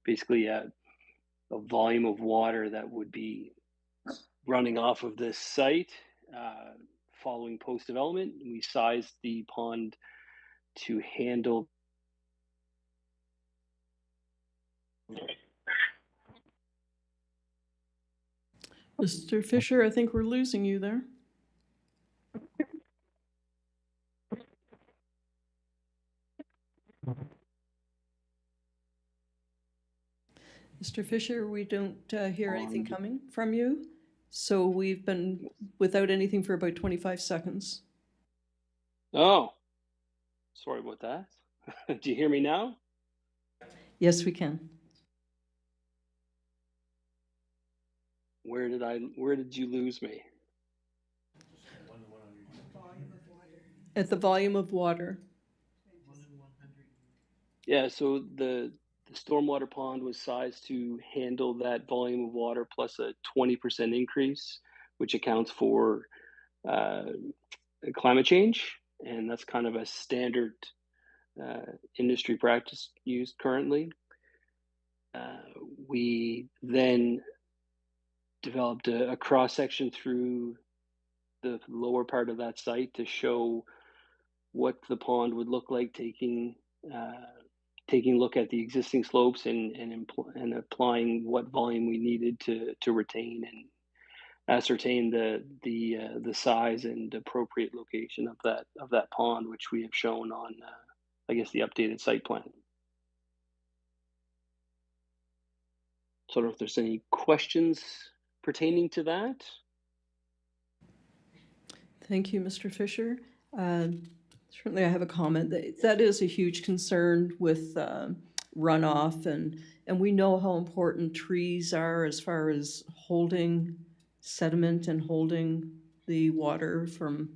basically a volume of water that would be running off of this site following post-development. We sized the pond to handle Mr. Fisher, I think we're losing you there. Mr. Fisher, we don't hear anything coming from you. So we've been without anything for about 25 seconds. Oh, sorry about that. Do you hear me now? Yes, we can. Where did you lose me? At the volume of water. Yeah, so the stormwater pond was sized to handle that volume of water plus a 20% increase, which accounts for climate change. And that's kind of a standard industry practice used currently. We then developed a cross section through the lower part of that site to show what the pond would look like, taking a look at the existing slopes and applying what volume we needed to retain and ascertain the size and appropriate location of that pond, which we have shown on I guess the updated site plan. So I don't know if there's any questions pertaining to that. Thank you, Mr. Fisher. Certainly I have a comment. That is a huge concern with runoff, and we know how important trees are as far as holding sediment and holding the water from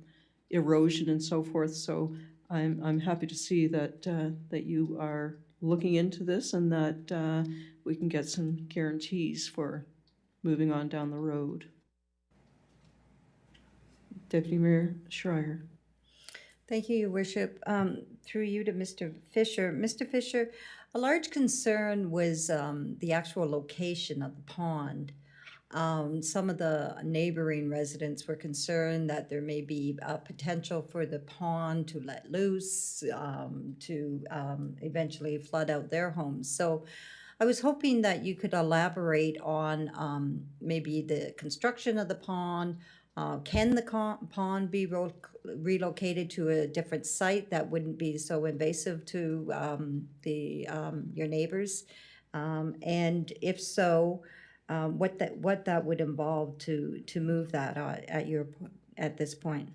erosion and so forth. So I'm happy to see that that you are looking into this and that we can get some guarantees for moving on down the road. Deputy Mayor Schreier. Thank you, Your Worship. Through you to Mr. Fisher. Mr. Fisher, a large concern was the actual location of the pond. Some of the neighboring residents were concerned that there may be a potential for the pond to let loose, to eventually flood out their homes. So I was hoping that you could elaborate on maybe the construction of the pond. Can the pond be relocated to a different site that wouldn't be so invasive to your neighbors? And if so, what that would involve to move that at this point?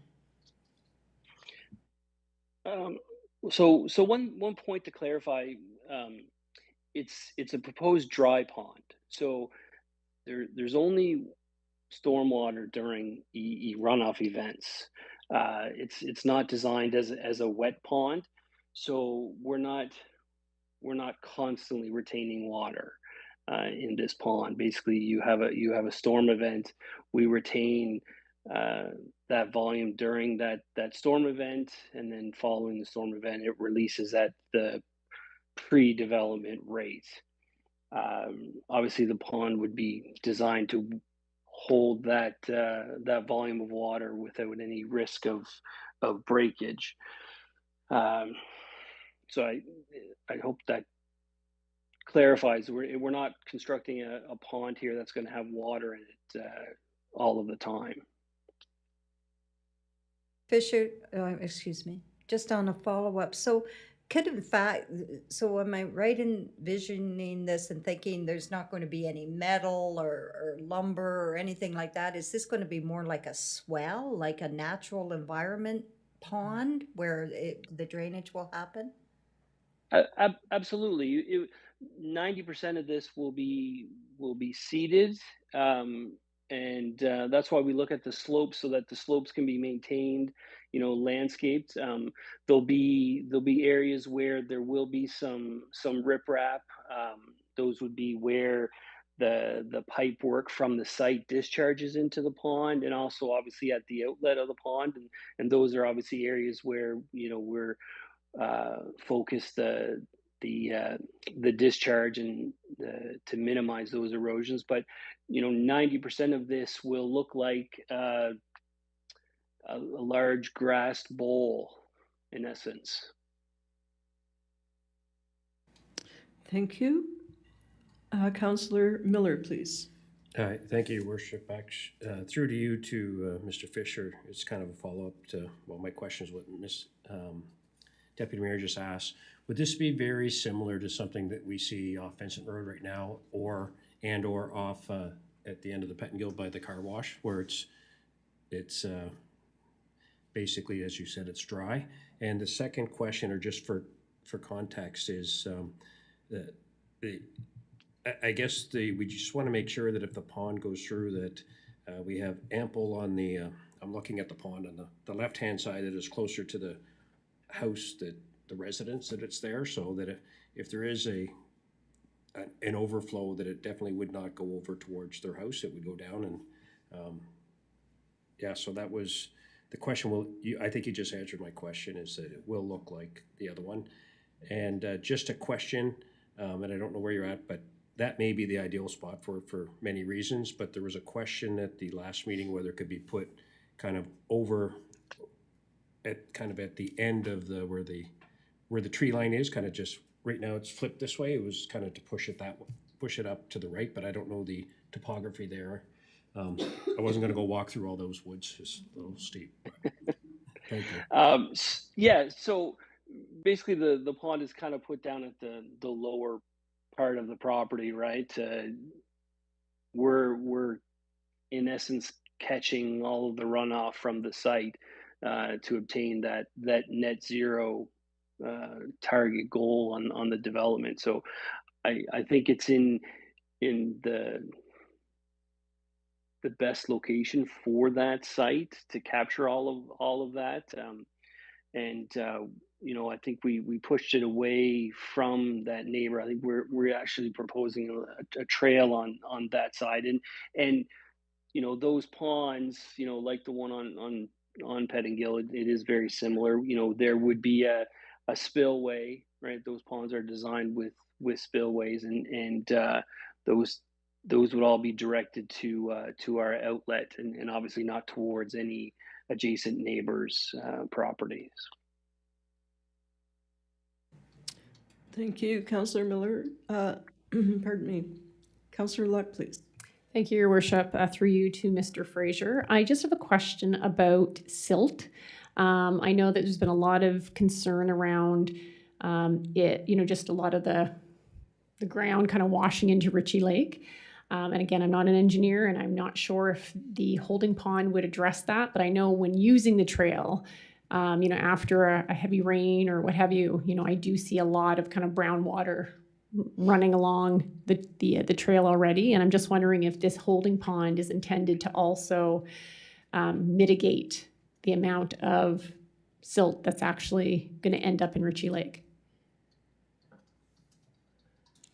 So one point to clarify, um, it's a proposed dry pond. So there's only stormwater during runoff events. It's not designed as a wet pond, so we're not constantly retaining water in this pond. Basically, you have a storm event. We retain uh, that volume during that storm event, and then following the storm event, it releases at the pre-development rate. Obviously, the pond would be designed to hold that volume of water without any risk of breakage. Um, so I hope that clarifies we're not constructing a pond here that's going to have water in it all of the time. Fisher, excuse me, just on a follow-up. So could in fact, so am I right in visioning this and thinking there's not going to be any metal or lumber or anything like that? Is this going to be more like a swell, like a natural environment pond where the drainage will happen? Absolutely. 90% of this will be seeded, and that's why we look at the slopes so that the slopes can be maintained, landscaped. There'll be areas where there will be some riprap. Those would be where the pipe work from the site discharges into the pond, and also obviously at the outlet of the pond, and those are obviously areas where we're focus the discharge and to minimize those erosions. But 90% of this will look like a large grassed bowl, in essence. Thank you. Councillor Miller, please. Thank you, Your Worship. Through to you to Mr. Fisher. It's kind of a follow-up to, well, my question is what Ms. Deputy Mayor just asked. Would this be very similar to something that we see off Vincent Road right now, or off at the end of the Pettingill by the car wash, where it's basically, as you said, it's dry? And the second question, or just for context, is I guess we just want to make sure that if the pond goes through, that we have ample on the. I'm looking at the pond on the left-hand side that is closer to the house, that the residence, that it's there, so that if there is an overflow, that it definitely would not go over towards their house. It would go down, and so that was the question. I think you just answered my question, is that it will look like the other one. And just a question, and I don't know where you're at, but that may be the ideal spot for many reasons, but there was a question at the last meeting whether it could be put kind of over at the end of where the tree line is, kind of just right now it's flipped this way. It was kind of to push it up to the right, but I don't know the topography there. I wasn't going to go walk through all those woods; it's a little steep. Thank you. Yeah. So basically, the pond is kind of put down at the lower part of the property, right? We're in essence catching all of the runoff from the site to obtain that net zero target goal on the development. So I think it's in the best location for that site to capture all of that. And I think we pushed it away from that neighbor. I think we're actually proposing a trail on that side, and those ponds, like the one on Pettingill, it is very similar. There would be a spillway, right? Those ponds are designed with spillways, and those those would all be directed to our outlet, and obviously not towards any adjacent neighbors' properties. Thank you, Councillor Miller. Pardon me. Councillor Luck, please. Thank you, Your Worship. Through you to Mr. Fraser. I just have a question about silt. I know that there's been a lot of concern around it, just a lot of the ground kind of washing into Ritchie Lake. And again, I'm not an engineer and I'm not sure if the holding pond would address that, but I know when using the trail, after a heavy rain or what have you, I do see a lot of kind of brown water running along the trail already. And I'm just wondering if this holding pond is intended to also mitigate the amount of silt that's actually going to end up in Ritchie Lake.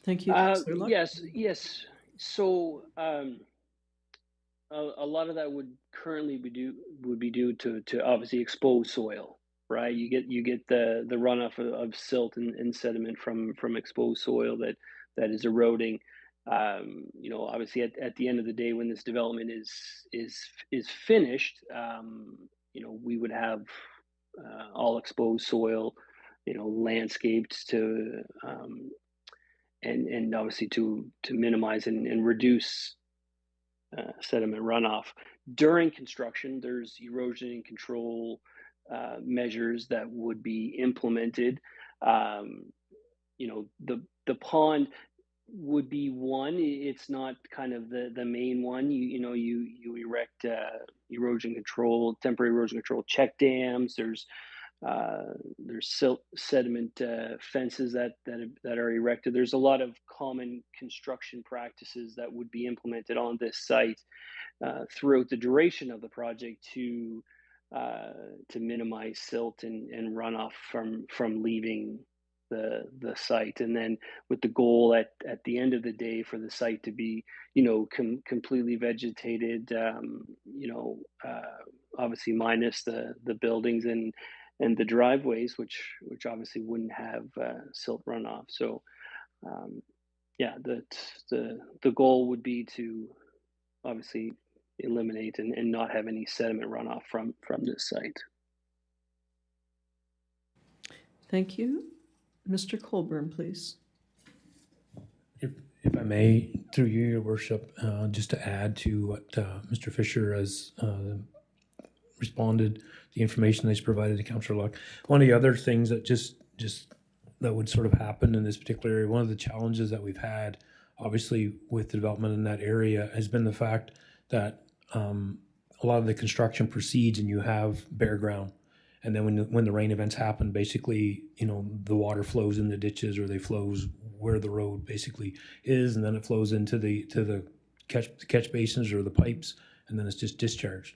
Thank you, Councillor Luck. Yes. So a lot of that would currently be due to obviously exposed soil, right? You get the runoff of silt and sediment from exposed soil that is eroding. Obviously at the end of the day, when this development is finished, we would have all exposed soil, landscaped to and obviously to minimize and reduce sediment runoff. During construction, there's erosion control measures that would be implemented. The pond would be one. It's not kind of the main one. You erect temporary erosion control check dams. There's sediment fences that are erected. There's a lot of common construction practices that would be implemented on this site throughout the duration of the project to minimize silt and runoff from leaving the site, and then with the goal at the end of the day for the site to be completely vegetated, obviously minus the buildings and the driveways, which obviously wouldn't have silt runoff. So the goal would be to obviously eliminate and not have any sediment runoff from this site. Thank you. Mr. Colburn, please. If I may, through you, Your Worship, just to add to what Mr. Fisher has responded, the information that he's provided to Councillor Luck. One of the other things that just that would sort of happen in this particular area, one of the challenges that we've had, obviously, with the development in that area has been the fact that a lot of the construction proceeds and you have bare ground. And then when the rain events happen, basically, the water flows in the ditches or they flows where the road basically is, and then it flows into the catch basins or the pipes, and then it's just discharged.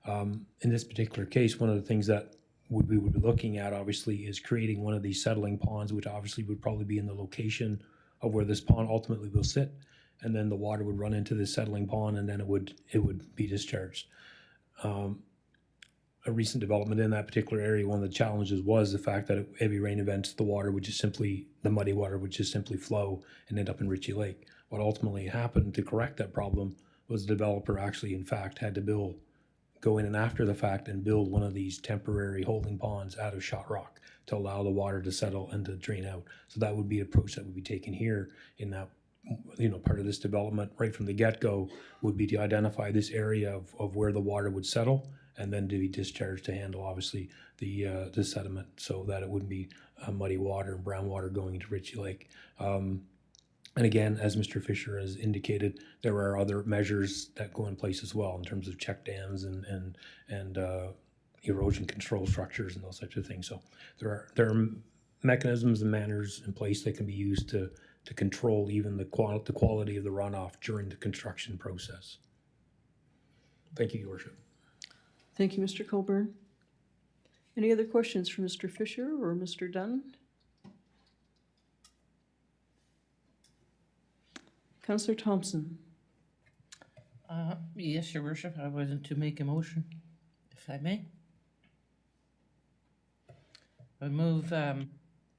In this particular case, one of the things that we would be looking at, obviously, is creating one of these settling ponds, which obviously would probably be in the location of where this pond ultimately will sit, and then the water would run into this settling pond, and then it would be discharged. A recent development in that particular area, one of the challenges was the fact that at heavy rain events, the muddy water would just simply flow and end up in Ritchie Lake. What ultimately happened to correct that problem was the developer actually, in fact, had to go in and after the fact and build one of these temporary holding ponds out of shot rock to allow the water to settle and to drain out. So that would be an approach that would be taken here in that, part of this development right from the get-go would be to identify this area of where the water would settle and then to be discharged to handle, obviously, the sediment so that it wouldn't be muddy water and brown water going into Ritchie Lake. And again, as Mr. Fisher has indicated, there are other measures that go in place as well in terms of check dams and erosion control structures and those types of things. So there are mechanisms and manners in place that can be used to control even the quality of the runoff during the construction process. Thank you, Your Worship. Thank you, Mr. Colburn. Any other questions for Mr. Fisher or Mr. Dunn? Councillor Thompson. Yes, Your Worship, I wanted to make a motion, if I may. I move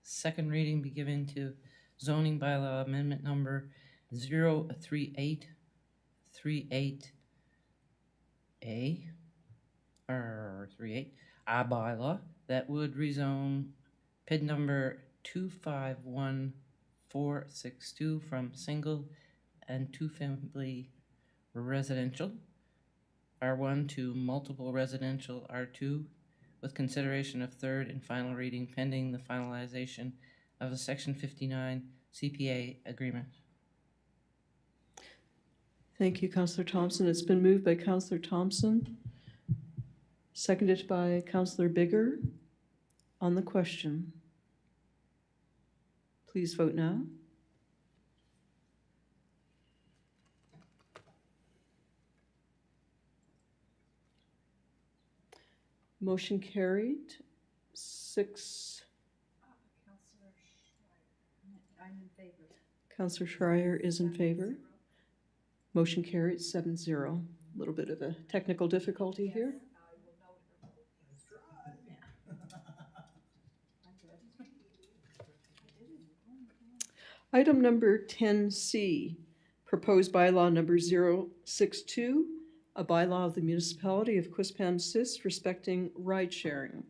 second reading be given to zoning bylaw amendment number 038 38A, or 38, a bylaw that would rezone PID number 251462 from single and two-family residential R1 to multiple residential R2 with consideration of third and final reading pending the finalization of the Section 59 CPA agreement. Thank you, Councillor Thompson. It's been moved by Councillor Thompson, seconded by Councillor Bigger. On the question, please vote now. Motion carried. 6. I'm in favor. Councillor Schreier is in favor. Motion carried 7-0. A little bit of a technical difficulty here. Item number 10C, proposed bylaw number 062, a bylaw of the municipality of Quispamsis respecting ride sharing.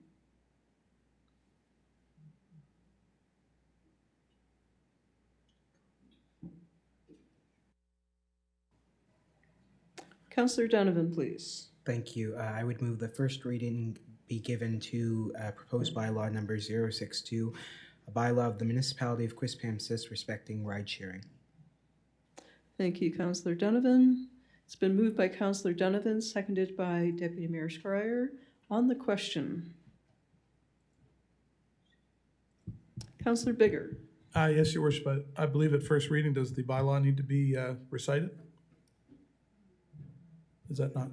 Councillor Donovan, please. Thank you. I would move the first reading be given to proposed bylaw number 062, a bylaw of the municipality of Quispamsis respecting ride sharing. Thank you, Councillor Donovan. It's been moved by Councillor Donovan, seconded by Deputy Mayor Schreier. On the question, Councillor Bigger. Yes, Your Worship. I believe at first reading, does the bylaw need to be recited? Is that not?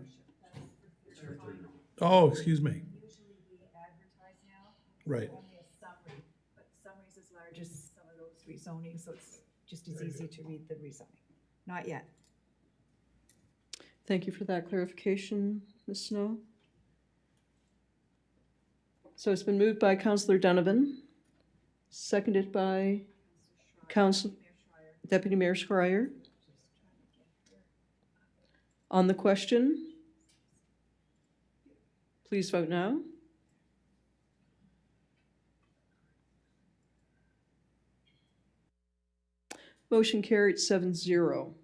Oh, excuse me. Usually we advertise now. Right. Only a summary, but the summary is as large as some of those rezonings, so it's just as easy to read the rezoning. Not yet. Thank you for that clarification, Ms. Snow. So it's been moved by Councillor Donovan, seconded by Deputy Mayor Schreier. On the question, please vote now. Motion carried 7-0.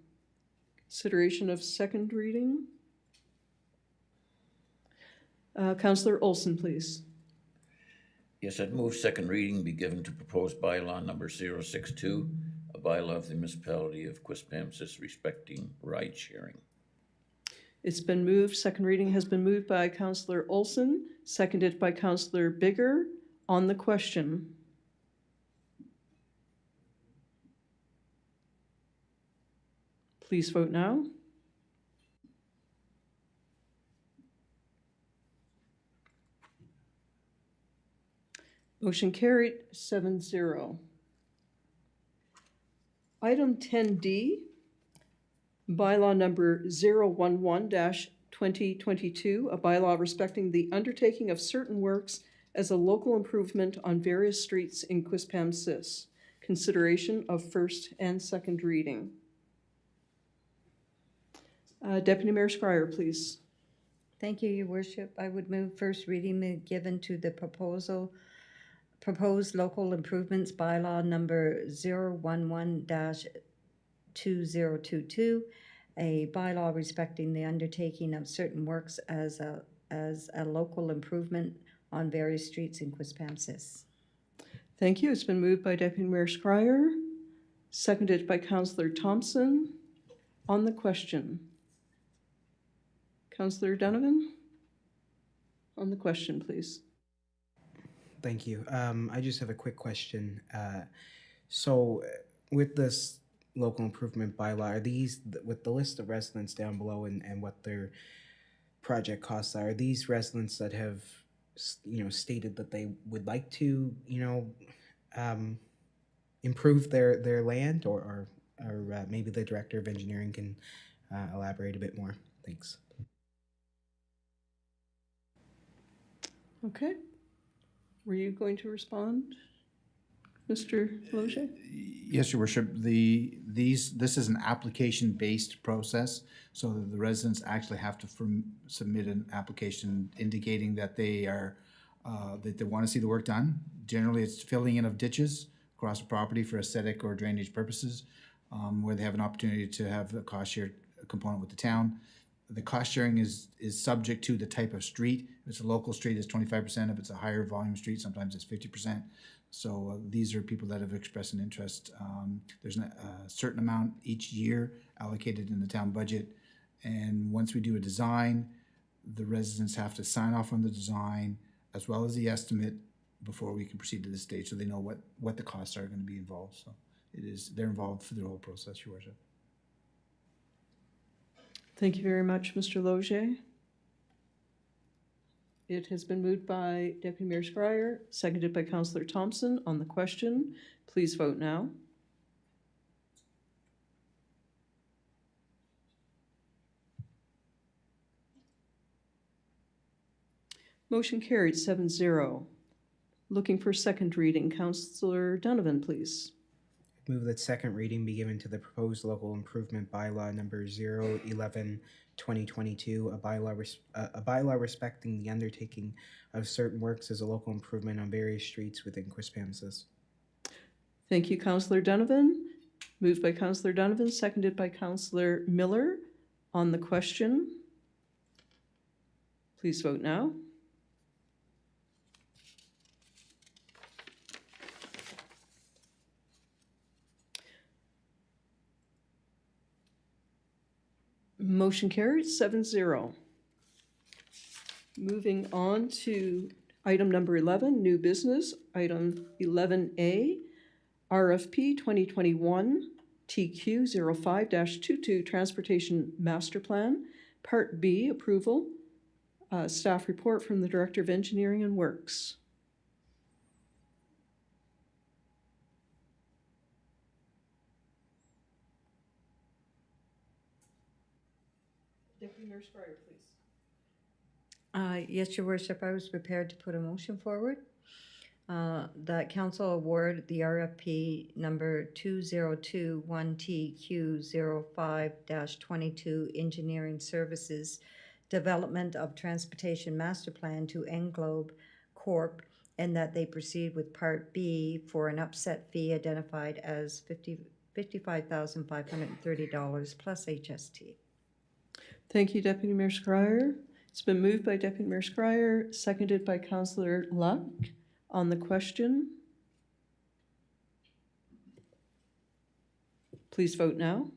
Consideration of second reading. Councillor Olson, please. Yes, I'd move second reading be given to proposed bylaw number 062, a bylaw of the municipality of Quispamsis respecting ride sharing. It's been moved. Second reading has been moved by Councillor Olson, seconded by Councillor Bigger. On the question, please vote now. Motion carried 7-0. Item 10D, bylaw number 011-2022, a bylaw respecting the undertaking of certain works as a local improvement on various streets in Quispamsis. Consideration of first and second reading. Deputy Mayor Schreier, please. Thank you, Your Worship. I would move first reading be given to the proposed local improvements bylaw number 011-2022, a bylaw respecting the undertaking of certain works as a local improvement on various streets in Quispamsis. Thank you. It's been moved by Deputy Mayor Schreier, seconded by Councillor Thompson. On the question, Councillor Donovan? On the question, please. Thank you. I just have a quick question. So with this local improvement bylaw, are these, with the list of residents down below and what their project costs are these residents that have, stated that they would like to, improve their land, or maybe the Director of Engineering can elaborate a bit more? Thanks. Okay. Were you going to respond? Mr. Loge? Yes, Your Worship, this is an application-based process, so that the residents actually have to submit an application indicating that they are, that they want to see the work done. Generally, it's filling in of ditches across the property for aesthetic or drainage purposes, where they have an opportunity to have a cost share component with the town. The cost sharing is subject to the type of street. If it's a local street, it's 25%. If it's a higher volume street, sometimes it's 50%. So these are people that have expressed an interest. There's a certain amount each year allocated in the town budget. And once we do a design, the residents have to sign off on the design as well as the estimate before we can proceed to this stage, so they know what the costs are going to be involved. So they're involved for the whole process, Your Worship. Thank you very much, Mr. Loge. It has been moved by Deputy Mayor Scryer, seconded by Councillor Thompson on the question. Please vote now. Motion carried 7-0. Looking for second reading, Councillor Donovan, please. Move that second reading be given to the proposed local improvement bylaw number 011-2022, a bylaw respecting the undertaking of certain works as a local improvement on various streets within Quispamsis. Thank you, Councillor Donovan. Moved by Councillor Donovan, seconded by Councillor Miller on the question. Please vote now. Motion carried 7-0. Moving on to item number 11, new business. Item 11A, RFP 2021 TQ05-22 Transportation Master Plan. Part B, approval. Staff report from the Director of Engineering and Works. Deputy Mayor Scryer, please. Yes, Your Worship, I was prepared to put a motion forward. That council award the RFP number 2021TQ05-22 Engineering Services Development of Transportation Master Plan to Englobe Corp., and that they proceed with Part B for an upset fee identified as $55,530 plus HST. Thank you, Deputy Mayor Scryer. It's been moved by Deputy Mayor Scryer, seconded by Councillor Luck on the question. Please vote now.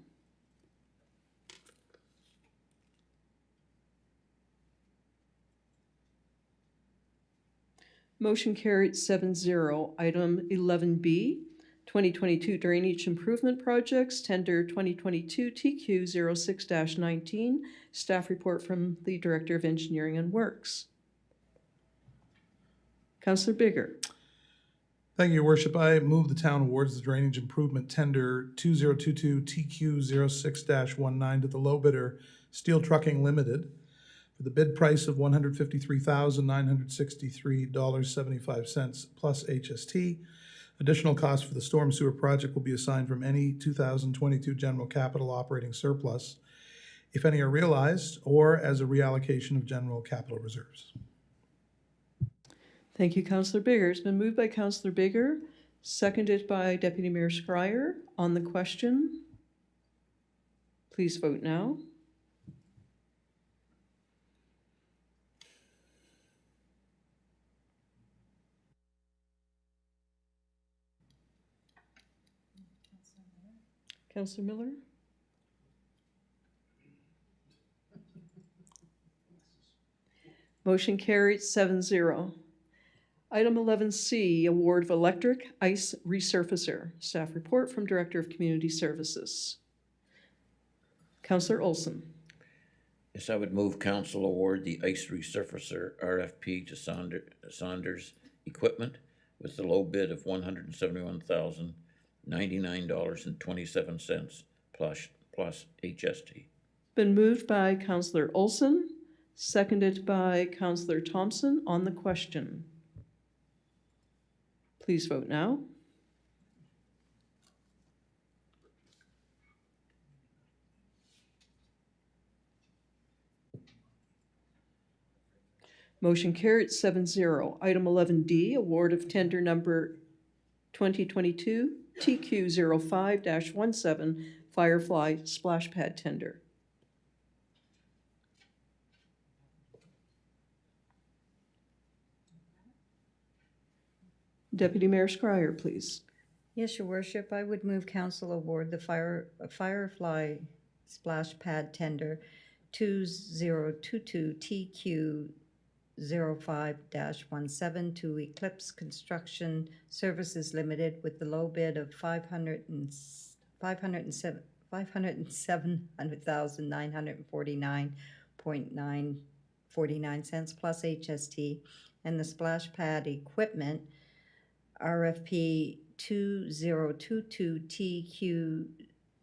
Motion carried 7-0. Item 11B, 2022 Drainage Improvement Projects, Tender 2022 TQ06-19, Staff Report from the Director of Engineering and Works. Councillor Bigger. Thank you, Your Worship. I move the town awards the drainage improvement tender 2022 TQ06-19 to the low bidder, Steel Trucking Limited, for the bid price of $153,963.75 plus HST. Additional costs for the storm sewer project will be assigned from any 2022 general capital operating surplus, if any are realized, or as a reallocation of general capital reserves. Thank you, Councillor Bigger. It's been moved by Councillor Bigger, seconded by Deputy Mayor Scryer on the question. Please vote now. Councillor Miller? Motion carried 7-0. Item 11C, award of electric ice resurfacer. Staff report from Director of Community Services. Councillor Olson. Yes, I would move council award the ice resurfacer RFP to Saunders Equipment with the low bid of $171,099.27 plus HST. Been moved by Councillor Olson, seconded by Councillor Thompson on the question. Please vote now. Motion carried 7-0. Item 11D, award of tender number 2022 TQ05-17 Firefly Splash Pad tender. Deputy Mayor Scryer, please. Yes, Your Worship, I would move council award the Firefly Splash Pad tender 2022 TQ05-17 to Eclipse Construction Services Limited with the low bid of $507,949.949 plus HST, and the splash pad equipment RFP 2022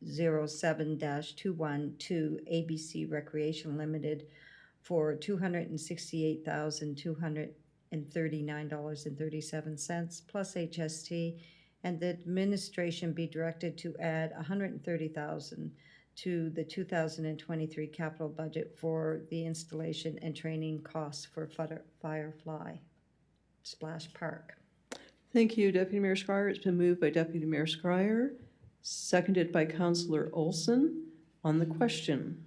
TQ07-21 to ABC Recreation Limited for $268,239.37 plus HST, and the administration be directed to add $130,000 to the 2023 capital budget for the installation and training costs for Firefly Splash Park. Thank you, Deputy Mayor Scryer. It's been moved by Deputy Mayor Scryer, seconded by Councillor Olson. On the question,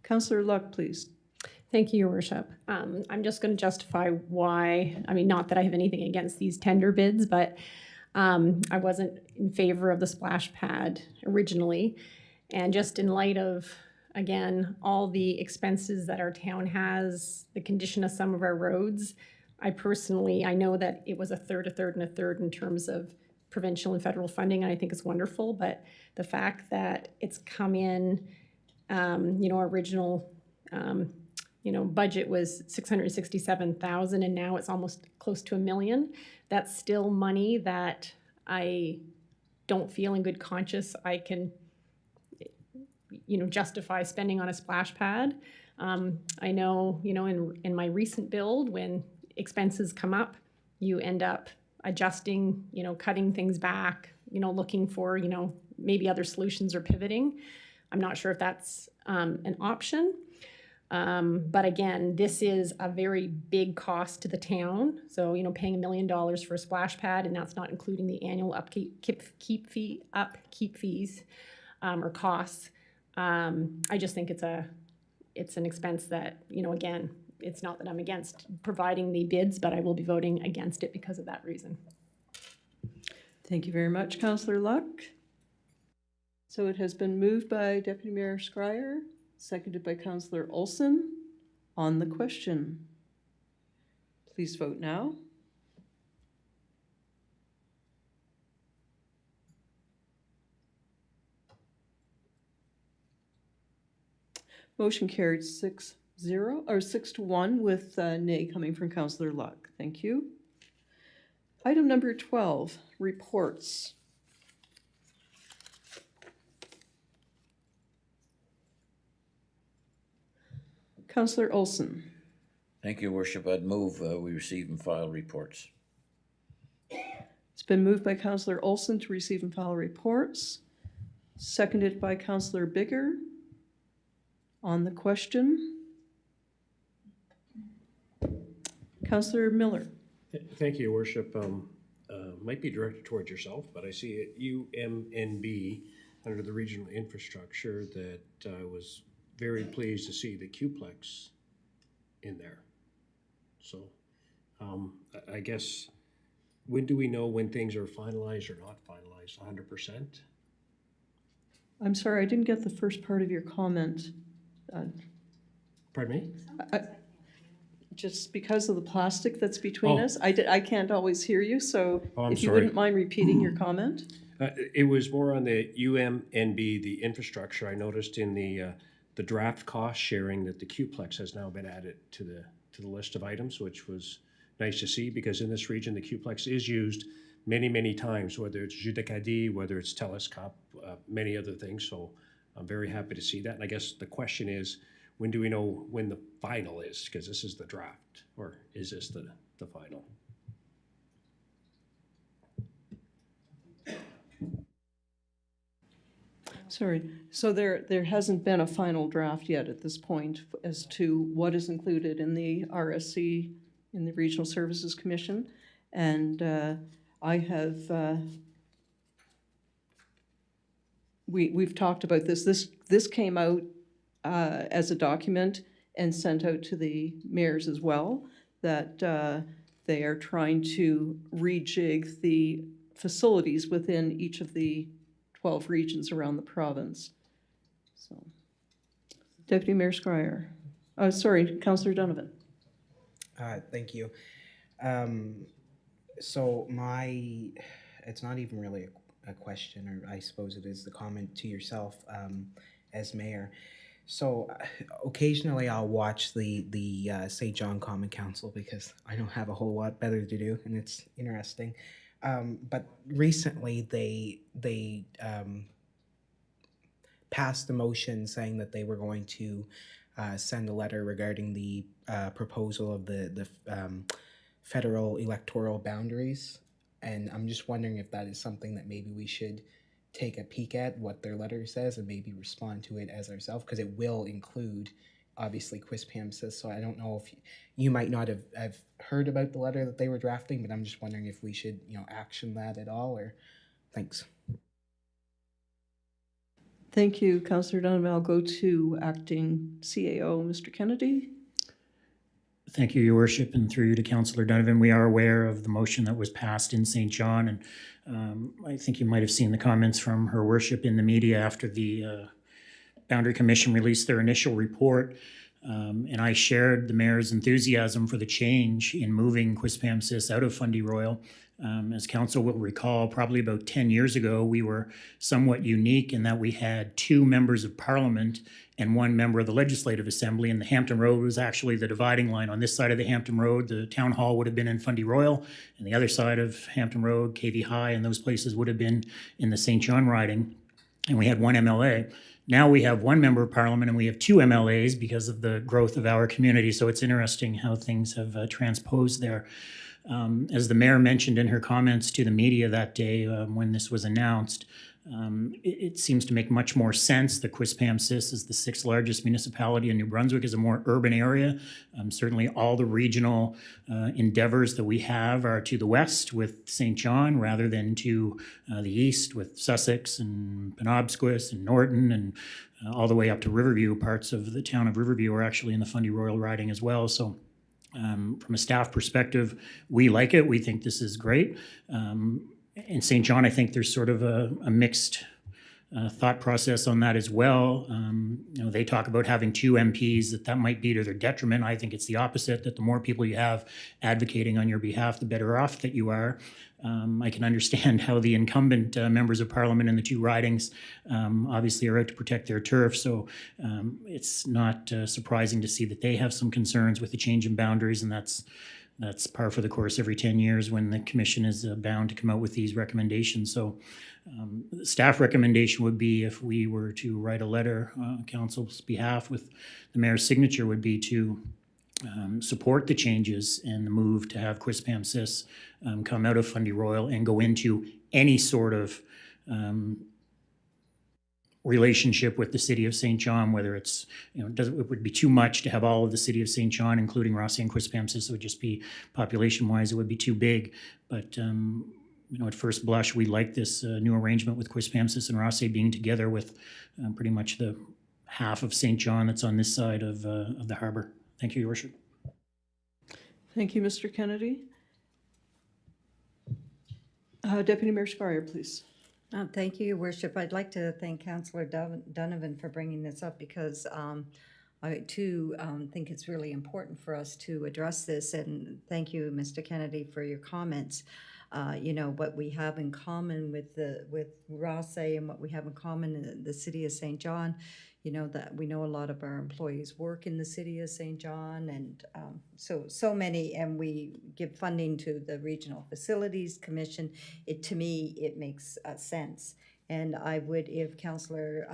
Councillor Luck, please. Thank you, Your Worship. I'm just going to justify why, I mean, not that I have anything against these tender bids, but I wasn't in favor of the splash pad originally. And just in light of, again, all the expenses that our town has, the condition of some of our roads, I know that it was a third in terms of provincial and federal funding, and I think it's wonderful, but the fact that it's come in, our original, budget was $667,000, and now it's almost close to $1 million. That's still money that I don't feel in good conscience I can, justify spending on a splash pad. I know, in my recent build, when expenses come up, you end up adjusting, cutting things back, looking for, maybe other solutions or pivoting. I'm not sure if that's an option. But again, this is a very big cost to the town. So, paying $1 million for a splash pad, and that's not including the annual upkeep fees or costs. I just think it's an expense that, again, it's not that I'm against providing the bids, but I will be voting against it because of that reason. Thank you very much, Councillor Luck. So it has been moved by Deputy Mayor Scryer, seconded by Councillor Olson. On the question, please vote now. Motion carried 6-1 with nay coming from Councillor Luck. Thank you. Item number 12, reports. Councillor Olson. Thank you, Worship. I'd move we receive and file reports. It's been moved by Councillor Olson to receive and file reports, seconded by Councillor Bigger. On the question, Councillor Miller. Thank you, Your Worship. Might be directed towards yourself, but I see it UMNB under the regional infrastructure that I was very pleased to see the Qplex in there. So I guess, when do we know when things are finalized or not finalized? 100%? I'm sorry, I didn't get the first part of your comment. Pardon me? Just because of the plastic that's between us, I can't always hear you, so if you sorry. wouldn't mind repeating your comment. It was more on the UMNB, the infrastructure. I noticed in the draft cost sharing that the Qplex has now been added to the list of items, which was nice to see, because in this region the Qplex is used many times, whether it's Judicadi, whether it's Telescope, many other things. So I'm very happy to see that. And I guess the question is, when do we know when the final is? Because this is the draft, or is this the final? Sorry, so there hasn't been a final draft yet at this point as to what is included in the RSC, in the Regional Services Commission. And I have, we've talked about this. This came out as a document and sent out to the mayors as well, that they are trying to rejig the facilities within each of the 12 regions around the province. So, Deputy Mayor Scryer. Oh, sorry, Councillor Donovan. Thank you. So it's not even really a question, or I suppose it is the comment to yourself as mayor. So occasionally I'll watch the St. John Common Council because I don't have a whole lot better to do, and it's interesting. But recently they passed a motion saying that they were going to send a letter regarding the proposal of the federal electoral boundaries. And I'm just wondering if that is something that maybe we should take a peek at, what their letter says, and maybe respond to it as ourselves, because it will include, obviously, Quispamsis. So I don't know if you might not have heard about the letter that they were drafting, but I'm just wondering if we should, action that at all, or thanks. Thank you, Councillor Donovan. I'll go to Acting CAO, Mr. Kennedy. Thank you, Your Worship, and through you to Councillor Donovan. We are aware of the motion that was passed in St. John, and I think you might have seen the comments from Her Worship in the media after the Boundary Commission released their initial report. And I shared the mayor's enthusiasm for the change in moving Quispamsis out of Fundy Royal. As council will recall, probably about 10 years ago, we were somewhat unique in that we had 2 members of parliament and 1 member of the Legislative Assembly, and the Hampton Road was actually the dividing line. On this side of the Hampton Road, the town hall would have been in Fundy Royal, and the other side of Hampton Road, KV High, and those places would have been in the St. John riding, and we had 1 MLA. Now we have 1 member of parliament and we have 2 MLAs because of the growth of our community, so it's interesting how things have transposed there. As the mayor mentioned in her comments to the media that day when this was announced, it seems to make much more sense that Quispamsis is the 6th largest municipality in New Brunswick, is a more urban area. Certainly all the regional endeavors that we have are to the west with St. John rather than to the east with Sussex and Penobscot and Norton and all the way up to Riverview. Parts of the town of Riverview are actually in the Fundy Royal riding as well. So from a staff perspective, we like it. We think this is great. In St. John, I think there's sort of a mixed thought process on that as well. They talk about having 2 MPs, that might be to their detriment. I think it's the opposite, that the more people you have advocating on your behalf, the better off that you are. I can understand how the incumbent members of parliament in the 2 ridings obviously are out to protect their turf, so it's not surprising to see that they have some concerns with the change in boundaries, and that's par for the course every 10 years when the commission is bound to come out with these recommendations. So the staff recommendation would be, if we were to write a letter on council's behalf with the mayor's signature, would be to support the changes and the move to have Quispamsis come out of Fundy Royal and go into any sort of relationship with the city of St. John, whether it's, it would be too much to have all of the city of St. John, including Rossi and Quispamsis. It would just be, population-wise, it would be too big. But, at first blush, we like this new arrangement with Quispamsis and Rossi being together with pretty much the half of St. John that's on this side of the harbour. Thank you, Your Worship. Thank you, Mr. Kennedy. Deputy Mayor Scryer, please. Thank you, Your Worship. I'd like to thank Councillor Donovan for bringing this up, because I too think it's really important for us to address this, and thank you, Mr. Kennedy, for your comments. What we have in common with Rossi and what we have in common in the city of St. John, that we know a lot of our employees work in the city of St. John, and so many, and we give funding to the Regional Facilities Commission. To me, it makes sense. And I would, if Councillor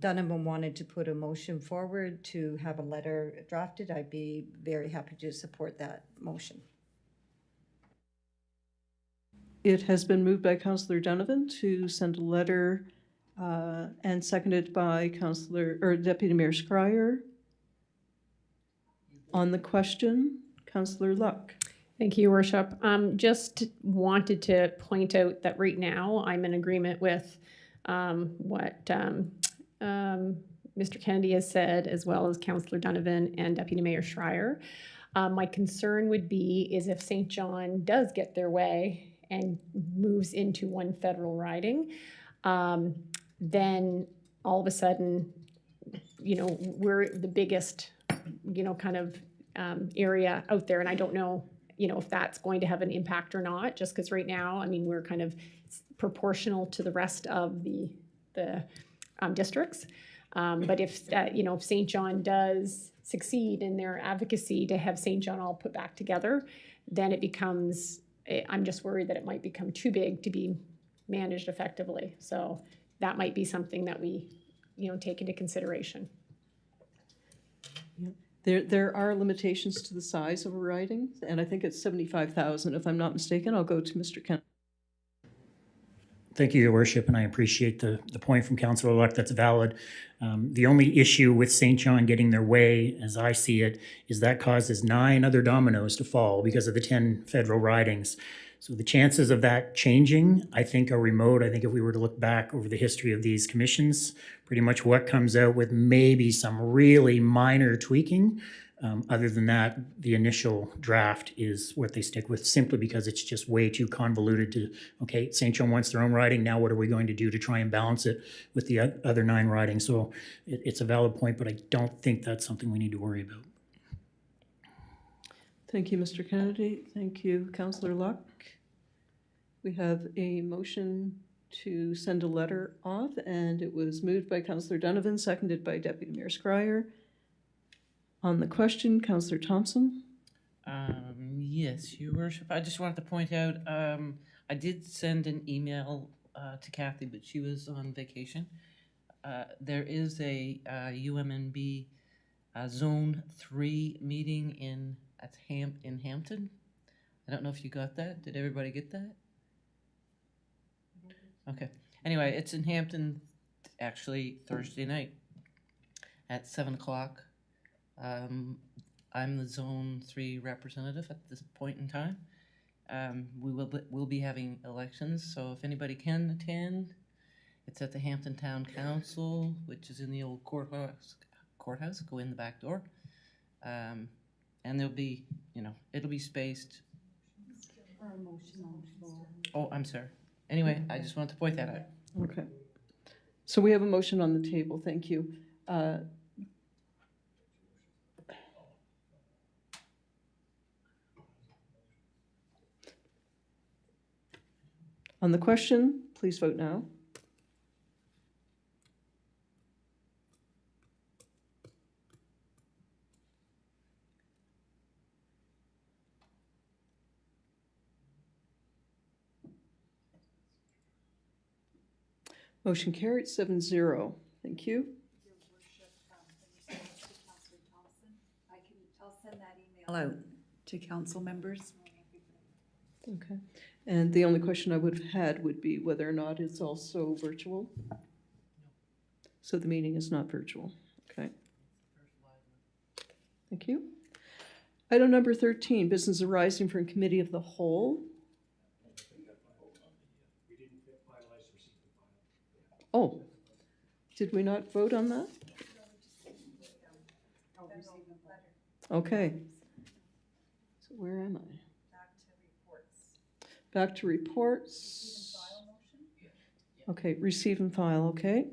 Donovan wanted to put a motion forward to have a letter drafted, I'd be very happy to support that motion. It has been moved by Councillor Donovan to send a letter and seconded by Deputy Mayor Scryer. On the question, Councillor Luck. Thank you, Your Worship. Just wanted to point out that right now I'm in agreement with what Mr. Kennedy has said, as well as Councillor Donovan and Deputy Mayor Schreier. My concern would be is if St. John does get their way and moves into one federal riding, then all of a sudden, you know, we're the biggest, you know, kind of area out there, and I don't know, you know, if that's going to have an impact or not, just because right now, I mean, we're kind of proportional to the rest of the districts. But if, you know, if St. John does succeed in their advocacy to have St. John all put back together, then it becomes, I'm just worried that it might become too big to be managed effectively. So that might be something that we, you know, take into consideration. There are limitations to the size of a riding, and I think it's 75,000. If I'm not mistaken, I'll go to Mr. Kennedy. Thank you, Your Worship, and I appreciate the point from Councillor Luck. That's valid. The only issue with St. John getting their way, as I see it, is that causes 9 other dominoes to fall because of the 10 federal ridings. So the chances of that changing, I think, are remote. I think if we were to look back over the history of these commissions, pretty much what comes out with maybe some really minor tweaking. Other than that, the initial draft is what they stick with, simply because it's just way too convoluted to, okay, St. John wants their own riding, now what are we going to do to try and balance it with the other 9 ridings? So it's a valid point, but I don't think that's something we need to worry about. Thank you, Mr. Kennedy. Thank you, Councillor Luck. We have a motion to send a letter off, and it was moved by Councillor Donovan, seconded by Deputy Mayor Scryer. On the question, Councillor Thompson. Yes, Your Worship. I just wanted to point out, I did send an email to Kathy, but she was on vacation. There is a UMNB Zone 3 meeting in Hampton. I don't know if you got that. Did everybody get that? Okay. Anyway, it's in Hampton, actually, Thursday night at 7 o'clock. I'm the Zone 3 representative at this point in time. We'll be having elections, so if anybody can attend, it's at the Hampton Town Council, which is in the old courthouse. Go in the back door. And there'll be, you know, it'll be spaced. Oh, I'm sorry. Anyway, I just wanted to point that out. Okay. So we have a motion on the table. Thank you. On the question, please vote now. Motion carried 7-0. Thank you. I'll send that email out to council members. Okay. And the only question I would have had would be whether or not it's also virtual. So the meeting is not virtual. Okay. Thank you. Item number 13, business arising from Committee of the Whole. Oh, did we not vote on that? Okay. So where am I? Back to reports. Okay, receive and file, okay.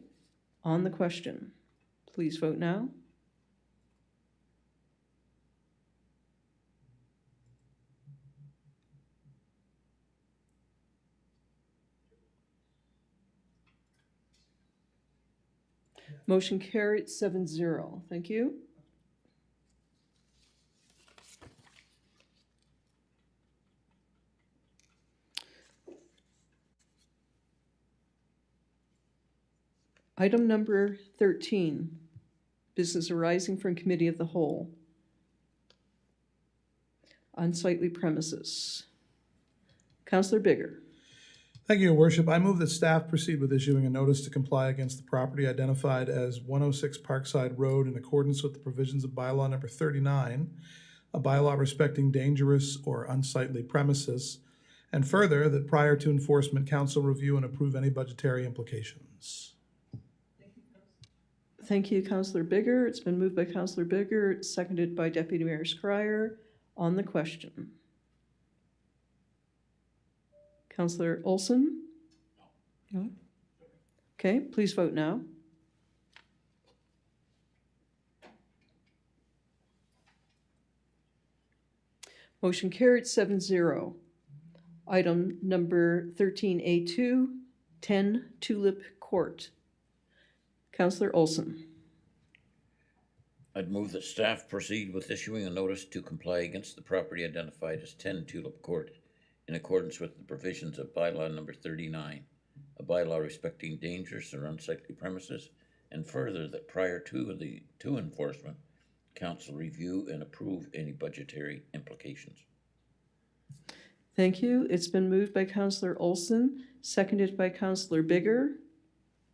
On the question, please vote now. Motion carried 7-0. Thank you. Item number 13, business arising from Committee of the Whole. Unsightly premises. Councillor Bigger. Thank you, Your Worship. I move that staff proceed with issuing a notice to comply against the property identified as 106 Parkside Road in accordance with the provisions of bylaw number 39, a bylaw respecting dangerous or unsightly premises, and further, that prior to enforcement, council review and approve any budgetary implications. Thank you, Councillor Bigger. It's been moved by Councillor Bigger, seconded by Deputy Mayor Scryer. On the question. Councillor Olson? No? Okay, please vote now. Motion carried 7-0. Item number 13A2, 10 Tulip Court. Councillor Olson. I'd move that staff proceed with issuing a notice to comply against the property identified as 10 Tulip Court in accordance with the provisions of bylaw number 39, a bylaw respecting dangerous or unsightly premises, and further, that prior to enforcement, council review and approve any budgetary implications. Thank you. It's been moved by Councillor Olson, seconded by Councillor Bigger.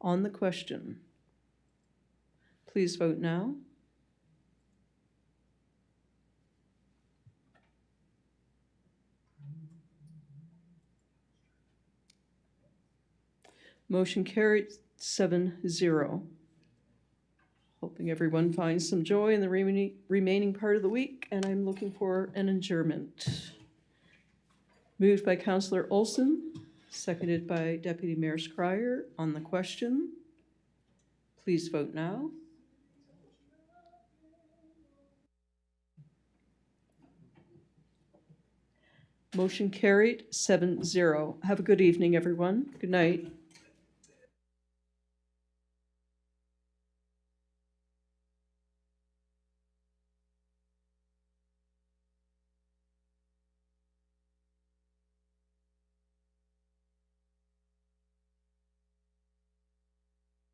On the question. Please vote now. Motion carried 7-0. Hoping everyone finds some joy in the remaining part of the week, and I'm looking for an adjournment. Moved by Councillor Olson, seconded by Deputy Mayor Scryer. On the question, please vote now. Motion carried 7-0. Have a good evening, everyone. Good night.